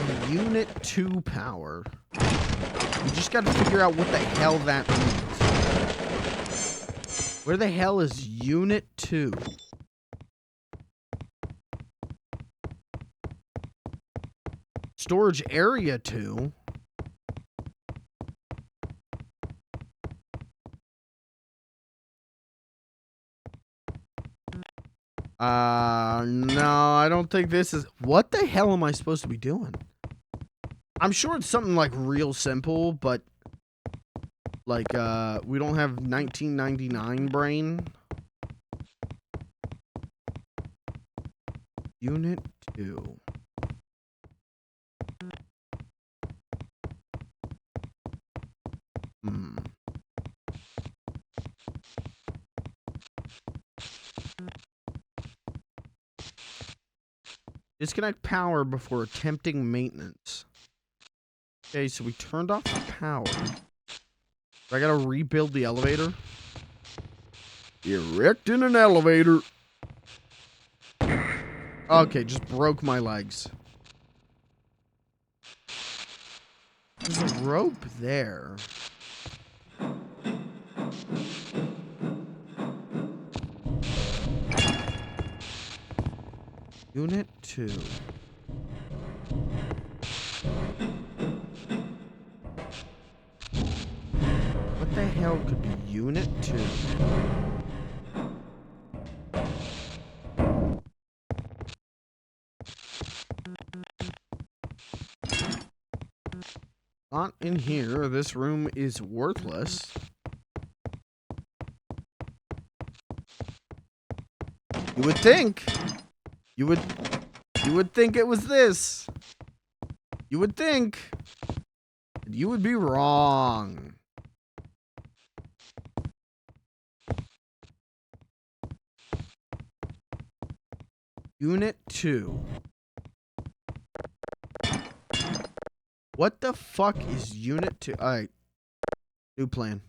the Unit 2 power. We just got to figure out what the hell that means. Where the hell is Unit 2? Storage area 2? No, I don't think this is... What the hell am I supposed to be doing? I'm sure it's something like real simple, but... Like, we don't have 1999 brain. Unit 2. Disconnect power before attempting maintenance. Okay, so we turned off the power. I gotta rebuild the elevator. Erecting an elevator. Okay, just broke my legs. There's a rope there. Unit 2. What the hell could be Unit 2? Not in here. This room is worthless. You would think. You would think it was this. You would think. You would be wrong. Unit 2. What the fuck is Unit 2? Alright. New plan.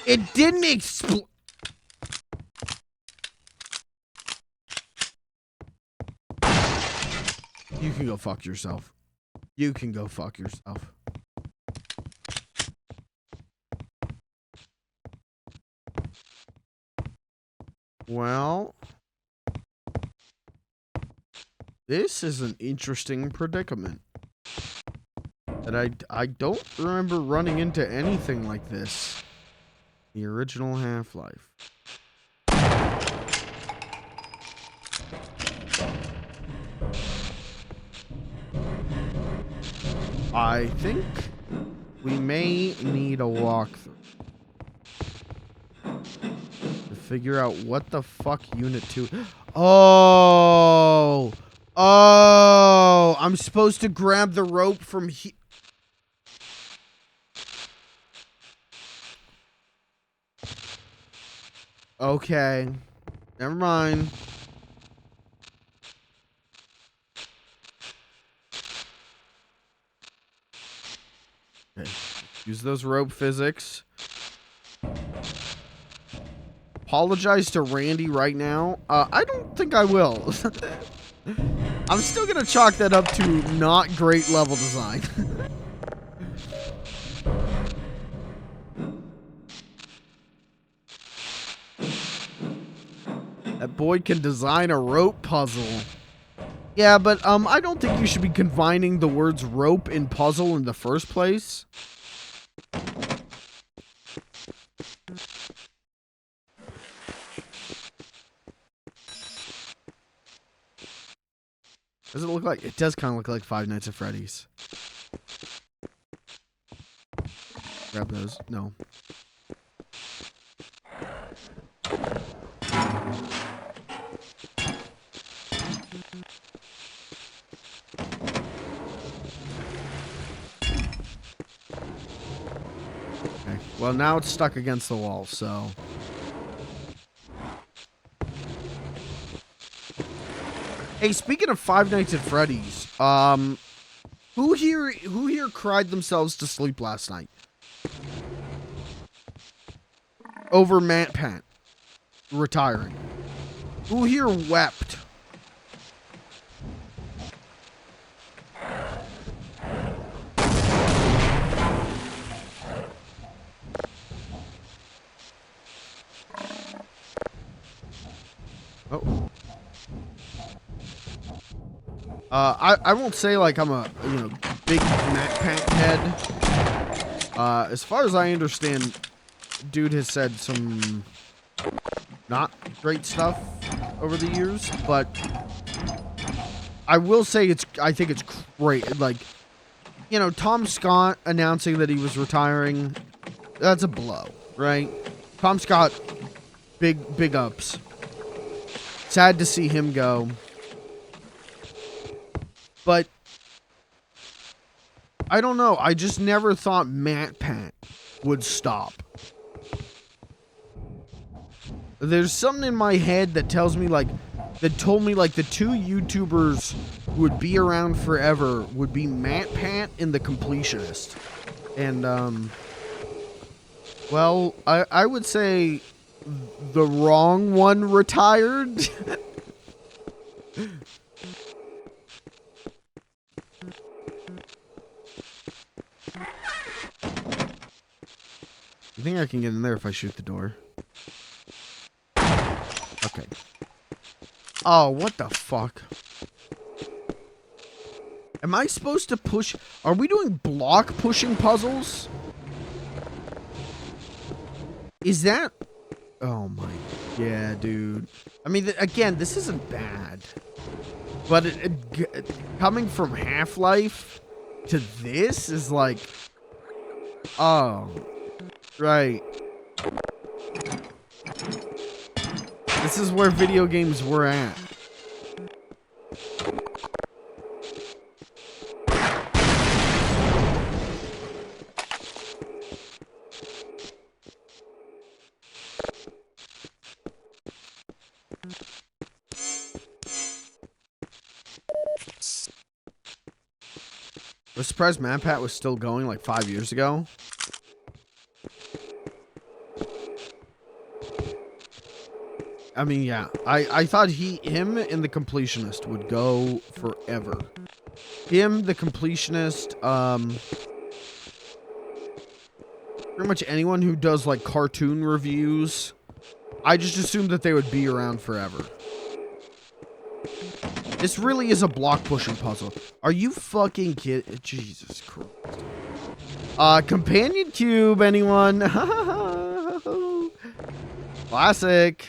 It didn't explode. You can go fuck yourself. You can go fuck yourself. Well, this is an interesting predicament. That I don't remember running into anything like this. The original Half-Life. I think we may need a walkthrough to figure out what the fuck Unit 2... Oh! Oh! I'm supposed to grab the rope from here. Okay. Never mind. Okay. Use those rope physics. Apologize to Randy right now. I don't think I will. I'm still gonna chalk that up to not great level design. That boy can design a rope puzzle. Yeah, but I don't think you should be combining the words rope and puzzle in the first place. Does it look like? It does kind of look like Five Nights at Freddy's. Grab those. No. Okay. Well, now it's stuck against the wall, so. Hey, speaking of Five Nights at Freddy's, who here cried themselves to sleep last night? Over Matt Pant retiring. Who here wept? Oh. I won't say like I'm a big Matt Pant head. As far as I understand, dude has said some not great stuff over the years, but I will say I think it's great. Like, Tom Scott announcing that he was retiring, that's a blow, right? Tom Scott, big ups. Sad to see him go. But I don't know. I just never thought Matt Pant would stop. There's something in my head that told me the two YouTubers who would be around forever would be Matt Pant and the Completionist. And well, I would say the wrong one retired. You think I can get in there if I shoot the door? Okay. Oh, what the fuck? Am I supposed to push? Are we doing block pushing puzzles? Is that? Oh my. Yeah, dude. I mean, again, this isn't bad. But coming from Half-Life to this is like... Oh. Right. This is where video games were at. I was surprised Matt Pat was still going like 5 years ago. I mean, yeah. I thought him and the Completionist would go forever. Him, the Completionist, pretty much anyone who does like cartoon reviews. I just assumed that they would be around forever. This really is a block pushing puzzle. Are you fucking kidding? Jesus Christ. Companion cube, anyone? Classic.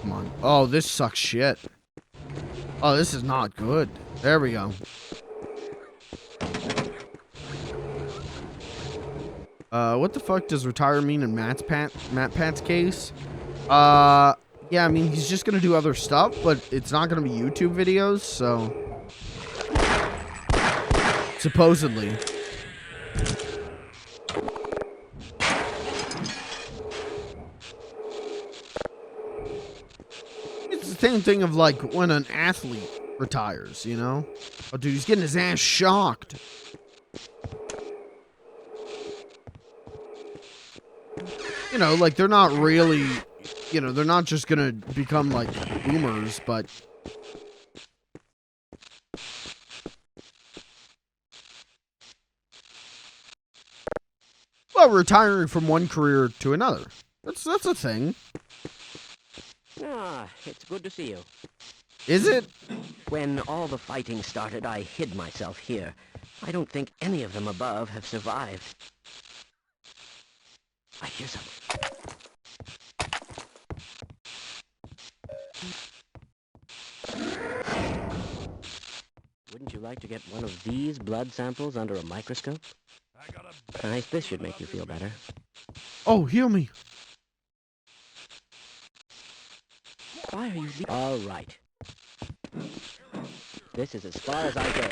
Come on. Oh, this sucks shit. Oh, this is not good. There we go. What the fuck does retire mean in Matt Pat's case? Yeah, I mean, he's just gonna do other stuff, but it's not gonna be YouTube videos, so... Supposedly. It's the same thing of, like, when an athlete retires, you know? Oh, dude, he's getting his ass shocked. You know, like, they're not really, you know, they're not just gonna become, like, boomers, but... Well, retiring from one career to another. That's a thing. Ah, it's good to see you. Is it? When all the fighting started, I hid myself here. I don't think any of them above have survived. I hear something. Wouldn't you like to get one of these blood samples under a microscope? This should make you feel better. Oh, heal me. Why are you... All right. This is as far as I go.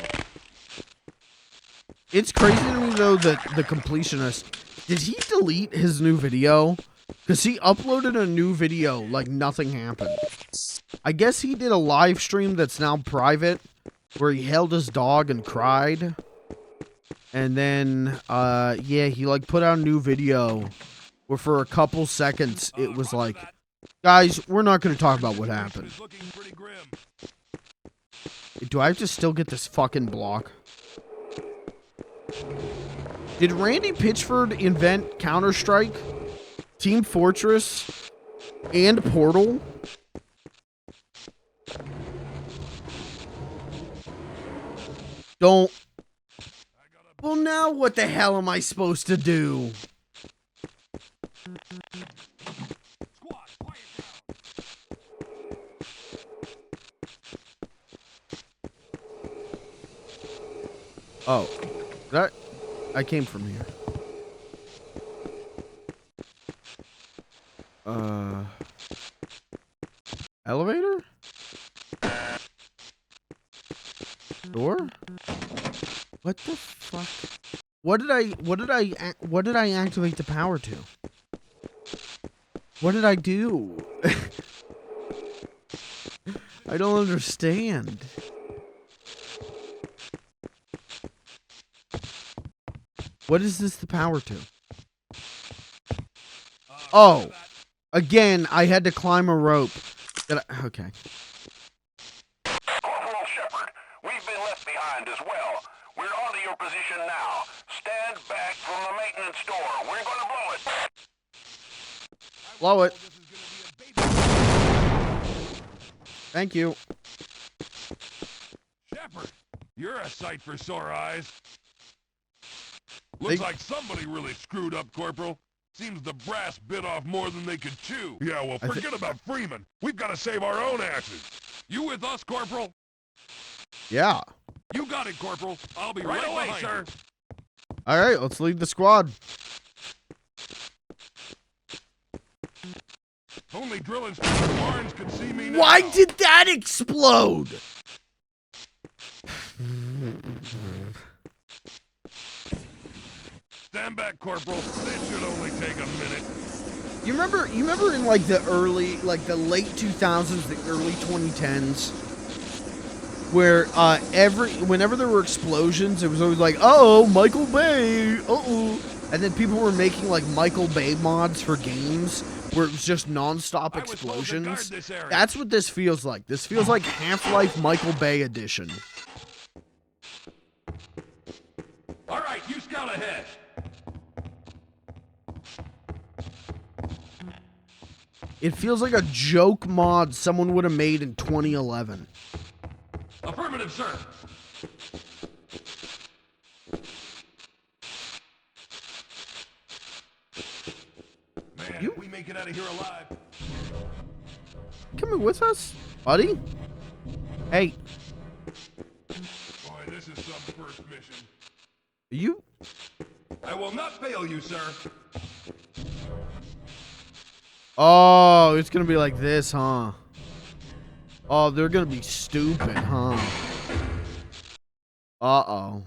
It's crazy to me, though, that the completionist... Did he delete his new video? Because he uploaded a new video like nothing happened. I guess he did a live stream that's now private, where he held his dog and cried. And then, yeah, he, like, put out a new video where for a couple seconds it was like, guys, we're not going to talk about what happened. Do I have to still get this fucking block? Did Randy Pitchford invent Counter-Strike, Team Fortress, and Portal? Don't. Well, now what the hell am I supposed to do? Oh, that I came from here. Elevator? Door? What the fuck? What did I activate the power to? What did I do? I don't understand. What is this the power to? Oh, again, I had to climb a rope. Okay. Corporal Shepard, we've been left behind as well. We're on to your position now. Stand back from the maintenance door. We're gonna blow it. Blow it. Thank you. Shepard, you're a sight for sore eyes. Looks like somebody really screwed up, Corporal. Seems the brass bit off more than they could chew. Yeah, well, forget about Freeman. We've got to save our own asses. You with us, Corporal? Yeah. You got it, Corporal. I'll be right away, sir. All right, let's leave the squad. Only drill instructor Barnes can see me now. Why did that explode? Stand back, Corporal. This should only take a minute. You remember in like the late 2000s, the early 2010s, where whenever there were explosions, it was always like, oh, Michael Bay, and then people were making like Michael Bay mods for games where it was just non-stop explosions. That's what this feels like. This feels like Half-Life Michael Bay edition. All right, you scout ahead. It feels like a joke mod someone would have made in 2011. Affirmative, sir. Man, if we make it out of here alive. Coming with us, buddy? Hey. Boy, this is some first mission. You? I will not fail you, sir. Oh, it's gonna be like this, huh? Oh, they're gonna be stupid, huh? Uh-oh.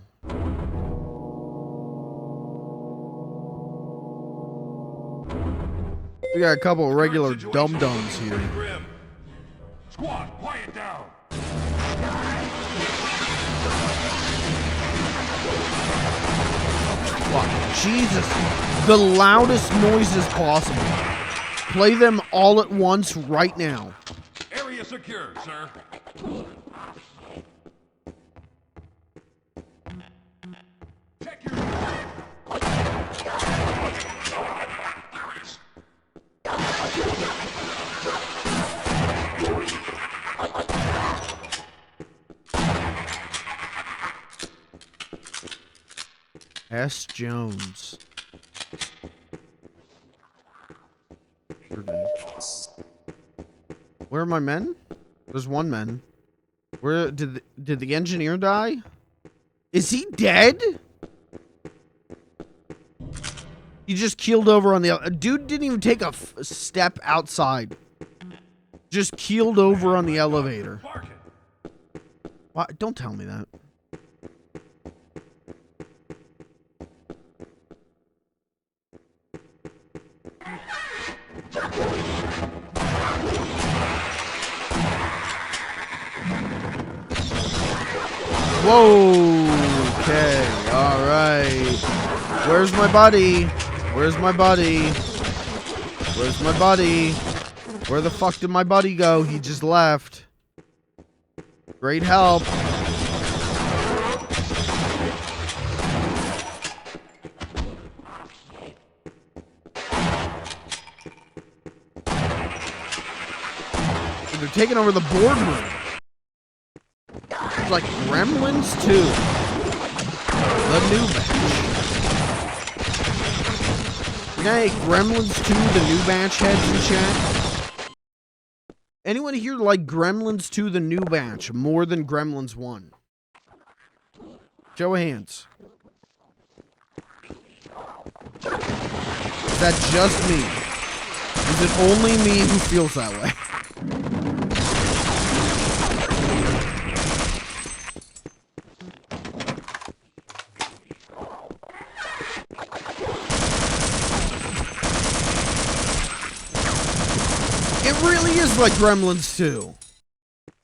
We got a couple of regular dum-dums here. Squad, quiet down. Fucking Jesus. The loudest noises possible. Play them all at once right now. Area secure, sir. Check your... S. Jones. Where are my men? There's one man. Where did the engineer die? Is he dead? He just keeled over on the... Dude didn't even take a step outside. Just keeled over on the elevator. What? Don't tell me that. Whoa. Okay. All right. Where's my buddy? Where's my buddy? Where's my buddy? Where the fuck did my buddy go? He just left. Great help. They're taking over the boardroom. It's like Gremlins 2. The new batch. Hey, Gremlins 2, the new batch heads in chat. Anyone here like Gremlins 2, the new batch, more than Gremlins 1? Show of hands. Is that just me? Is it only me who feels that way? It really is like Gremlins 2.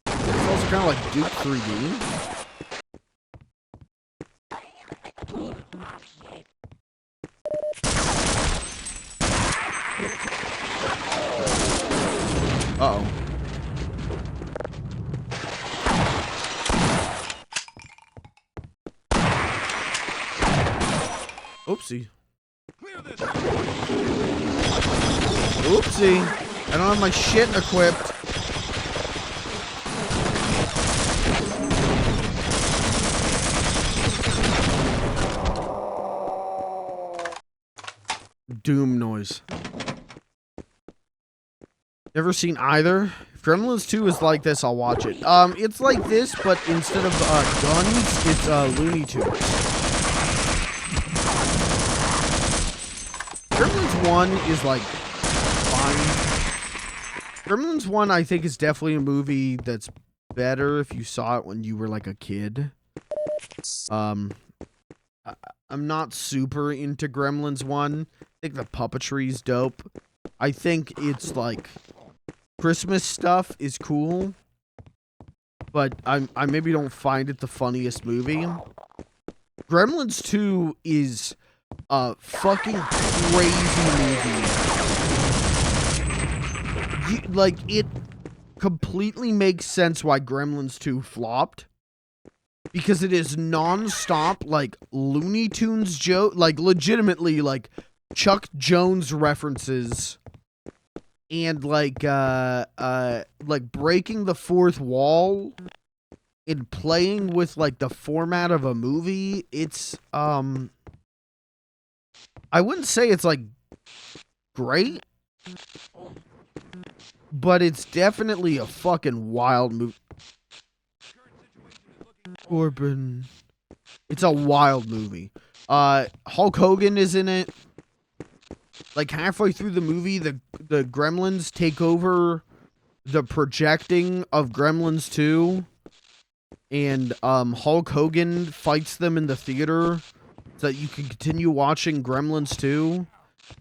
It's also kind of like Duke 3D. Uh-oh. Oopsie. Oopsie. I don't have my shit equipped. Doom noise. Ever seen either? If Gremlins 2 is like this, I'll watch it. It's like this, but instead of guns, it's Looney Tunes. Gremlins 1 is like fine. Gremlins 1, I think, is definitely a movie that's better if you saw it when you were like a kid. I'm not super into Gremlins 1. I think the puppetry's dope. I think it's like Christmas stuff is cool, but I maybe don't find it the funniest movie. Gremlins 2 is a fucking crazy movie. Like, it completely makes sense why Gremlins 2 flopped. Because it is non-stop, like, Looney Tunes joke, like, legitimately, like, Chuck Jones references. And, like breaking the fourth wall. And playing with, like, the format of a movie. It's, I wouldn't say it's, like, great. But it's definitely a fucking wild movie. Corbin. It's a wild movie. Hulk Hogan is in it. Like halfway through the movie, the Gremlins take over the projecting of Gremlins 2. And Hulk Hogan fights them in the theater so that you can continue watching Gremlins 2.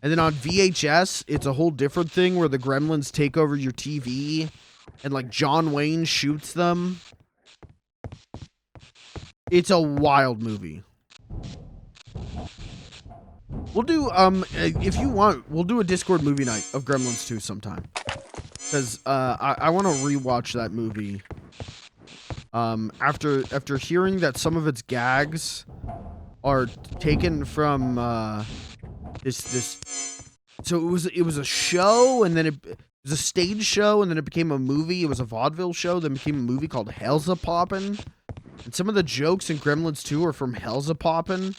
And then on VHS, it's a whole different thing where the Gremlins take over your TV and like John Wayne shoots them. It's a wild movie. We'll do if you want, we'll do a Discord movie night of Gremlins 2 sometime. Because I want to rewatch that movie. After hearing that some of its gags are taken from this. So it was a show, and then it was a stage show, and then it became a movie. It was a vaudeville show, then became a movie called Hellza Poppin'. And some of the jokes in Gremlins 2 are from Hellza Poppin'.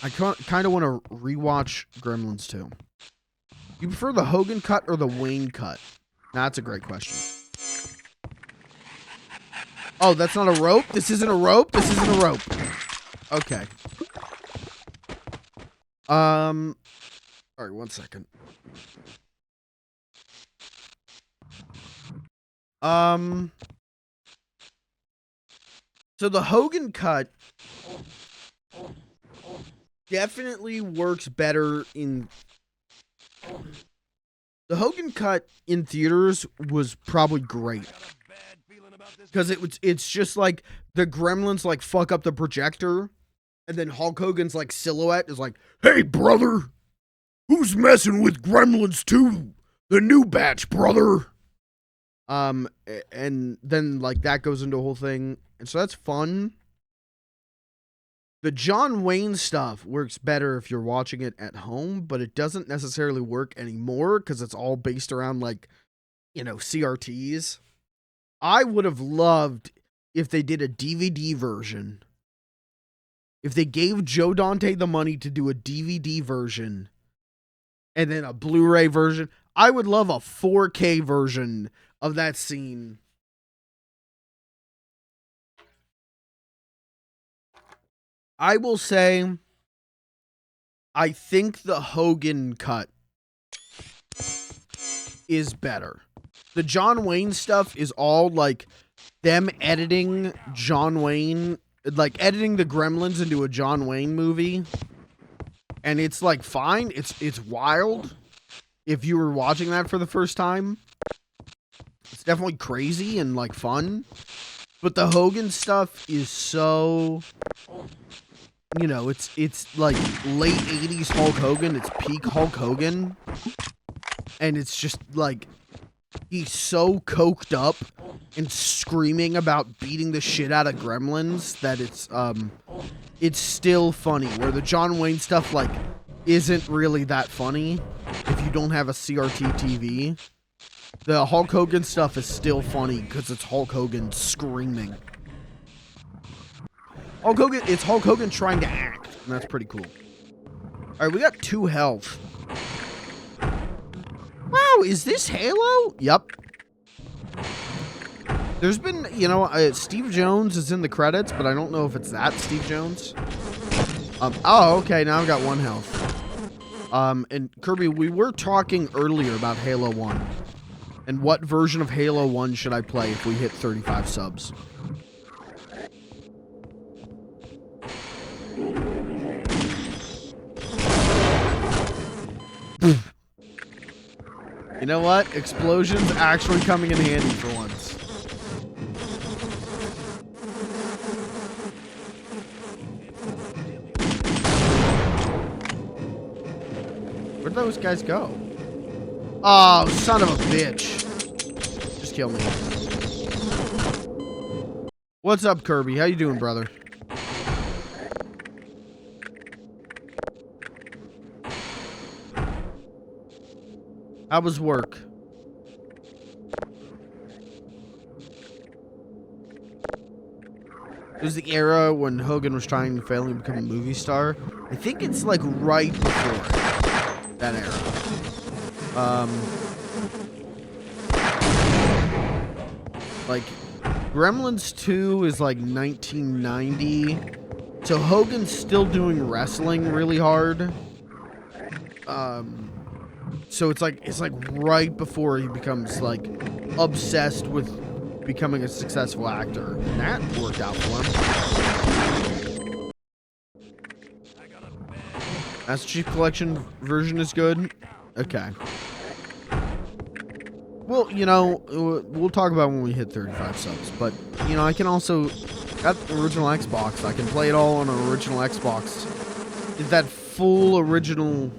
I kind of want to rewatch Gremlins 2. You prefer the Hogan cut or the Wayne cut? That's a great question. Oh, that's not a rope? This isn't a rope? This isn't a rope. Okay. Alright, 1 second. So the Hogan cut definitely works better in... The Hogan cut in theaters was probably great. Because it's just like the Gremlins like fuck up the projector, and then Hulk Hogan's like silhouette is like, "Hey brother, who's messing with Gremlins 2? The new batch, brother." And then like that goes into a whole thing, and so that's fun. The John Wayne stuff works better if you're watching it at home, but it doesn't necessarily work anymore because it's all based around like, you know, CRTs. I would have loved if they did a DVD version. If they gave Joe Dante the money to do a DVD version and then a Blu-ray version, I would love a 4K version of that scene. I will say, I think the Hogan cut is better. The John Wayne stuff is all like them editing John Wayne, like editing the Gremlins into a John Wayne movie. And it's like fine. It's wild. If you were watching that for the first time, it's definitely crazy and like fun. But the Hogan stuff is so, you know, it's like late 80s Hulk Hogan. It's peak Hulk Hogan. And it's just like, he's so coked up and screaming about beating the shit out of Gremlins that it's still funny. Where the John Wayne stuff like isn't really that funny if you don't have a CRT TV. The Hulk Hogan stuff is still funny because it's Hulk Hogan screaming. It's Hulk Hogan trying to act, and that's pretty cool. Alright, we got 2 health. Wow, is this Halo? Yep. There's been, you know, Steve Jones is in the credits, but I don't know if it's that Steve Jones. Oh, okay, now I've got 1 health. And Kirby, we were talking earlier about Halo 1. And what version of Halo 1 should I play if we hit 35 subs? You know what? Explosions actually coming in handy for once. Where'd those guys go? Oh, son of a bitch. Just kill me. What's up, Kirby? How you doing, brother? How was work? It was the era when Hogan was trying to fail and become a movie star. I think it's like right before that era. Like Gremlins 2 is like 1990. So Hogan's still doing wrestling really hard. So it's like right before he becomes like obsessed with becoming a successful actor. And that worked out for him. Master Chief Collection version is good? Okay. Well, you know, we'll talk about when we hit 35 subs. But, you know, I can also, got the original Xbox. I can play it all on an original Xbox is that full original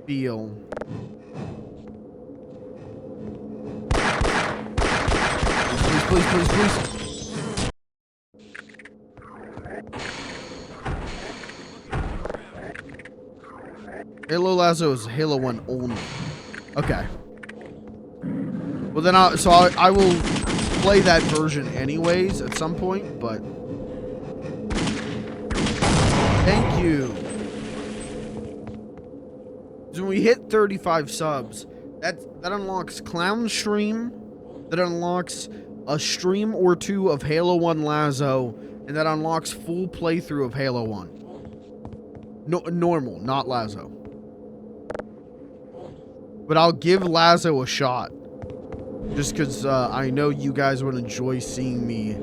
feel. Please, please, please. Halo Lazo is Halo 1 only. Okay. Well then I will play that version anyways at some point, but thank you. So when we hit 35 subs, that unlocks Clown Stream, that unlocks a stream or two of Halo 1 Lazo, and that unlocks full playthrough of Halo 1. No, normal, not Lazo. But I'll give Lazo a shot. Just because I know you guys would enjoy seeing me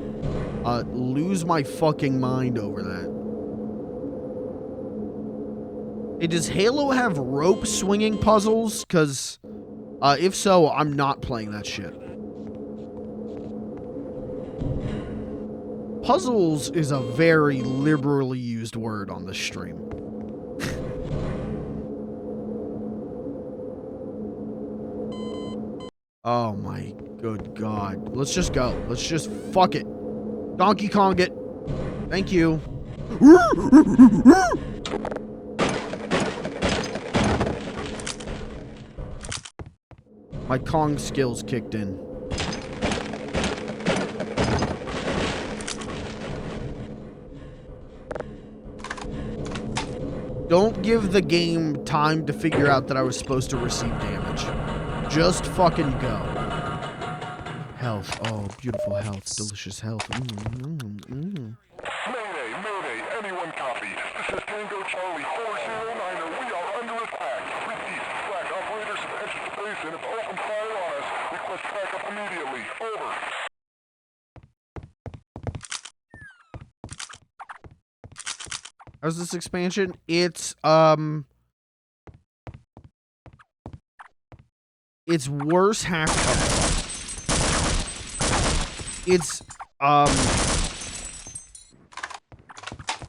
lose my fucking mind over that. Hey, does Halo have rope swinging puzzles? Because if so, I'm not playing that shit. Puzzles is a very liberally used word on this stream. Oh my good God. Let's just go. Let's just fuck it. Donkey Kong it. Thank you. My Kong skills kicked in. Don't give the game time to figure out that I was supposed to receive damage. Just fucking go. Health. Oh, beautiful health. Delicious health. Mayday, mayday, anyone copy? This is Tango Charlie 4090. We are under attack. Repeat, flag operators have entered the base and have opened fire on us. Request backup immediately. Over. How's this expansion? It's worse half. It's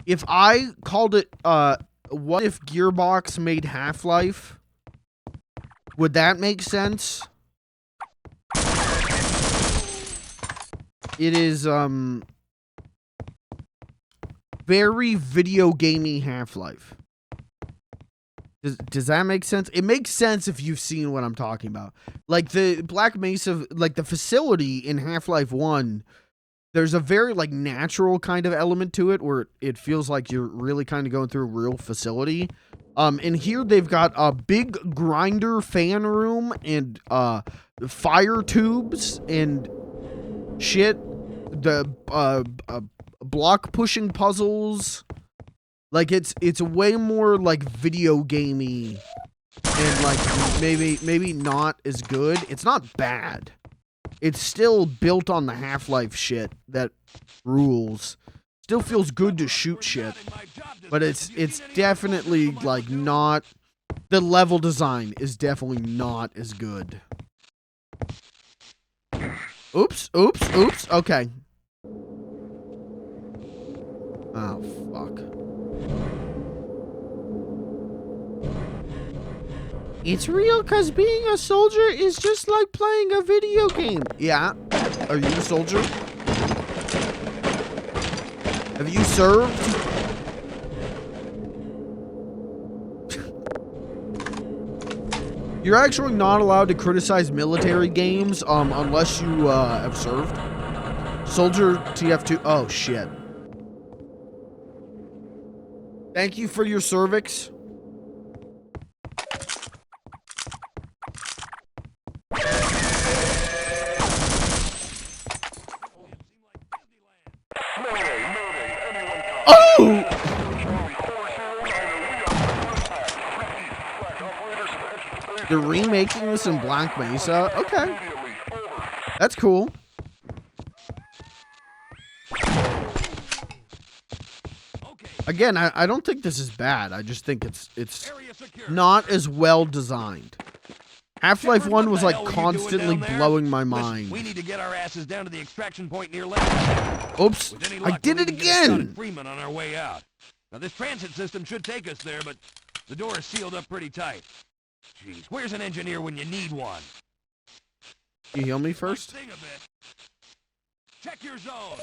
if I called it what if Gearbox made Half-Life? Would that make sense? It is very video gamey Half-Life. Does that make sense? It makes sense if you've seen what I'm talking about. Like the Black Mesa, like the facility in Half-Life 1, there's a very like natural kind of element to it where it feels like you're really kind of going through a real facility. And here they've got a big grinder fan room and fire tubes and shit. The block pushing puzzles. Like it's way more like video gamey and like maybe not as good. It's not bad. It's still built on the Half-Life shit that rules. Still feels good to shoot shit. But it's definitely like not, the level design is definitely not as good. Oops. Okay. Oh fuck. It's real because being a soldier is just like playing a video game. Yeah. Are you a soldier? Have you served? You're actually not allowed to criticize military games unless you have served. Soldier TF2. Oh, shit. Thank you for your cervix. Oh! They're remaking this in Black Mesa? Okay. That's cool. Again, I don't think this is bad. I just think it's not as well designed. Half-Life 1 was like constantly blowing my mind. We need to get our asses down to the extraction point near left. Oops. I did it again. Freeman on our way out. Now, this transit system should take us there, but the door is sealed up pretty tight. Jeez, where's an engineer when you need one? You heal me first? Sing a bit. Check your zone.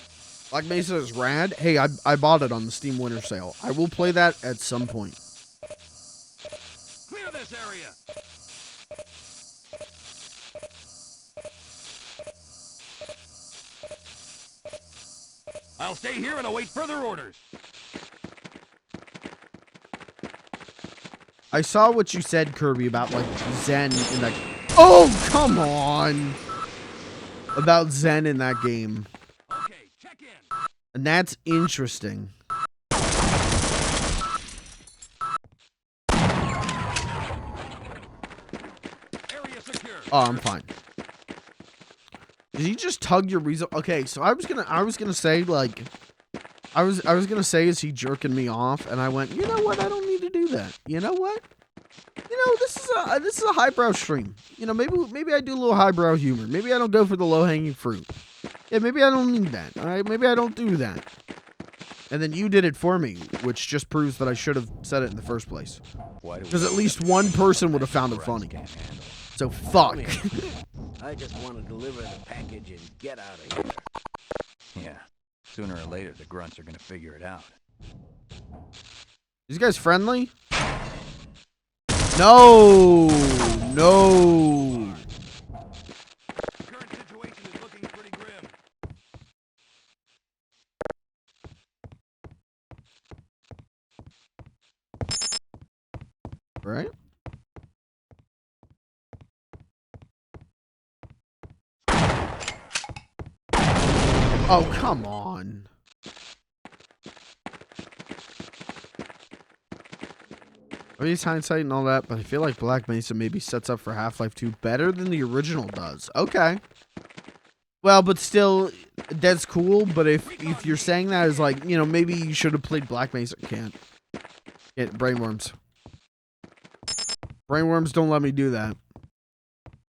Black Mesa is rad. Hey, I bought it on the Steam Winter Sale. I will play that at some point. Clear this area. I'll stay here and await further orders. I saw what you said, Kirby, about like Zen in that. Oh, come on! About Zen in that game. Okay, check in. And that's interesting. Area secure. Oh, I'm fine. Did he just tug your weasel? Okay, so I was gonna say like, I was gonna say, is he jerking me off? And I went, you know what? I don't need to do that. You know what? You know, this is a highbrow stream. You know, maybe I do a little highbrow humor. Maybe I don't go for the low hanging fruit. Yeah, maybe I don't need that. All right, maybe I don't do that. And then you did it for me, which just proves that I should have said it in the first place. Because at least one person would have found it funny. So fuck. I just want to deliver the package and get out of here. Yeah. Sooner or later, the grunts are gonna figure it out. These guys friendly? No! No! The current situation is looking pretty grim. Right? Oh, come on. I mean, it's hindsight and all that, but I feel like Black Mesa maybe sets up for Half-Life 2 better than the original does. Okay. Well, but still, that's cool, but if you're saying that as like, you know, maybe you should have played Black Mesa. Can't. Brainworms. Brainworms don't let me do that.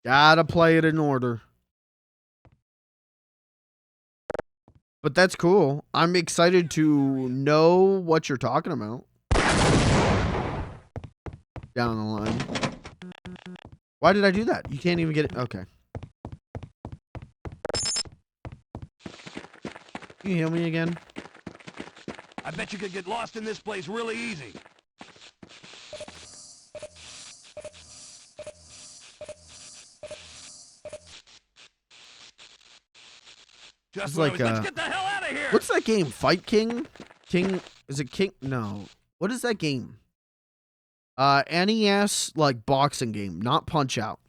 Gotta play it in order. But that's cool. I'm excited to know what you're talking about. Down the line. Why did I do that? You can't even get it. Okay. Can you heal me again? I bet you could get lost in this place really easy. Just like, let's get the hell out of here. What's that game? Fight King? Is it King? No. What is that game? NES, like, boxing game, not Punch-Out.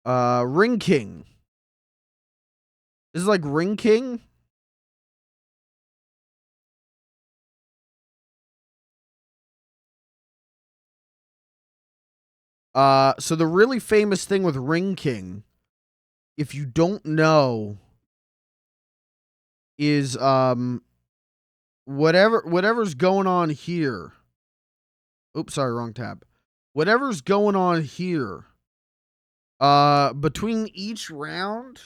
Ring King. This is like Ring King? So the really famous thing with Ring King, if you don't know, is whatever's going on here. Oops, sorry, wrong tab. Whatever's going on here, between each round,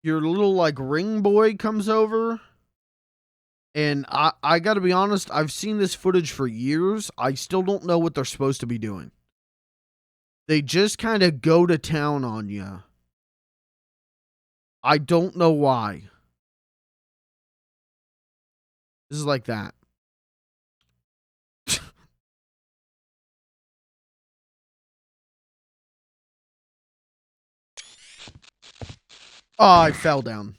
your little like ring boy comes over. And I gotta be honest, I've seen this footage for years. I still don't know what they're supposed to be doing. They just kind of go to town on you. I don't know why. This is like that. Oh, I fell down.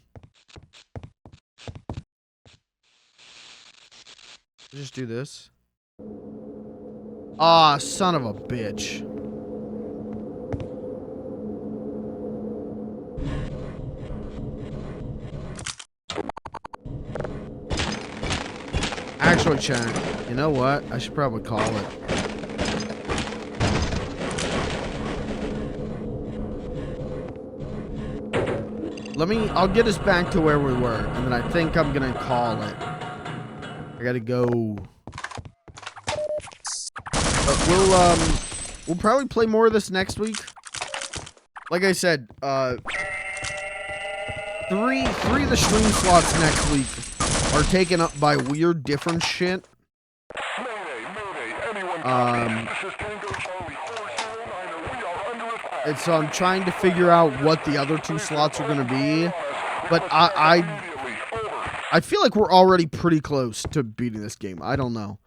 Just do this. Ah, son of a bitch. Actually, chat, you know what? I should probably call it. I'll get us back to where we were, and then I think I'm gonna call it. I gotta go. But we'll probably play more of this next week. Like I said, three of the stream slots next week are taken up by weird different shit. And so I'm trying to figure out what the other 2 slots are going to be. But I feel like we're already pretty close to beating this game. I don't know.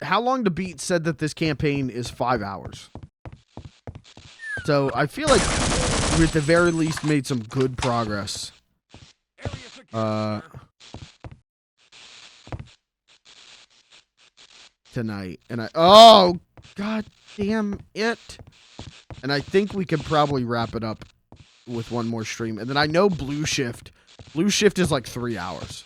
How long to beat said that this campaign is 5 hours. So I feel like we at the very least made some good progress. Tonight. And oh, god damn it. And I think we could probably wrap it up with one more stream. And then I know Blue Shift is like 3 hours.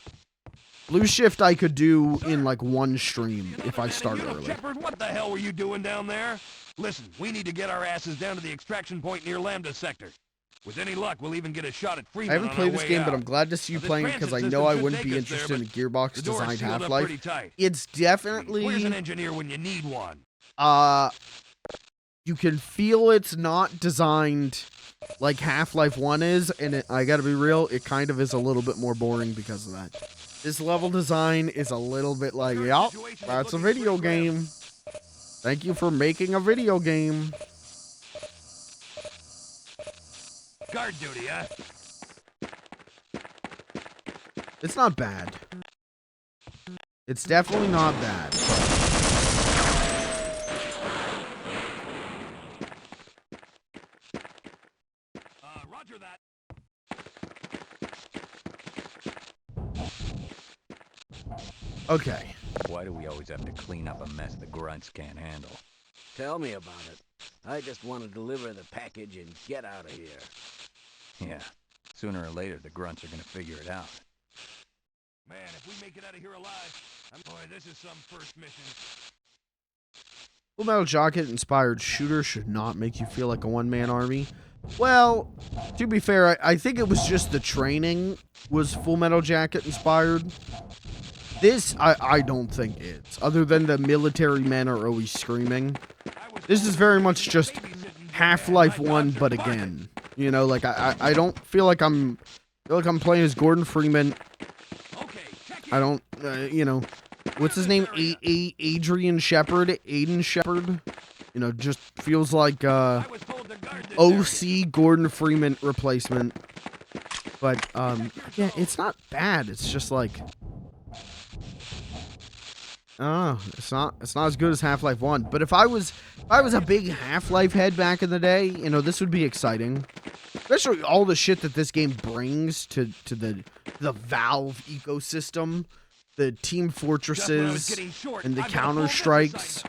Blue Shift I could do in like one stream if I start early. Shepard, what the hell were you doing down there? Listen, we need to get our asses down to the extraction point near Lambda Sector. With any luck, we'll even get a shot at Freeman. I haven't played this game, but I'm glad to see you playing because I know I wouldn't be interested in a Gearbox designed Half-Life. It's definitely... Where's an engineer when you need one? You can feel it's not designed like Half-Life 1 is, and I gotta be real, it kind of is a little bit more boring because of that. This level design is a little bit like, yup, that's a video game. Thank you for making a video game. Guard duty, huh? It's not bad. It's definitely not bad. Roger that. Okay. Why do we always have to clean up a mess the grunts can't handle? Tell me about it. I just want to deliver the package and get out of here. Yeah. Sooner or later, the grunts are gonna figure it out. Man, if we make it out of here alive, boy, this is some first mission. Full Metal Jacket inspired shooter should not make you feel like a one-man army. Well, to be fair, I think it was just the training was Full Metal Jacket inspired. This, I don't think it's. Other than the military men are always screaming. This is very much just Half-Life 1, but again. You know, like, I don't feel like I'm playing as Gordon Freeman. I don't, you know, what's his name? Adrian Shepard? Aiden Shepard? You know, just feels like, OC Gordon Freeman replacement. But, yeah, it's not bad. It's just like... it's not as good as Half-Life 1. But if I was a big Half-Life head back in the day, you know, this would be exciting. Especially all the shit that this game brings to the Valve ecosystem, the Team Fortresses and the Counter-Strikes.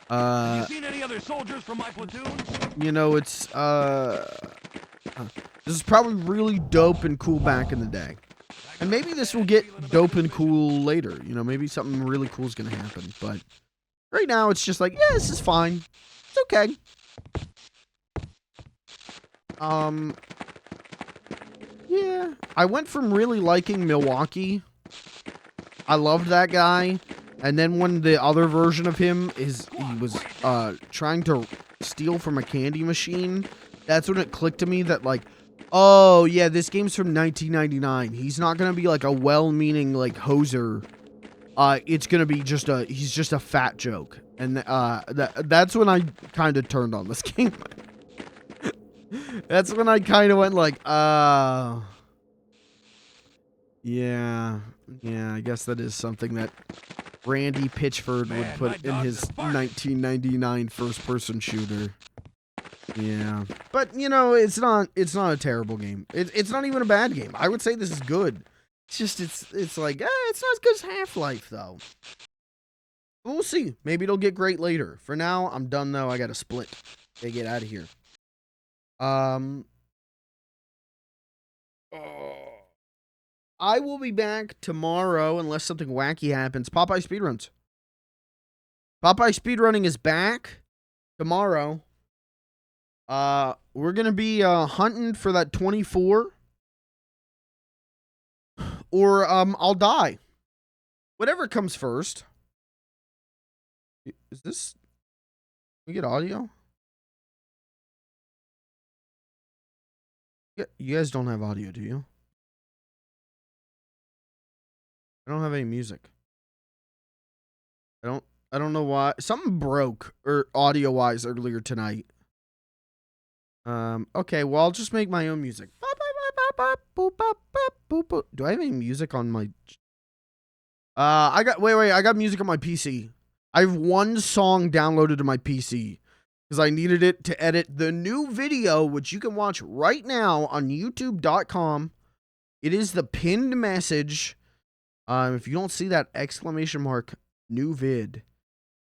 Have you seen any other soldiers from my platoon? You know, it's this is probably really dope and cool back in the day. And maybe this will get dope and cool later. You know, maybe something really cool is going to happen. But right now, it's just like, yeah, this is fine. It's okay. Yeah. I went from really liking Milwaukee. I loved that guy. And then when the other version of him he was trying to steal from a candy machine, that's when it clicked to me that, like, oh, yeah, this game's from 1999. He's not going to be, like, a well-meaning, like, hoser. It's going to be just he's just a fat joke. And that's when I kind of turned on this game. That's when I kind of went, like, yeah, I guess that is something that Randy Pitchford would put in his 1999 first-person shooter. Yeah, but you know, it's not a terrible game. It's not even a bad game. I would say this is good. It's just it's like it's not as good as Half-Life though. We'll see. Maybe it'll get great later. For now, I'm done though. I got to split. Gotta get out of here. I will be back tomorrow unless something wacky happens. Popeye Speedruns. Popeye Speedrunning is back tomorrow. We're going to be hunting for that 24. Or I'll die. Whatever comes first. Is this... Can we get audio? You guys don't have audio, do you? I don't have any music. I don't know why. Something broke or audio wise earlier tonight. Okay, well I'll just make my own music. Do I have any music on my I got music on my PC. I have one song downloaded to my PC because I needed it to edit the new video, which you can watch right now on youtube.com. It is the pinned message. If you don't see that exclamation mark new vid.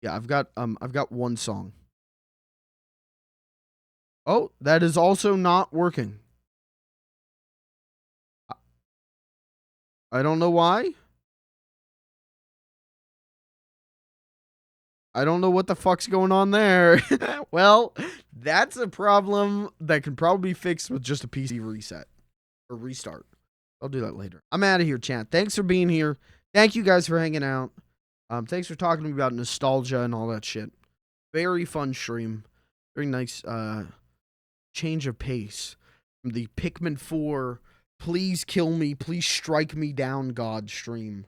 Yeah, I've got one song. Oh, that is also not working. I don't know why. I don't know what the fuck's going on there. Well, that's a problem that can probably be fixed with just a PC reset or restart. I'll do that later. I'm out of here, chat. Thanks for being here. Thank you guys for hanging out. Thanks for talking to me about nostalgia and all that shit. Very fun stream. Very nice change of pace from the Pikmin 4 please kill me, please strike me down God stream.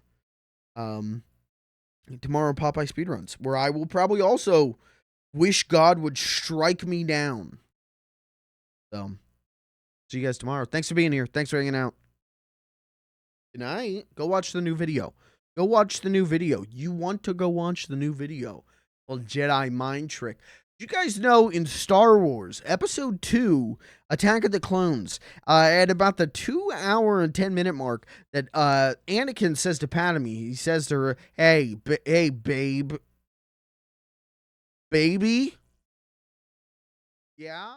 Tomorrow Popeye Speedruns, where I will probably also wish God would strike me down. So, see you guys tomorrow. Thanks for being here. Thanks for hanging out. Good night. Go watch the new video. Go watch the new video. You want to go watch the new video. Well, Jedi mind trick. You guys know in Star Wars, Episode 2, Attack of the Clones, at about the 2 hour and 10 minute mark, that Anakin says to Padme, he says to her, hey, babe. Baby? Yeah?